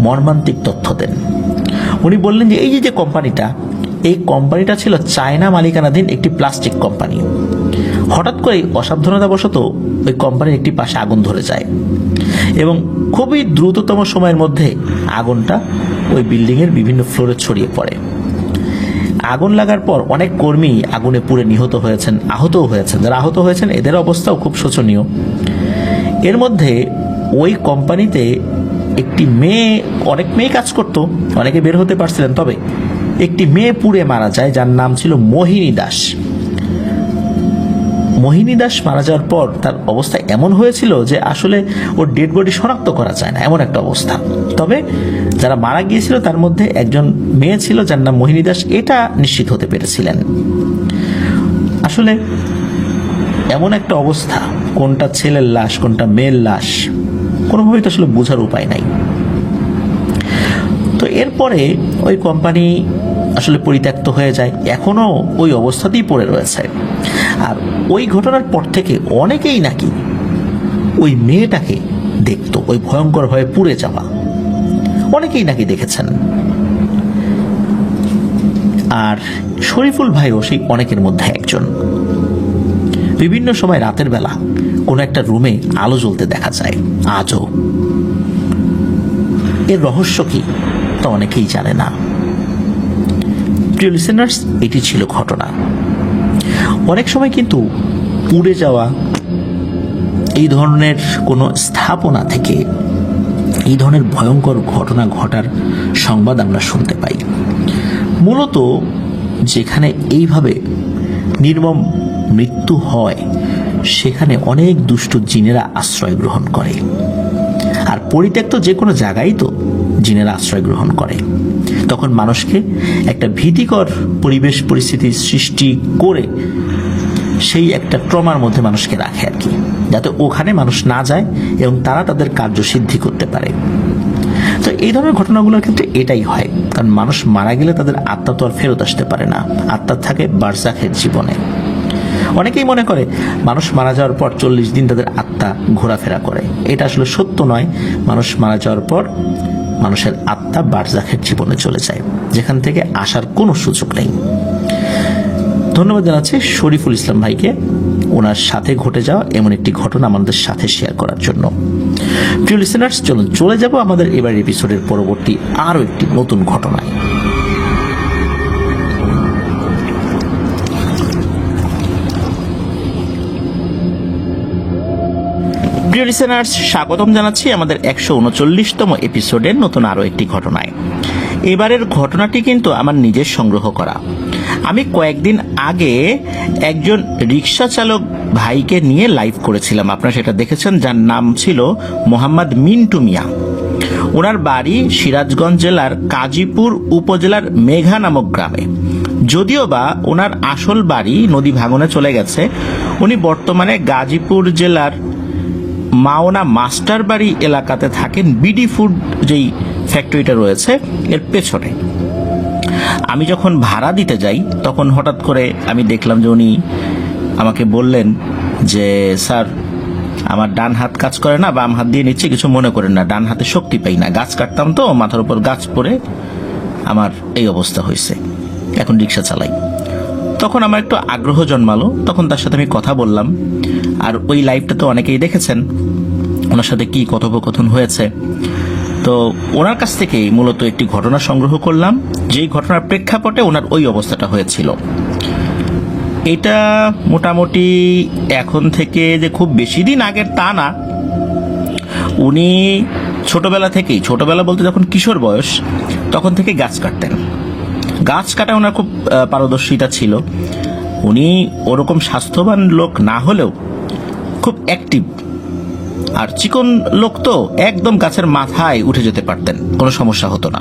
Speaker 1: মর্মান্তিক তথ্য দেন। উনি বললেন যে এই যে কোম্পানিটা, এই কোম্পানিটা ছিল চায়না মালিকানাধীন একটি প্লাস্টিক কোম্পানি। হঠাৎ করে অসাবধানতাবশত ওই কোম্পানির একটি পাশে আগুন ধরে যায় এবং খুবই দ্রুততম সময়ের মধ্যে আগুনটা ওই বিল্ডিংয়ের বিভিন্ন ফ্লোরে ছড়িয়ে পড়ে। আগুন লাগার পর অনেক কর্মী আগুনে পুড়ে নিহত হয়েছেন, আহতও হয়েছেন। যারা আহত হয়েছেন এদের অবস্থাও খুব শোচনীয়। এর মধ্যে ওই কোম্পানিতে একটি মেয়ে, অনেক মেয়ে কাজ করত, অনেকে বের হতে পারছিলেন, তবে একটি মেয়ে পুড়ে মারা যায় যার নাম ছিল মোহিনী দাস। মোহিনী দাস মারা যাওয়ার পর তার অবস্থা এমন হয়েছিল যে আসলে ওর ডেড বডি শনাক্ত করা যায় না, এমন একটা অবস্থা। তবে যারা মারা গিয়েছিল তার মধ্যে একজন মেয়ে ছিল যার নাম মোহিনী দাস, এটা নিশ্চিত হতে পেরেছিলেন। আসলে এমন একটা অবস্থা, কোনটা ছেলের লাশ কোনটা মেয়ের লাশ কোনোভাবেই তো আসলে বোঝার উপায় নাই। তো এরপরে ওই কোম্পানি আসলে পরিত্যক্ত হয়ে যায়, এখনো ওই অবস্থাতেই পড়ে রয়েছে। আর ওই ঘটনার পর থেকে অনেকেই নাকি ওই মেয়েটাকে দেখতো, ওই ভয়ঙ্কর ভয়ে পুড়ে যাওয়া অনেকেই নাকি দেখেছেন। আর শরীফুল ভাইও সেই অনেকের মধ্যে একজন। বিভিন্ন সময় রাতের বেলা কোনো একটা রুমে আলো জ্বলতে দেখা যায় আজও। এর রহস্য কি তা অনেকেই জানে না। প্রিয় লিসেনার্স, এটি ছিল ঘটনা। অনেক সময় কিন্তু পুড়ে যাওয়া এই ধরনের কোনো স্থাপনা থেকে এই ধরনের ভয়ঙ্কর ঘটনা ঘটার সংবাদ আমরা শুনতে পাই। মূলত যেখানে এইভাবে নির্মম মৃত্যু হয় সেখানে অনেক দুষ্ট জিনেরা আশ্রয় গ্রহণ করে। আর পরিত্যক্ত যে কোনো জায়গায় তো জিনেরা আশ্রয় গ্রহণ করে। তখন মানুষকে একটা ভীতিকর পরিবেশ পরিস্থিতির সৃষ্টি করে সেই একটা ট্রমার মধ্যে মানুষকে রাখে আর কি, যাতে ওখানে মানুষ না যায় এবং তারা তাদের কার্য সিদ্ধি করতে পারে। তো এই ধরনের ঘটনাগুলোর ক্ষেত্রে এটাই হয়, কারণ মানুষ মারা গেলে তাদের আত্মা তো আর ফেরত আসতে পারে না, আত্মা থাকে বারজাখের জীবনে। অনেকেই মনে করে মানুষ মারা যাওয়ার পর 40 দিন তাদের আত্মা ঘোরাফেরা করে। এটা আসলে সত্য নয়। মানুষ মারা যাওয়ার পর মানুষের আত্মা বারজাখের জীবনে চলে যায়, যেখান থেকে আসার কোনো সুযোগ নেই। ধন্যবাদ জানাচ্ছি শরীফুল ইসলাম ভাইকে ওনার সাথে ঘটে যাওয়া এমন একটি ঘটনা আমাদের সাথে শেয়ার করার জন্য। প্রিয় লিসেনার্স, চলুন চলে যাব আমাদের এবার এপিসোডের পরবর্তী আরো একটি নতুন ঘটনায়। প্রিয় লিসেনার্স, স্বাগতম জানাচ্ছি আমাদের 139তম এপিসোডের নতুন আরো একটি ঘটনায়। এবারের ঘটনাটি কিন্তু আমার নিজের সংগ্রহ করা। আমি কয়েকদিন আগে একজন রিক্সা চালক ভাইকে নিয়ে লাইভ করেছিলাম, আপনারা সেটা দেখেছেন, যার নাম ছিল মোহাম্মদ মিন্টু মিয়া। ওনার বাড়ি সিরাজগঞ্জ জেলার কাজীপুর উপজেলার মেঘা নামক গ্রামে। যদিও বা ওনার আসল বাড়ি নদী ভাঙনে চলে গেছে, উনি বর্তমানে গাজীপুর জেলার মাওনা মাস্টার বাড়ি এলাকাতে থাকেন, বিডি ফুড যেই ফ্যাক্টরিটা রয়েছে এর পেছনে। আমি যখন ভাড়া দিতে যাই তখন হঠাৎ করে আমি দেখলাম যে উনি আমাকে বললেন যে স্যার, আমার ডান হাত কাজ করে না, বাম হাত দিয়ে নিচ্ছে, কিছু মনে করেন না, ডান হাতে শক্তি পাই না, গাছ কাটতাম তো মাথার উপর গাছ পড়ে আমার এই অবস্থা হয়েছে, এখন রিক্সা চালাই। তখন আমার একটু আগ্রহ জন্মালো, তখন তার সাথে আমি কথা বললাম। আর ওই লাইভটা তো অনেকেই দেখেছেন, ওনার সাথে কি কথোপকথন হয়েছে। তো ওনার কাছ থেকেই মূলত একটি ঘটনা সংগ্রহ করলাম, যেই ঘটনার প্রেক্ষাপটে ওনার ওই অবস্থাটা হয়েছিল। এটা মোটামুটি এখন থেকে যে খুব বেশি দিন আগের তা না, উনি ছোটবেলা বলতে যখন কিশোর বয়স তখন থেকে গাছ কাটতেন। গাছ কাটা ওনার খুব পারদর্শিতা ছিল। উনি ওরকম স্বাস্থ্যবান লোক না হলেও খুব অ্যাক্টিভ, আর চিকন লোক তো একদম গাছের মাথায় উঠে যেতে পারতেন, কোনো সমস্যা হতো না।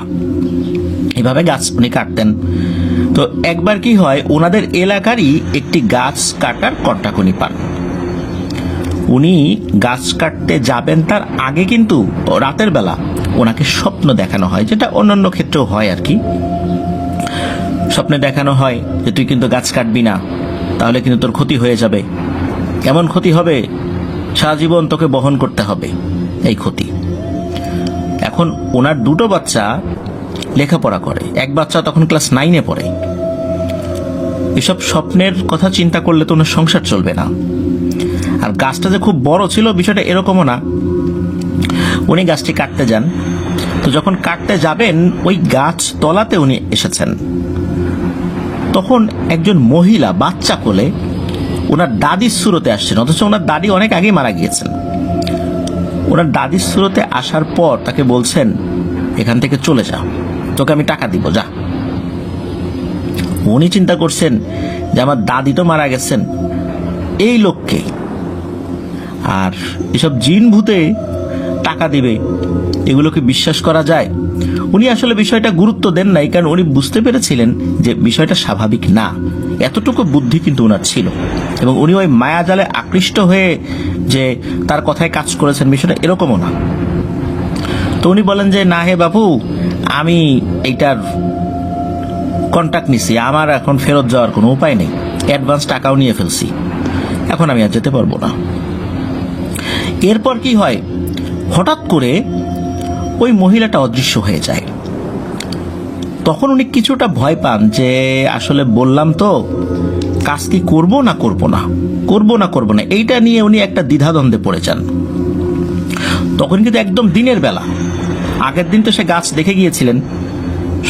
Speaker 1: এভাবে গাছ উনি কাটতেন। তো একবার কি হয়, ওনাদের এলাকারই একটি গাছ কাটার কন্ট্রাক্ট উনি পান। উনি গাছ কাটতে যাবেন তার আগে কিন্তু রাতের বেলা ওনাকে স্বপ্ন দেখানো হয়, যেটা অন্যান্য ক্ষেত্রেও হয় আর কি। স্বপ্নে দেখানো হয় যে তুই কিন্তু গাছ কাটবি না, তাহলে কিন্তু তোর ক্ষতি হয়ে যাবে। কেমন ক্ষতি হবে? সারা জীবন তোকে বহন করতে হবে এই ক্ষতি। এখন ওনার দুটো বাচ্চা লেখাপড়া করে, এক বাচ্চা তখন ক্লাস 9-এ পড়ে। এসব স্বপ্নের কথা চিন্তা করলে তো ওনার সংসার চলবে না। আর গাছটা যে খুব বড় ছিল বিষয়টা এরকমও না। উনি গাছটি কাটতে যান, তো যখন কাটতে যাবেন ওই গাছ তলাতে উনি এসেছেন, তখন একজন মহিলা বাচ্চা কোলে ওনার দাদির সুরতে আসছেন, অথচ ওনার দাদি অনেক আগেই মারা গিয়েছেন। ওনার দাদির সুরতে আসার পর তাকে বলছেন, এখান থেকে চলে যা, তোকে আমি টাকা দিব, যা। উনি চিন্তা করছেন যে আমার দাদি তো মারা গেছেন, এই লোককে আর এসব জিন ভূতে টাকা দিবে, এগুলোকে বিশ্বাস করা যায়? উনি আসলে বিষয়টা গুরুত্ব দেন নাই, কারণ উনি বুঝতে পেরেছিলেন যে বিষয়টা স্বাভাবিক না। এতটুকু বুদ্ধি কিন্তু ওনার ছিল, এবং উনি ওই মায়াজালে আকৃষ্ট হয়ে যে তার কথায় কাজ করেছেন বিষয়টা এরকমও না। তো উনি বলেন যে না হে বাবু, আমি এইটার কন্ট্রাক্ট নিছি, আমার এখন ফেরত যাওয়ার কোনো উপায় নেই, অ্যাডভান্স টাকাও নিয়ে ফেলছি, এখন আমি আর যেতে পারবো না। এরপর কি হয়, হঠাৎ করে ওই মহিলাটা অদৃশ্য হয়ে যায়। তখন উনি কিছুটা ভয় পান যে আসলে বললাম তো, কাজ কি করবো না করবো না, করবো না করবো না, এইটা নিয়ে উনি একটা দ্বিধাদ্বন্দ্বে পড়ে যান। তখন কিন্তু একদম দিনের বেলা, আগের দিন তো সে গাছ দেখে গিয়েছিলেন,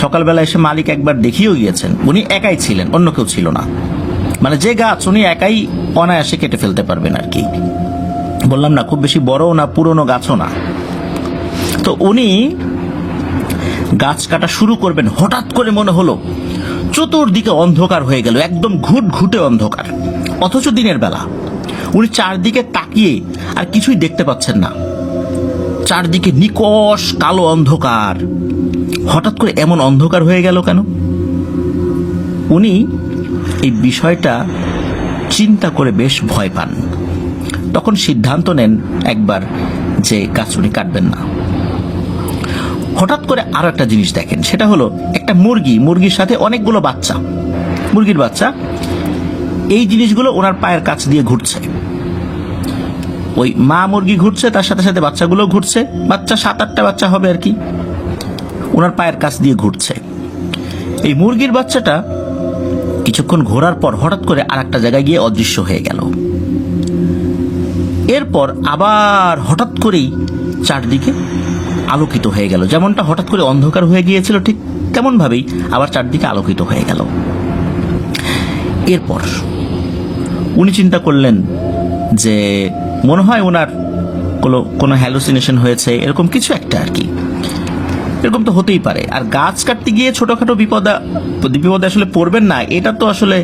Speaker 1: সকালবেলা এসে মালিক একবার দেখিয়েও গিয়েছেন, উনি একাই ছিলেন, অন্য কেউ ছিল না। মানে যে গাছ উনি একাই অনায়াসে কেটে ফেলতে পারবেন আর কি। বললাম না, খুব বেশি বড়ও না, পুরনো গাছও না। তো উনি গাছ কাটা শুরু করবেন, হঠাৎ করে মনে হলো চতুর্দিকে অন্ধকার হয়ে গেল, একদম ঘুটঘুটে অন্ধকার, অথচ দিনের বেলা। উনি চারদিকে তাকিয়ে আর কিছুই দেখতে পাচ্ছেন না, চারদিকে নিকষ কালো অন্ধকার। হঠাৎ করে এমন অন্ধকার হয়ে গেল কেন? উনি এই বিষয়টা চিন্তা করে বেশ ভয় পান। তখন সিদ্ধান্ত নেন একবার যে গাছ উনি কাটবেন না। হঠাৎ করে আরো একটা জিনিস দেখেন, সেটা হলো একটা মুরগির সাথে অনেকগুলো বাচ্চা, মুরগির বাচ্চা, এই জিনিসগুলো ওনার পায়ের কাছ দিয়ে ঘুরছে। ওই মা মুরগি ঘুরছে, তার সাথে সাথে বাচ্চাগুলো ঘুরছে, বাচ্চা 7-8টা বাচ্চা হবে আর কি, ওনার পায়ের কাছ দিয়ে ঘুরছে। এই মুরগির বাচ্চাটা কিছুক্ষণ ঘোরার পর হঠাৎ করে আর একটা জায়গায় গিয়ে অদৃশ্য হয়ে গেল। এরপর আবার হঠাৎ করেই চারদিকে আলোকিত হয়ে গেল, যেমনটা হঠাৎ করে অন্ধকার হয়ে গিয়েছিল ঠিক তেমন ভাবেই আবার চারদিকে আলোকিত হয়ে গেল। এরপর উনি চিন্তা করলেন যে মনে হয় ওনার কোনো হ্যালুসিনেশন হয়েছে, এরকম কিছু একটা আর কি, এরকম তো হতেই পারে। আর গাছ কাটতে গিয়ে ছোটখাটো বিপদে আসলে পড়বেন না, এটা তো আসলে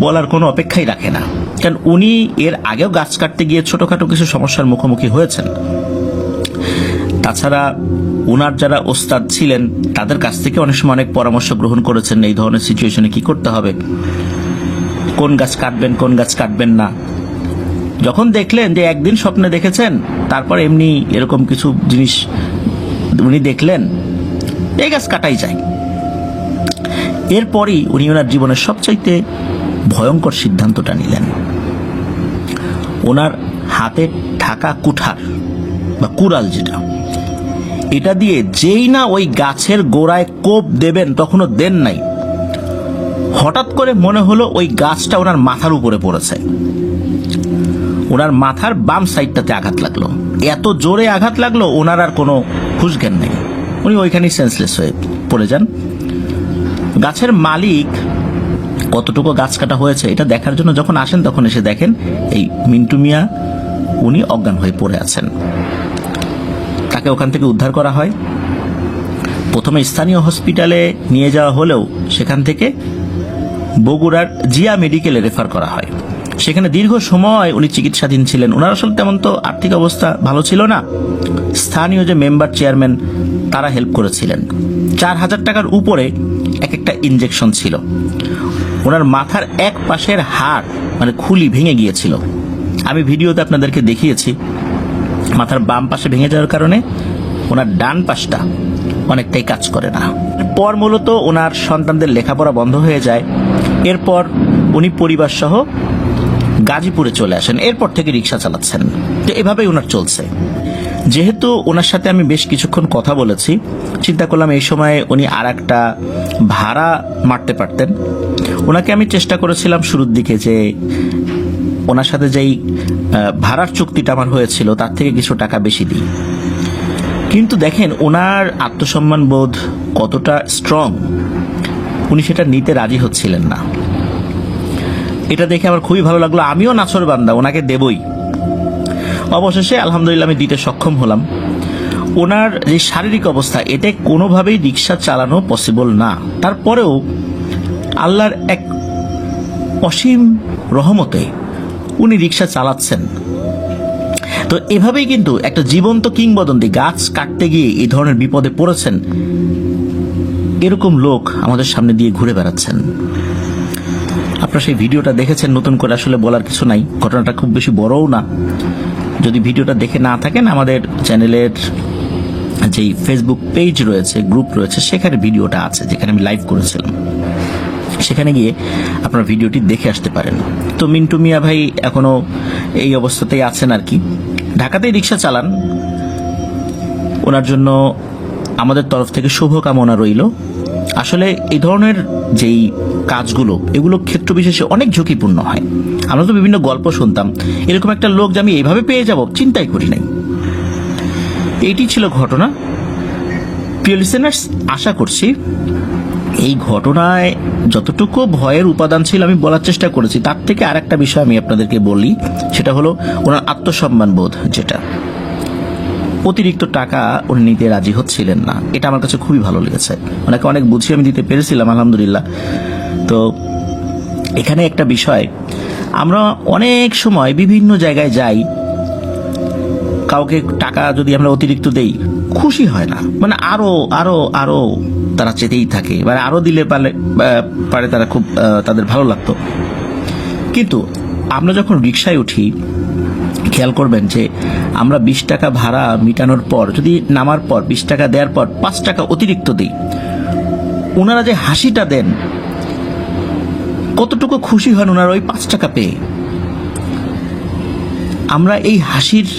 Speaker 1: বলার কোনো অপেক্ষাই রাখে না, কারণ উনি এর আগেও গাছ কাটতে গিয়ে ছোটখাটো কিছু সমস্যার মুখোমুখি হয়েছেন। তাছাড়া ওনার যারা ওস্তাদ ছিলেন তাদের কাছ থেকে অনেক সময় অনেক পরামর্শ গ্রহণ করেছেন এই ধরনের সিচুয়েশনে কি করতে হবে, কোন গাছ কাটবেন কোন গাছ কাটবেন না। যখন দেখলেন যে একদিন স্বপ্নে দেখেছেন, তারপর এমনি এরকম কিছু জিনিস উনি দেখলেন, এই গাছ কাটাই যায়। এরপরই উনি ওনার জীবনের সবচাইতে ভয়ঙ্কর সিদ্ধান্তটা নিলেন। ওনার হাতে থাকা কুঠার বা কুড়াল যেটা, এটা দিয়ে যেই না ওই গাছের গোড়ায় কোপ দেবেন, তখনও দেন নাই, হঠাৎ করে মনে হলো ওই গাছটা ওনার মাথার উপরে পড়েছে। ওনার মাথার বাম সাইডটাতে আঘাত লাগলো, এত জোরে আঘাত লাগলো ওনার আর কোনো হুঁশ জ্ঞান নেই, উনি ওইখানেই সেন্সলেস হয়ে পড়ে যান। গাছের মালিক কতটুকু গাছ কাটা হয়েছে এটা দেখার জন্য যখন আসেন, তখন এসে দেখেন এই মিন্টু মিয়া উনি অজ্ঞান হয়ে পড়ে আছেন। তাকে ওখান থেকে উদ্ধার করা হয়, প্রথমে স্থানীয় হসপিটালে নিয়ে যাওয়া হলেও সেখান থেকে বগুড়ার জিয়া মেডিকেলে রেফার করা হয়।
Speaker 2: সেখানে দীর্ঘ সময় উনি চিকিৎসাধীন ছিলেন। ওনার আসলে তেমন তো আর্থিক অবস্থা ভালো ছিল না। স্থানীয় যে মেম্বার চেয়ারম্যান তারা হেল্প করেছিলেন। 4,000 টাকার উপরে এক একটা ইনজেকশন ছিল। ওনার মাথার এক পাশের হাড় মানে খুলি ভেঙে গিয়েছিল। আমি ভিডিওতে আপনাদেরকে দেখিয়েছি। মাথার বাম পাশে ভেঙে যাওয়ার কারণে ওনার ডান পাশটা অনেকটাই কাজ করে না। পর মূলত ওনার সন্তানদের লেখাপড়া বন্ধ হয়ে যায়। এরপর উনি পরিবার সহ গাজীপুরে চলে আসেন। এরপর থেকে রিক্সা চালাচ্ছেন। তো এভাবেই ওনার চলছে। যেহেতু ওনার সাথে আমি বেশ কিছুক্ষণ কথা বলেছি, চিন্তা করলাম এই সময়ে উনি আর একটা ভাড়া মারতে পারতেন। ওনাকে আমি চেষ্টা করেছিলাম শুরুর দিকে যে ওনার সাথে যেই ভাড়ার চুক্তিটা আমার হয়েছিল তার থেকে কিছু টাকা বেশি দিই। কিন্তু দেখেন ওনার আত্মসম্মান বোধ কতটা স্ট্রং, উনি সেটা নিতে রাজি হচ্ছিলেন না। এটা দেখে আমার খুবই ভালো লাগলো। আমিও নাছর বান্দা, ওনাকে দেবই। অবশেষে আলহামদুলিল্লাহ আমি দিতে সক্ষম হলাম। ওনার যে শারীরিক অবস্থা, এতে কোনোভাবেই রিক্সা চালানো পসিবল না। তারপরেও আল্লাহর এক অসীম রহমতে উনি রিক্সা চালাচ্ছেন। তো এভাবেই কিন্তু একটা জীবন্ত কিংবদন্তি, গাছ কাটতে গিয়ে এই ধরনের বিপদে পড়েছেন এরকম লোক আমাদের সামনে দিয়ে ঘুরে বেড়াচ্ছেন। আপনারা সেই ভিডিওটা দেখেছেন, নতুন করে আসলে বলার কিছু নাই। ঘটনাটা খুব বেশি বড়ও না। যদি ভিডিওটা দেখে না থাকেন, আমাদের চ্যানেলের যেই ফেসবুক পেজ রয়েছে, গ্রুপ রয়েছে, সেখানে ভিডিওটা আছে যেখানে আমি লাইভ করেছিলাম। সেখানে গিয়ে আপনারা ভিডিওটি দেখে আসতে পারেন। তো মিন্টু মিয়া ভাই এখনো এই অবস্থাতেই আছেন আর কি। ঢাকাতেই রিক্সা চালান। ওনার জন্য আমাদের তরফ থেকে শুভকামনা রইল। আসলে এই ধরনের যেই কাজগুলো, এগুলো ক্ষেত্র বিশেষে অনেক ঝুঁকিপূর্ণ হয়। আমরা তো বিভিন্ন গল্প শুনতাম, এরকম একটা লোক যে আমি এইভাবে পেয়ে যাব চিন্তাই করি নাই। এইটি ছিল ঘটনা। প্রিয় লিসেনার্স, আশা করছি এই ঘটনায় যতটুকু ভয়ের উপাদান ছিল আমি বলার চেষ্টা করেছি, তার থেকে আর একটা বিষয় আমি আপনাদেরকে বলি। সেটা হলো ওনার আত্মসম্মান বোধ, যেটা অতিরিক্ত টাকা উনি নিতে রাজি হচ্ছিলেন না। এটা আমার কাছে খুবই ভালো লেগেছে। ওনাকে অনেক বুঝিয়ে আমি দিতে পেরেছিলাম আলহামদুলিল্লাহ। তো এখানে একটা বিষয়, আমরা অনেক সময় বিভিন্ন জায়গায় যাই, কাউকে টাকা যদি আমরা অতিরিক্ত দেই খুশি হয় না, মানে আরো আরো আরো তারা চেতেই থাকে, মানে আরো দিলে পারে তারা খুব তাদের ভালো লাগতো। কিন্তু আমরা যখন রিক্সায় উঠি, খেয়াল করবেন যে আমরা 20 টাকা ভাড়া মিটানোর পর, যদি নামার পর 20 টাকা দেওয়ার পর 5 টাকা অতিরিক্ত দিই, ওনারা যে হাসিটা দেন, কতটুকু খুশি হন ওনারা ওই 5 টাকা পেয়ে। আমরা এই হাসির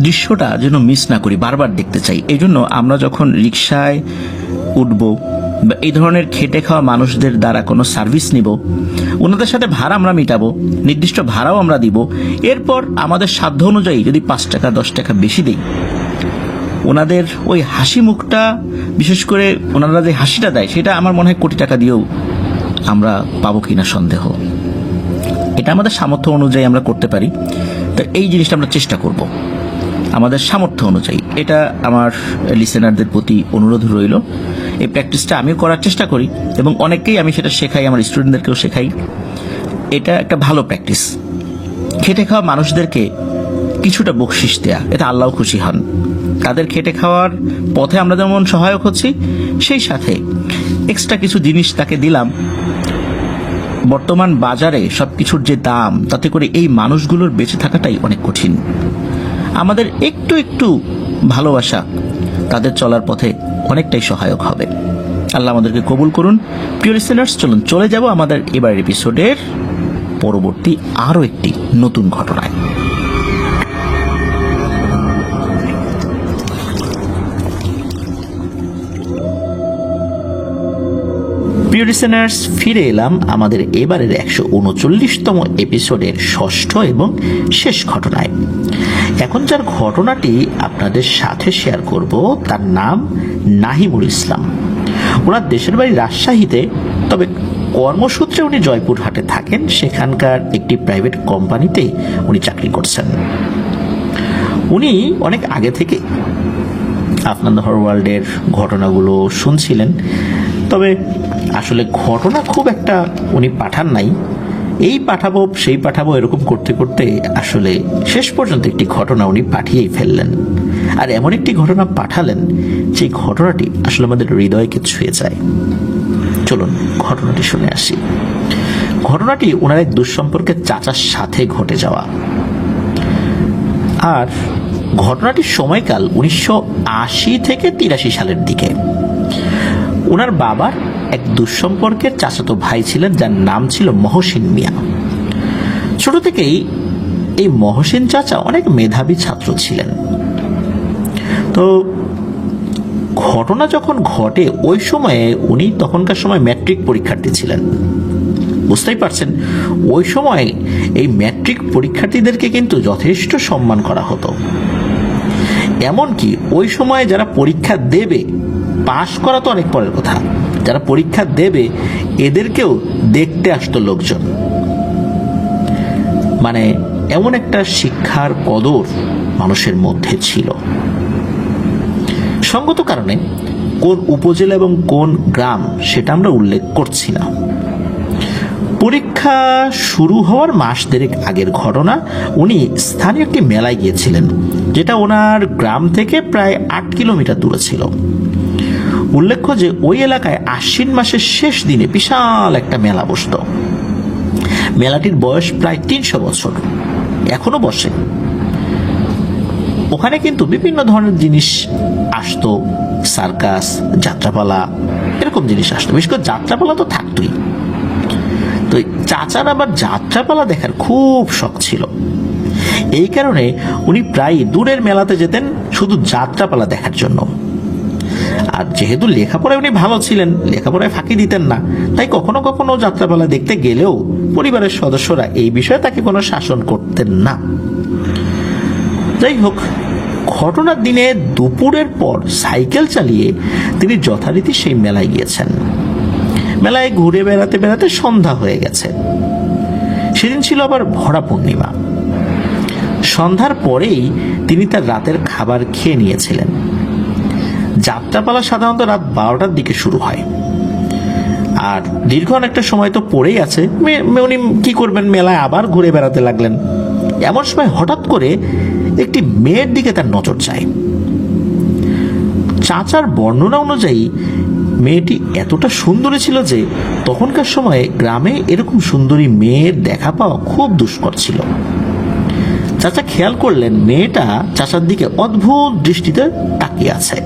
Speaker 2: দৃশ্যটা যেন মিস না করি, বারবার দেখতে চাই। এই জন্য আমরা যখন রিক্সায় উঠবো বা এই ধরনের খেটে খাওয়া মানুষদের দ্বারা কোনো সার্ভিস নিব, ওনাদের সাথে ভাড়া আমরা মিটাবো, নির্দিষ্ট ভাড়াও আমরা দিব। এরপর আমাদের সাধ্য অনুযায়ী যদি 5 টাকা 10 টাকা বেশি দিই, ওনাদের ওই হাসি মুখটা, বিশেষ করে ওনারা যে হাসিটা দেয়, সেটা আমার মনে হয় কোটি টাকা দিয়েও আমরা পাবো কিনা সন্দেহ। এটা আমাদের সামর্থ্য অনুযায়ী আমরা করতে পারি। তো এই জিনিসটা আমরা চেষ্টা করব আমাদের সামর্থ্য অনুযায়ী। এটা আমার লিসেনারদের প্রতি অনুরোধ রইল। এই প্র্যাকটিসটা আমিও করার চেষ্টা করি এবং অনেককেই আমি সেটা শেখাই, আমার স্টুডেন্টদেরকেও শেখাই। এটা একটা ভালো প্র্যাকটিস। খেটে খাওয়া মানুষদেরকে কিছুটা বকশিশ দেয়া, এটা আল্লাহ খুশি হন। তাদের খেটে খাওয়ার পথে আমরা যেমন সহায়ক হচ্ছি, সেই সাথে এক্সট্রা কিছু জিনিস তাকে দিলাম। বর্তমান বাজারে সবকিছুর যে দাম, তাতে করে এই মানুষগুলোর বেঁচে থাকাটাই অনেক কঠিন। আমাদের একটু একটু ভালোবাসা তাদের চলার পথে অনেকটাই সহায়ক হবে। আল্লাহ আমাদেরকে কবুল করুন। প্রিয় লিসেনার্স, চলুন চলে যাব আমাদের এবারের এপিসোডের পরবর্তী আরো একটি নতুন ঘটনায়। প্রিয় লিসেনার্স, ফিরে এলাম আমাদের এবারের 139তম এপিসোডের ষষ্ঠ এবং শেষ ঘটনায়। এখন যার ঘটনাটি আপনাদের সাথে শেয়ার করব, তার নাম নাহিমুল ইসলাম। ওনার দেশের বাড়ি রাজশাহীতে, তবে কর্মসূত্রে উনি জয়পুরহাটে থাকেন। সেখানকার একটি প্রাইভেট কোম্পানিতে উনি চাকরি করছেন। উনি অনেক আগে থেকে আফনান দ্য ওয়ার্ল্ডের ঘটনাগুলো শুনছিলেন, তবে আসলে ঘটনা খুব একটা উনি পাঠান নাই।
Speaker 1: এই পাঠাবো সেই পাঠাবো এরকম করতে করতে আসলে শেষ পর্যন্ত একটি ঘটনা উনি পাঠিয়েই ফেললেন। আর এমন একটি ঘটনা পাঠালেন যে ঘটনাটি আসলে আমাদের হৃদয়কে ছুঁয়ে যায়। চলুন ঘটনাটি শুনে আসি। ঘটনাটি ওনার এক দুঃসম্পর্কের চাচার সাথে ঘটে যাওয়া। আর ঘটনাটির সময়কাল 1980 থেকে 83 সালের দিকে। ওনার বাবার এক দুঃসম্পর্কের চাচাতো ভাই ছিলেন, যার নাম ছিল মহসিন মিয়া। ছোট থেকেই এই মহসিন চাচা অনেক মেধাবী ছাত্র ছিলেন। তো ঘটনা যখন ঘটে ওই সময়ে উনি তখনকার সময় ম্যাট্রিক পরীক্ষার্থী ছিলেন। বুঝতেই পারছেন, ওই সময় এই ম্যাট্রিক পরীক্ষার্থীদেরকে কিন্তু যথেষ্ট সম্মান করা হতো। এমনকি ওই সময় যারা পরীক্ষা দেবে, পাশ করা তো অনেক পরের কথা, যারা পরীক্ষা দেবে এদেরকেও দেখতে আসতো লোকজন। মানে এমন একটা শিক্ষার কদর মানুষের মধ্যে ছিল। সঙ্গত কারণে কোন উপজেলা এবং কোন গ্রাম সেটা আমরা উল্লেখ করছি না। পরীক্ষা শুরু হওয়ার মাস দেড়েক আগের ঘটনা। উনি স্থানীয় একটি মেলায় গিয়েছিলেন, যেটা ওনার গ্রাম থেকে প্রায় 8 কিলোমিটার দূরে ছিল। উল্লেখ্য যে ওই এলাকায় আশ্বিন মাসের শেষ দিনে বিশাল একটা মেলা বসত। মেলাটির বয়স প্রায় 300 বছর, এখনো বসে। ওখানে কিন্তু বিভিন্ন ধরনের জিনিস আসতো, সার্কাস, যাত্রাপালা, এরকম জিনিস আসতো। বিশেষ করে যাত্রাপালা তো থাকতোই। তো চাচার আবার যাত্রাপালা দেখার খুব শখ ছিল। এই কারণে উনি প্রায় দূরের মেলাতে যেতেন শুধু যাত্রাপালা দেখার জন্য। আর যেহেতু লেখাপড়ায় উনি ভালো ছিলেন, লেখাপড়ায় ফাঁকি দিতেন না, তাই কখনো কখনো যাত্রাপালা দেখতে গেলেও পরিবারের সদস্যরা এই বিষয়ে তাকে কোনো শাসন করতেন না। যাই হোক, ঘটনার দিনে দুপুরের পর সাইকেল চালিয়ে তিনি যথারীতি সেই মেলায় গিয়েছেন। মেলায় ঘুরে বেড়াতে বেড়াতে সন্ধ্যা হয়ে গেছে। সেদিন ছিল আবার ভরা পূর্ণিমা। সন্ধ্যার পরেই তিনি তার রাতের খাবার খেয়ে নিয়েছিলেন। যাত্রাপালা সাধারণত রাত 12টার দিকে শুরু হয়। আর দীর্ঘ অনেকটা সময় তো পড়েই আছে। উনি কি করবেন, মেলায় আবার ঘুরে বেড়াতে লাগলেন। এমন সময় হঠাৎ করে একটি মেয়ের দিকে তার নজর যায়। চাচার বর্ণনা অনুযায়ী মেয়েটি এতটা সুন্দরী ছিল যে তখনকার সময়ে গ্রামে এরকম সুন্দরী মেয়ের দেখা পাওয়া খুব দুষ্কর ছিল। চাচা খেয়াল করলেন মেয়েটা চাচার দিকে অদ্ভুত দৃষ্টিতে তাকিয়ে আছে।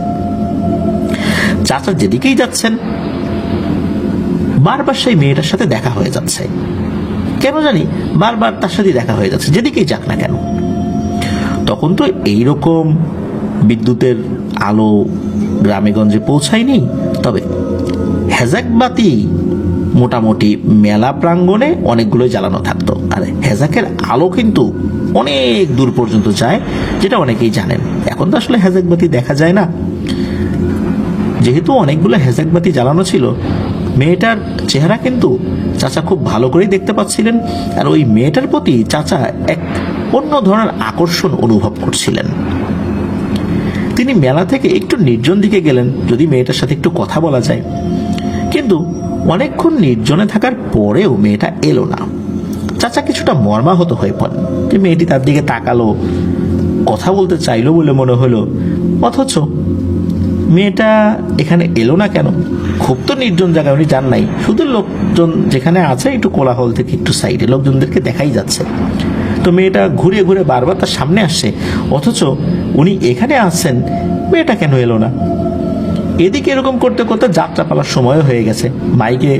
Speaker 1: চাচা যেদিকেই যাচ্ছেন বারবার সেই মেয়েটার সাথে দেখা হয়ে যাচ্ছে। কেন জানি বারবার তার সাথে দেখা হয়ে যাচ্ছে, যেদিকেই যাক না কেন। তখন তো এইরকম বিদ্যুতের আলো গ্রামেগঞ্জে পৌঁছায়নি, তবে হেজাক বাতি মোটামুটি মেলা প্রাঙ্গণে অনেকগুলোই জ্বালানো থাকতো। আর হেজাকের আলো কিন্তু অনেক দূর পর্যন্ত যায়, যেটা অনেকেই জানেন। এখন তো আসলে হেজাক বাতি দেখা যায় না। যেহেতু অনেকগুলো হেজাক বাতি জ্বালানো ছিল, মেয়েটার চেহারা কিন্তু চাচা খুব ভালো করেই দেখতে পাচ্ছিলেন। আর ওই মেয়েটার প্রতি চাচা এক অন্য ধরনের আকর্ষণ অনুভব করছিলেন। তিনি মেলা থেকে একটু নির্জন দিকে গেলেন, যদি মেয়েটার সাথে একটু কথা বলা যায়। কিন্তু অনেকক্ষণ নির্জনে থাকার পরেও মেয়েটা এলো না। চাচা কিছুটা মর্মাহত হয়ে পড়েন যে মেয়েটি তার দিকে তাকালো, কথা বলতে চাইলো বলে মনে হলো, অথচ মেয়েটা এখানে এলো না কেন? খুব তো নির্জন জায়গায় উনি যান নাই, শুধু লোকজন যেখানে আছে একটু কোলাহল থেকে একটু সাইডে লোকজনদেরকে দেখাই যাচ্ছে। তো মেয়েটা ঘুরে ঘুরে বারবার তার সামনে আসছে, অথচ উনি এখানে আসছেন, মেয়েটা কেন এলো না? এদিকে এরকম করতে করতে যাত্রাপালার সময় হয়ে গেছে। মাইকে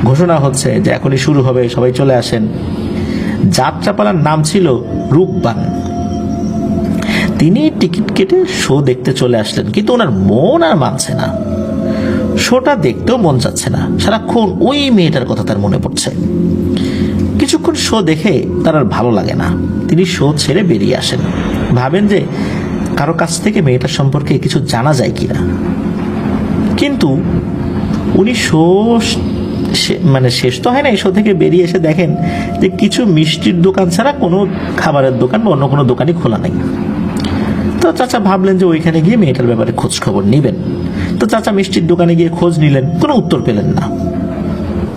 Speaker 1: ঘোষণা হচ্ছে যে এখনই শুরু হবে, সবাই চলে আসেন। যাত্রাপালার নাম ছিল রূপবান। তিনি টিকিট কেটে শো দেখতে চলে আসলেন, কিন্তু ওনার মন আর মানছে না। শোটা দেখতেও মন যাচ্ছে না, সারাক্ষণ ওই মেয়েটার কথা তার মনে পড়ছে। কিছুক্ষণ শো দেখে তার আর ভালো লাগে না। তিনি শো ছেড়ে বেরিয়ে আসেন, ভাবেন যে কারো কাছ থেকে মেয়েটার সম্পর্কে কিছু জানা যায় কিনা। কিন্তু উনি শো শেষ তো হয় না, শো থেকে বেরিয়ে এসে দেখেন যে কিছু মিষ্টির দোকান ছাড়া কোনো খাবারের দোকান বা অন্য কোনো দোকানই খোলা নেই। তো চাচা ভাবলেন যে ওইখানে গিয়ে মেয়েটার ব্যাপারে খোঁজ খবর নিবেন। তো চাচা মিষ্টির দোকানে গিয়ে খোঁজ নিলেন, কোনো উত্তর পেলেন না।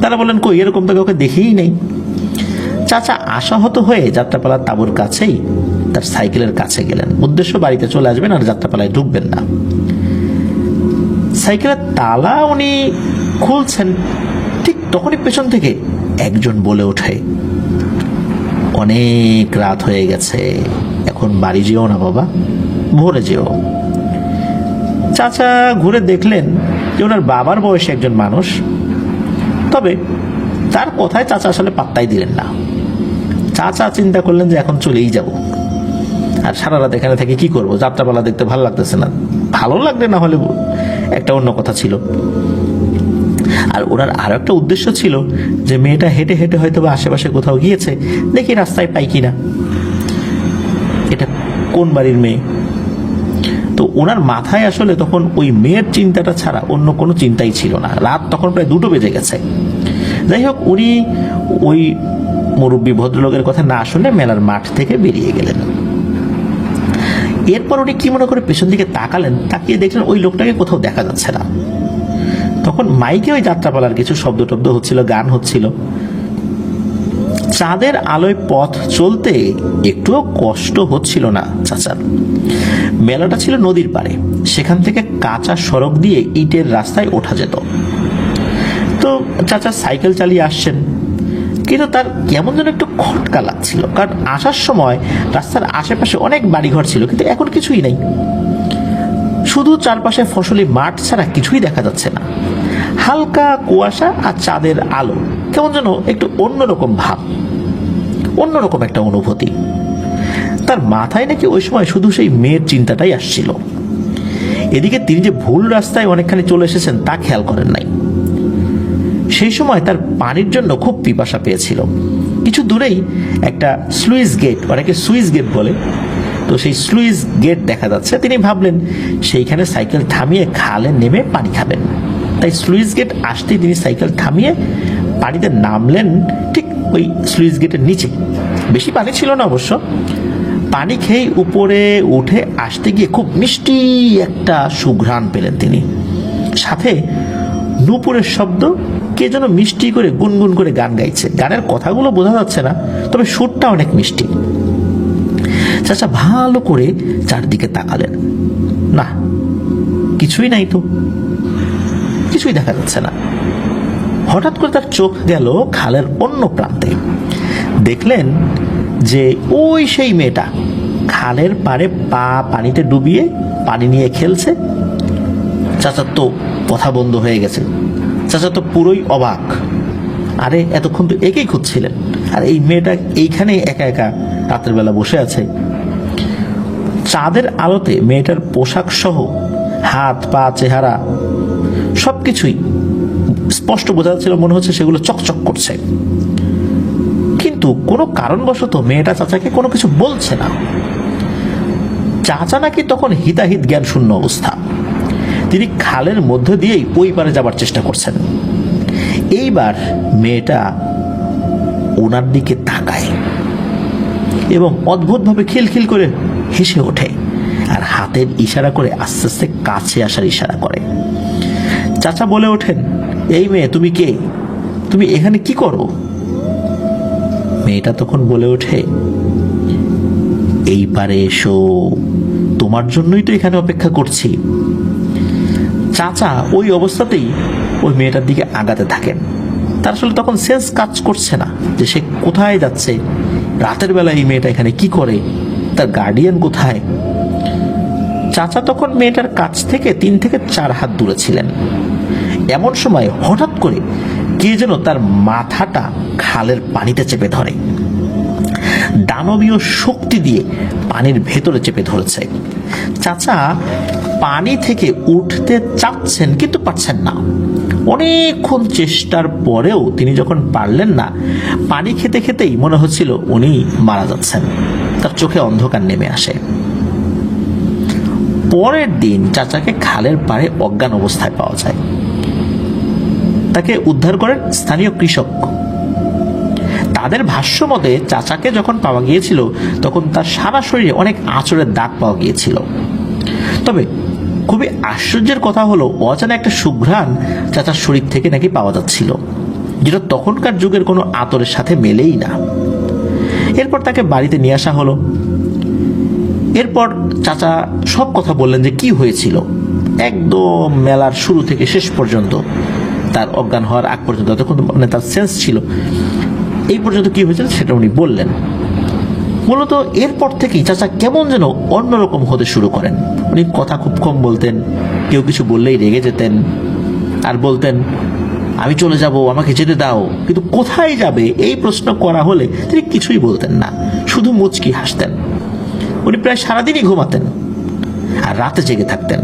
Speaker 1: তারা বললেন কই, এরকম তো কাউকে দেখেই নেই। চাচা আশাহত হয়ে যাত্রাপালার তাঁবুর কাছেই তার সাইকেলের কাছে গেলেন। উদ্দেশ্য বাড়িতে চলে আসবেন আর যাত্রাপালায় ঢুকবেন না। সাইকেলের তালা উনি খুলছেন, ঠিক তখনই পেছন থেকে একজন বলে ওঠে, অনেক রাত হয়ে গেছে, এখন বাড়ি যেও না বাবা, ভোরে যেও। চাচা ঘুরে দেখলেন যে ওনার বাবার বয়সী একজন মানুষ, তবে তার কথায় চাচা আসলে পাত্তাই দিলেন না। চাচা চিন্তা করলেন যে এখন চলেই যাব, আর সারা রাত এখানে থেকে কি করবো, যাত্রাপালা দেখতে ভালো লাগতেছে না। ভালো লাগলে না হলে একটা অন্য কথা ছিল। আর ওনার আরো একটা উদ্দেশ্য ছিল যে মেয়েটা হেঁটে হেঁটে হয়তো বা আশেপাশে কোথাও গিয়েছে, দেখি রাস্তায় পাই কিনা, এটা কোন বাড়ির মেয়ে। তো ওনার মাথায় আসলে তখন ওই মেয়ের চিন্তাটা ছাড়া অন্য কোনো চিন্তাই ছিল না। রাত তখন প্রায় 2টো বেজে গেছে। যাই হোক, উনি ওই মুরব্বী ভদ্রলোকের কথা না শুনে মেলার মাঠ থেকে বেরিয়ে গেলেন। এরপর উনি কি মনে করে পেছন দিকে তাকালেন, তাকিয়ে দেখলেন ওই লোকটাকে কোথাও দেখা যাচ্ছে না। তখন মাইকে ওই যাত্রাপালার কিছু শব্দ টব্দ হচ্ছিল, গান হচ্ছিল। চাঁদের আলোয় পথ চলতে একটুও কষ্ট হচ্ছিল না চাচার। মেলাটা ছিল নদীর পাড়ে, সেখান থেকে কাঁচা সড়ক দিয়ে ইটের রাস্তায় ওঠা যেত। তো চাচা সাইকেল চালিয়ে আসছেন, কিন্তু তার কেমন যেন একটু খটকা লাগছিল, কারণ আসার সময় রাস্তার আশেপাশে অনেক বাড়িঘর ছিল, কিন্তু এখন কিছুই নেই। শুধু চারপাশে ফসলি মাঠ ছাড়া কিছুই দেখা যাচ্ছে না। হালকা কুয়াশা আর চাঁদের আলো, কেমন যেন একটু অন্যরকম ভাব, অন্যরকম একটা অনুভূতি। তার মাথায় নাকি ওই সময় শুধু সেই মেয়ের চিন্তাটাই আসছিল। এদিকে তিনি যে ভুল রাস্তায় অনেকখানি চলে এসেছেন তা খেয়াল করেন নাই। সেই সময় তার পানির জন্য খুব পিপাসা পেয়েছিল। কিছু দূরেই একটা স্লুইস গেট, অনেকে সুইস গেট বলে, তো সেই স্লুইস গেট দেখা যাচ্ছে। তিনি ভাবলেন সেইখানে সাইকেল থামিয়ে খালে নেমে পানি খাবেন। তাই স্লুইস গেট আসতেই তিনি সাইকেল থামিয়ে পানিতে নামলেন, ঠিক ওই স্লুইস গেটের নিচে। বেশি পানি ছিল না অবশ্য। পানি খেয়ে উপরে উঠে আসতে গিয়ে খুব মিষ্টি একটা সুঘ্রাণ পেলেন তিনি, সাথে নূপুরের শব্দ। কে যেন মিষ্টি করে গুনগুন করে গান গাইছে। গানের কথাগুলো বোঝা যাচ্ছে না, তবে সুরটা অনেক মিষ্টি। চাচা ভালো করে চারদিকে তাকালেন, না কিছুই নাই, তো কিছুই দেখা যাচ্ছে না। হঠাৎ করে তার চোখ গেল খালের অন্য প্রান্তে। দেখলেন যে ওই সেই মেয়েটা খালের পাড়ে পা পানিতে ডুবিয়ে পানি নিয়ে খেলছে। চাচার তো কথা বন্ধ হয়ে গেছে। চাচা তো পুরোই অবাক। আরে এতক্ষণ তো একেই খুঁজছিলেন, আর এই মেয়েটা এইখানে একা একা রাতের বেলা বসে আছে। চাঁদের আলোতে মেয়েটার পোশাক সহ হাত পা চেহারা সবকিছুই স্পষ্ট বোঝা যাচ্ছিল, মনে হচ্ছে সেগুলো চকচক করছে। কিন্তু কোনো কারণবশত মেয়েটা চাচাকে কোনো কিছু বলছে না। চাচা নাকি তখন হিতাহিত জ্ঞান শূন্য অবস্থা। তিনি খালের মধ্যে দিয়েই ওই পারে যাবার চেষ্টা করছেন। এইবার মেয়েটা ওনার দিকে তাকায় এবং অদ্ভুতভাবে খিলখিল করে হেসে ওঠে, আর হাতের ইশারা করে আস্তে আস্তে কাছে আসার ইশারা করে। চাচা বলে ওঠেন, এই মেয়ে তুমি কে? তুমি এখানে কি করো? মেয়েটা তখন বলে ওঠে, এই পারে এসো, তোমার জন্যই তো এখানে অপেক্ষা করছি। চাচা ওই অবস্থাতেই ওই মেয়েটার দিকে আগাতে থাকেন। তার আসলে তখন সেন্স কাজ করছে না যে সে কোথায় যাচ্ছে, রাতের বেলা এই মেয়েটা এখানে কি করে, তার গার্ডিয়ান কোথায়। চাচা তখন মেয়েটার কাছ থেকে 3 থেকে 4 হাত দূরে ছিলেন। এমন সময় হঠাৎ করে কে যেন তার মাথাটা খালের পানিতে চেপে ধরে, দানবীয় শক্তি দিয়ে পানির ভেতরে চেপে ধরেছে। চাচা পানি থেকে উঠতে চাচ্ছেন কিন্তু পারছেন না। অনেকক্ষণ চেষ্টার পরেও তিনি যখন পারলেন না, পানি খেতে খেতেই মনে হচ্ছিল উনি মারা যাচ্ছেন। তার চোখে অন্ধকার নেমে আসে। পরের দিন চাচাকে খালের পাড়ে অজ্ঞান অবস্থায় পাওয়া যায়। তাকে উদ্ধার করেন স্থানীয় কৃষক। তাদের ভাষ্য মতে চাচাকে যখন পাওয়া গিয়েছিল তখন তার সারা শরীরে অনেক আঁচড়ের দাগ পাওয়া গিয়েছিল। তবে খুবই আশ্চর্যের কথা হলো, অজানা একটা সুঘ্রাণ চাচার শরীর থেকে নাকি পাওয়া যাচ্ছিল, যেটা তখনকার যুগের কোনো আতরের সাথে মেলেই না। এরপর তাকে বাড়িতে নিয়ে আসা হলো। এরপর চাচা সব কথা বললেন যে কি হয়েছিল, একদম মেলার শুরু থেকে শেষ পর্যন্ত, তার অজ্ঞান হওয়ার আগ পর্যন্ত, তখন মানে তার সেন্স ছিল, এই পর্যন্ত কি হয়েছিল সেটা উনি বললেন। মূলত এরপর থেকেই চাচা কেমন যেন অন্যরকম হতে শুরু করেন। উনি কথা খুব কম বলতেন, কেউ কিছু বললেই রেগে যেতেন আর বলতেন আমি চলে যাব, আমাকে যেতে দাও। কিন্তু কোথায় যাবে এই প্রশ্ন করা হলে তিনি কিছুই বলতেন না, শুধু মুচকি হাসতেন। উনি প্রায় সারাদিনই ঘুমাতেন আর রাতে জেগে থাকতেন।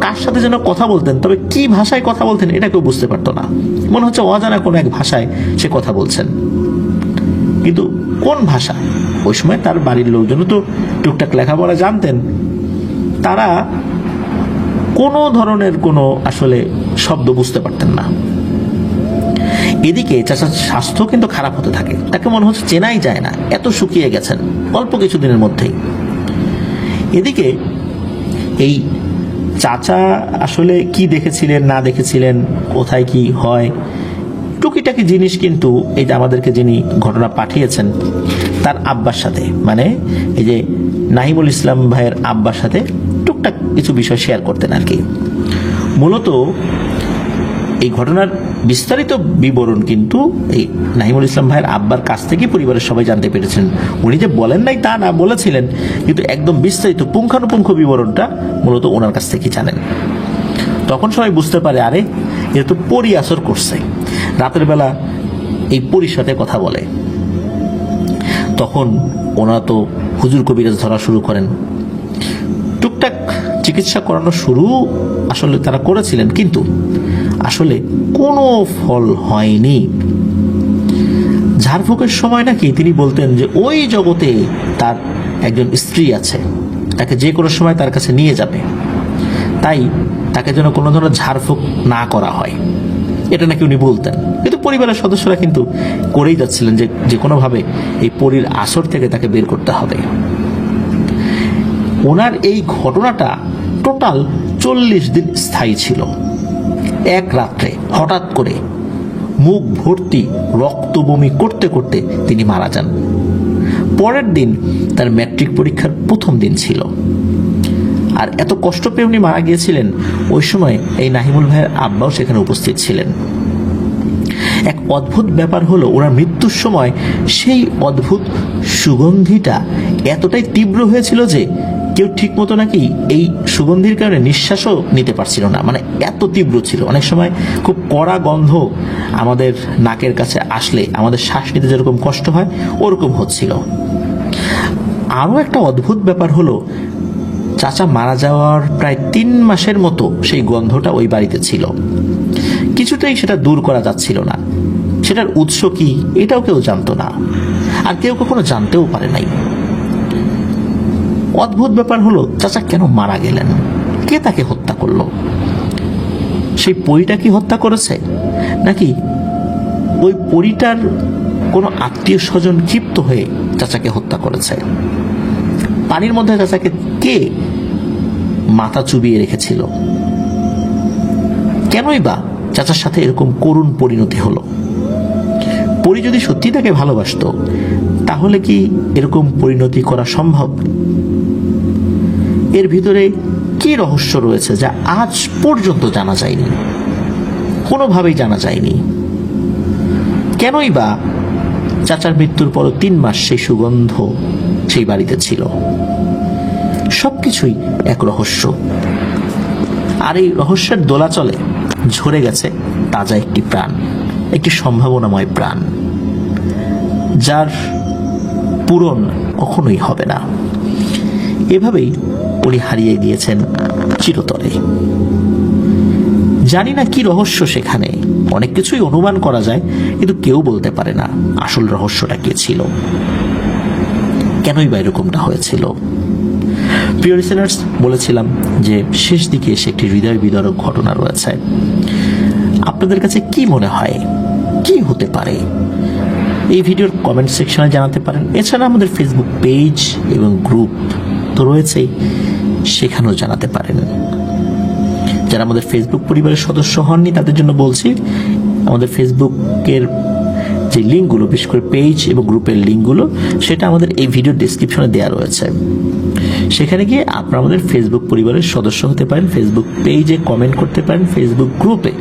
Speaker 1: কার সাথে যেন কথা বলতেন, তবে কি ভাষায় কথা বলতেন এটা কেউ বুঝতে পারতো না। মনে হচ্ছে অজানা কোনো এক ভাষায় সে কথা বলছেন, কিন্তু কোন ভাষা? ওই সময় তার বাড়ির লোকজন তো টুকটাক লেখাপড়া জানতেন, তারা কোনো ধরনের কোনো আসলে শব্দ বুঝতে পারতেন না। এদিকে চাচার স্বাস্থ্য কিন্তু খারাপ হতে থাকে, তাকে মনে হচ্ছে চেনাই যায় না, এত শুকিয়ে গেছেন অল্প কিছুদিনের মধ্যেই। এদিকে এই চাচা আসলে কি দেখেছিলেন না দেখেছিলেন, কোথায় কি হয়, টুকিটাকি জিনিস কিন্তু এই যে আমাদেরকে যিনি ঘটনা পাঠিয়েছেন তার আব্বার সাথে, মানে এই যে নাহিমুল ইসলাম ভাইয়ের আব্বার সাথে টুকটাক কিছু বিষয় শেয়ার করতেন আর কি। মূলত এই ঘটনার বিস্তারিত বিবরণ কিন্তু এই নাহিমুল ইসলাম ভাইয়ের আব্বার কাছ থেকে পরিবারের সবাই জানতে পেরেছেন। উনি যে বলেন নাই তা না, বলেছিলেন, কিন্তু একদম বিস্তারিত পুঙ্খানুপুঙ্খ বিবরণটা মূলত ওনার কাছ থেকে জানেন। তখন সবাই বুঝতে পারে আরে এটা তো পরি আসর করছে, রাতের বেলা এই পরির সাথে কথা বলে। তখন ওনারা তো হুজুর কবিরাজ ধরা শুরু করেন, টুকটাক চিকিৎসা করানো শুরু আসলে তারা করেছিলেন, কিন্তু আসলে কোনো ফল হয়নি। ঝাড়ফুঁকের সময় নাকি তিনি বলতেন যে ওই জগতে তার একজন স্ত্রী আছে, তাকে যে কোনো সময় তার কাছে নিয়ে যাবে, তাই তাকে যেন কোনো ধরনের ঝাড়ফুঁক না করা হয়, এটা নাকি উনি বলতেন। কিন্তু পরিবারের সদস্যরা কিন্তু করেই যাচ্ছিলেন যে কোনোভাবে এই পরীর আসর থেকে তাকে বের করতে হবে। ওনার এই ঘটনাটা টোটাল 40 দিন স্থায়ী ছিল। এক রাত্রে হঠাৎ করে মুখ ভর্তি রক্ত বমি করতে করতে তিনি মারা যান। পরের দিন তার ম্যাট্রিক পরীক্ষার প্রথম দিন ছিল, আর এত কষ্ট পেয়ে উনি মারা গিয়েছিলেন। ওই সময় এই নাহিমুল ভাইয়ের আব্বাও সেখানে উপস্থিত ছিলেন। এক অদ্ভুত ব্যাপার হলো, ওনার মৃত্যুর সময় সেই অদ্ভুত সুগন্ধিটা এতটাই তীব্র হয়েছিল যে কেউ ঠিক মতো নাকি এই সুগন্ধির কারণে নিঃশ্বাসও নিতে পারছিল না, মানে এত তীব্র ছিল। অনেক সময় খুব কড়া গন্ধ আমাদের নাকের কাছে আসলে আমাদের শ্বাস নিতে যেরকম কষ্ট হয় ওরকম হচ্ছিল। আরও একটা অদ্ভুত ব্যাপার হলো, চাচা মারা যাওয়ার প্রায় 3 মাসের মতো সেই গন্ধটা ওই বাড়িতে ছিল। কিছুতেই সেটা দূর করা যাচ্ছিল না। সেটার উৎস কি এটাও কেউ জানতো না, আর কেউ কখনো জানতেও পারে নাই। অদ্ভুত ব্যাপার হলো, চাচা কেন মারা গেলেন, কে তাকে হত্যা করলো? সেই পরীটা কি হত্যা করেছে, নাকি ওই পরীটার কোনো আত্মীয় স্বজন ক্ষিপ্ত হয়ে চাচাকে হত্যা করেছে? পানির মধ্যে চাচাকে কে মাথা চুবিয়ে রেখেছিল? কেনই বা চাচার সাথে এরকম করুণ পরিণতি হলো? পরি যদি সত্যি তাকে ভালোবাসতো, তাহলে কি এরকম পরিণতি করা সম্ভব? এর ভিতরে কি রহস্য রয়েছে যা আজ পর্যন্ত জানা যায়নি, কোনোভাবেই জানা যায়নি? কেনই বা চাচার মৃত্যুর পর 3 মাস সেই সুগন্ধ সেই বাড়িতে ছিল? সবকিছুই এক রহস্য। আর এই রহস্যের দোলাচলে ঝরে গেছে তাজা একটি প্রাণ, একটি সম্ভাবনাময় প্রাণ, যার পূরণ কখনোই হবে না। এভাবেই উনি হারিয়ে গিয়েছেন চিরতরে। জানি না কি রহস্য সেখানে, অনেক কিছুই অনুমান করা যায়, কিন্তু কেউ বলতে পারে না আসল রহস্যটা কি ছিল, কেনই বা এরকমটা হয়েছিল। প্রিয় লিসেনার্স, বলেছিলাম যে শেষ দিকে এসে একটি হৃদয় বিদারক ঘটনা রয়েছে। আপনাদের কাছে কি মনে হয়, কি হতে পারে? এই ভিডিওর কমেন্ট সেকশনে জানাতে পারেন। এছাড়া আমাদের ফেসবুক পেজ এবং গ্রুপ তো রয়েছেই, সেখানেও জানাতে পারেন। যারা আমাদের ফেসবুক পরিবারের সদস্য হননি তাদের জন্য বলছি, আমাদের ফেসবুকের যে লিঙ্কগুলো, বিশেষ করে পেজ এবং গ্রুপের লিঙ্কগুলো, সেটা আমাদের এই ভিডিও ডেসক্রিপশনে দেওয়া রয়েছে। সেখানে গিয়ে আপনারা আমাদের ফেসবুক পরিবারের সদস্য হতে পারেন, ফেসবুক পেজে কমেন্ট করতে পারেন, ফেসবুক গ্রুপে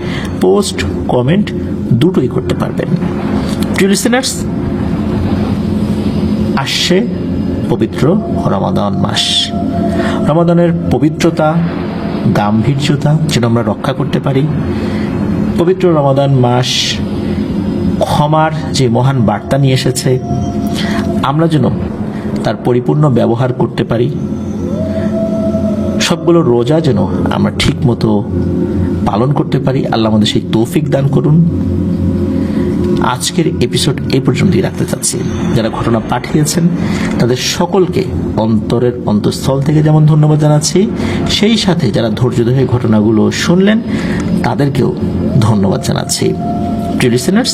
Speaker 1: পোস্ট কমেন্ট দুটোই করতে পারবেন। প্রিয় লিসেনার্স, আসছে পবিত্র রমাদান মাস। রমাদানের পবিত্রতা, গাম্ভীর্যতা যেন আমরা রক্ষা করতে পারি। পবিত্র রমাদান মাস ক্ষমার যে মহান বার্তা নিয়ে এসেছে, আমরা যেন তার পরিপূর্ণ ব্যবহার করতে পারি। সবগুলো রোজা যেন আমরা ঠিক মতো পালন করতে পারি। আল্লাহ আমাদের সেই তৌফিক দান করুন। আজকের এপিসোড এই পর্যন্তই রাখতে চাচ্ছি। যারা ঘটনা পাঠিয়েছেন তাদের সকলকে অন্তরের অন্তঃস্থল থেকে যেমন ধন্যবাদ জানাচ্ছি, সেই সাথে যারা ধৈর্য ধরে ঘটনাগুলো শুনলেন তাদেরকেও ধন্যবাদ জানাচ্ছি। প্রিয় লিসেনার্স,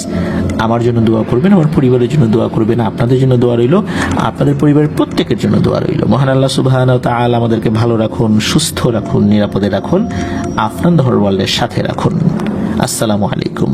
Speaker 1: আমার জন্য দোয়া করবেন, আমার পরিবারের জন্য দোয়া করবেন, আপনাদের জন্য দোয়া রইল, আপনাদের পরিবারের প্রত্যেকের জন্য দোয়া রইল। মহান আল্লাহ সুবহানাহু ওয়া তাআলা আমাদেরকে ভালো রাখুন, সুস্থ রাখুন, নিরাপদে রাখুন, আফনান দ্য হোল ওয়ার্ল্ডের সাথে রাখুন। আসসালামু আলাইকুম।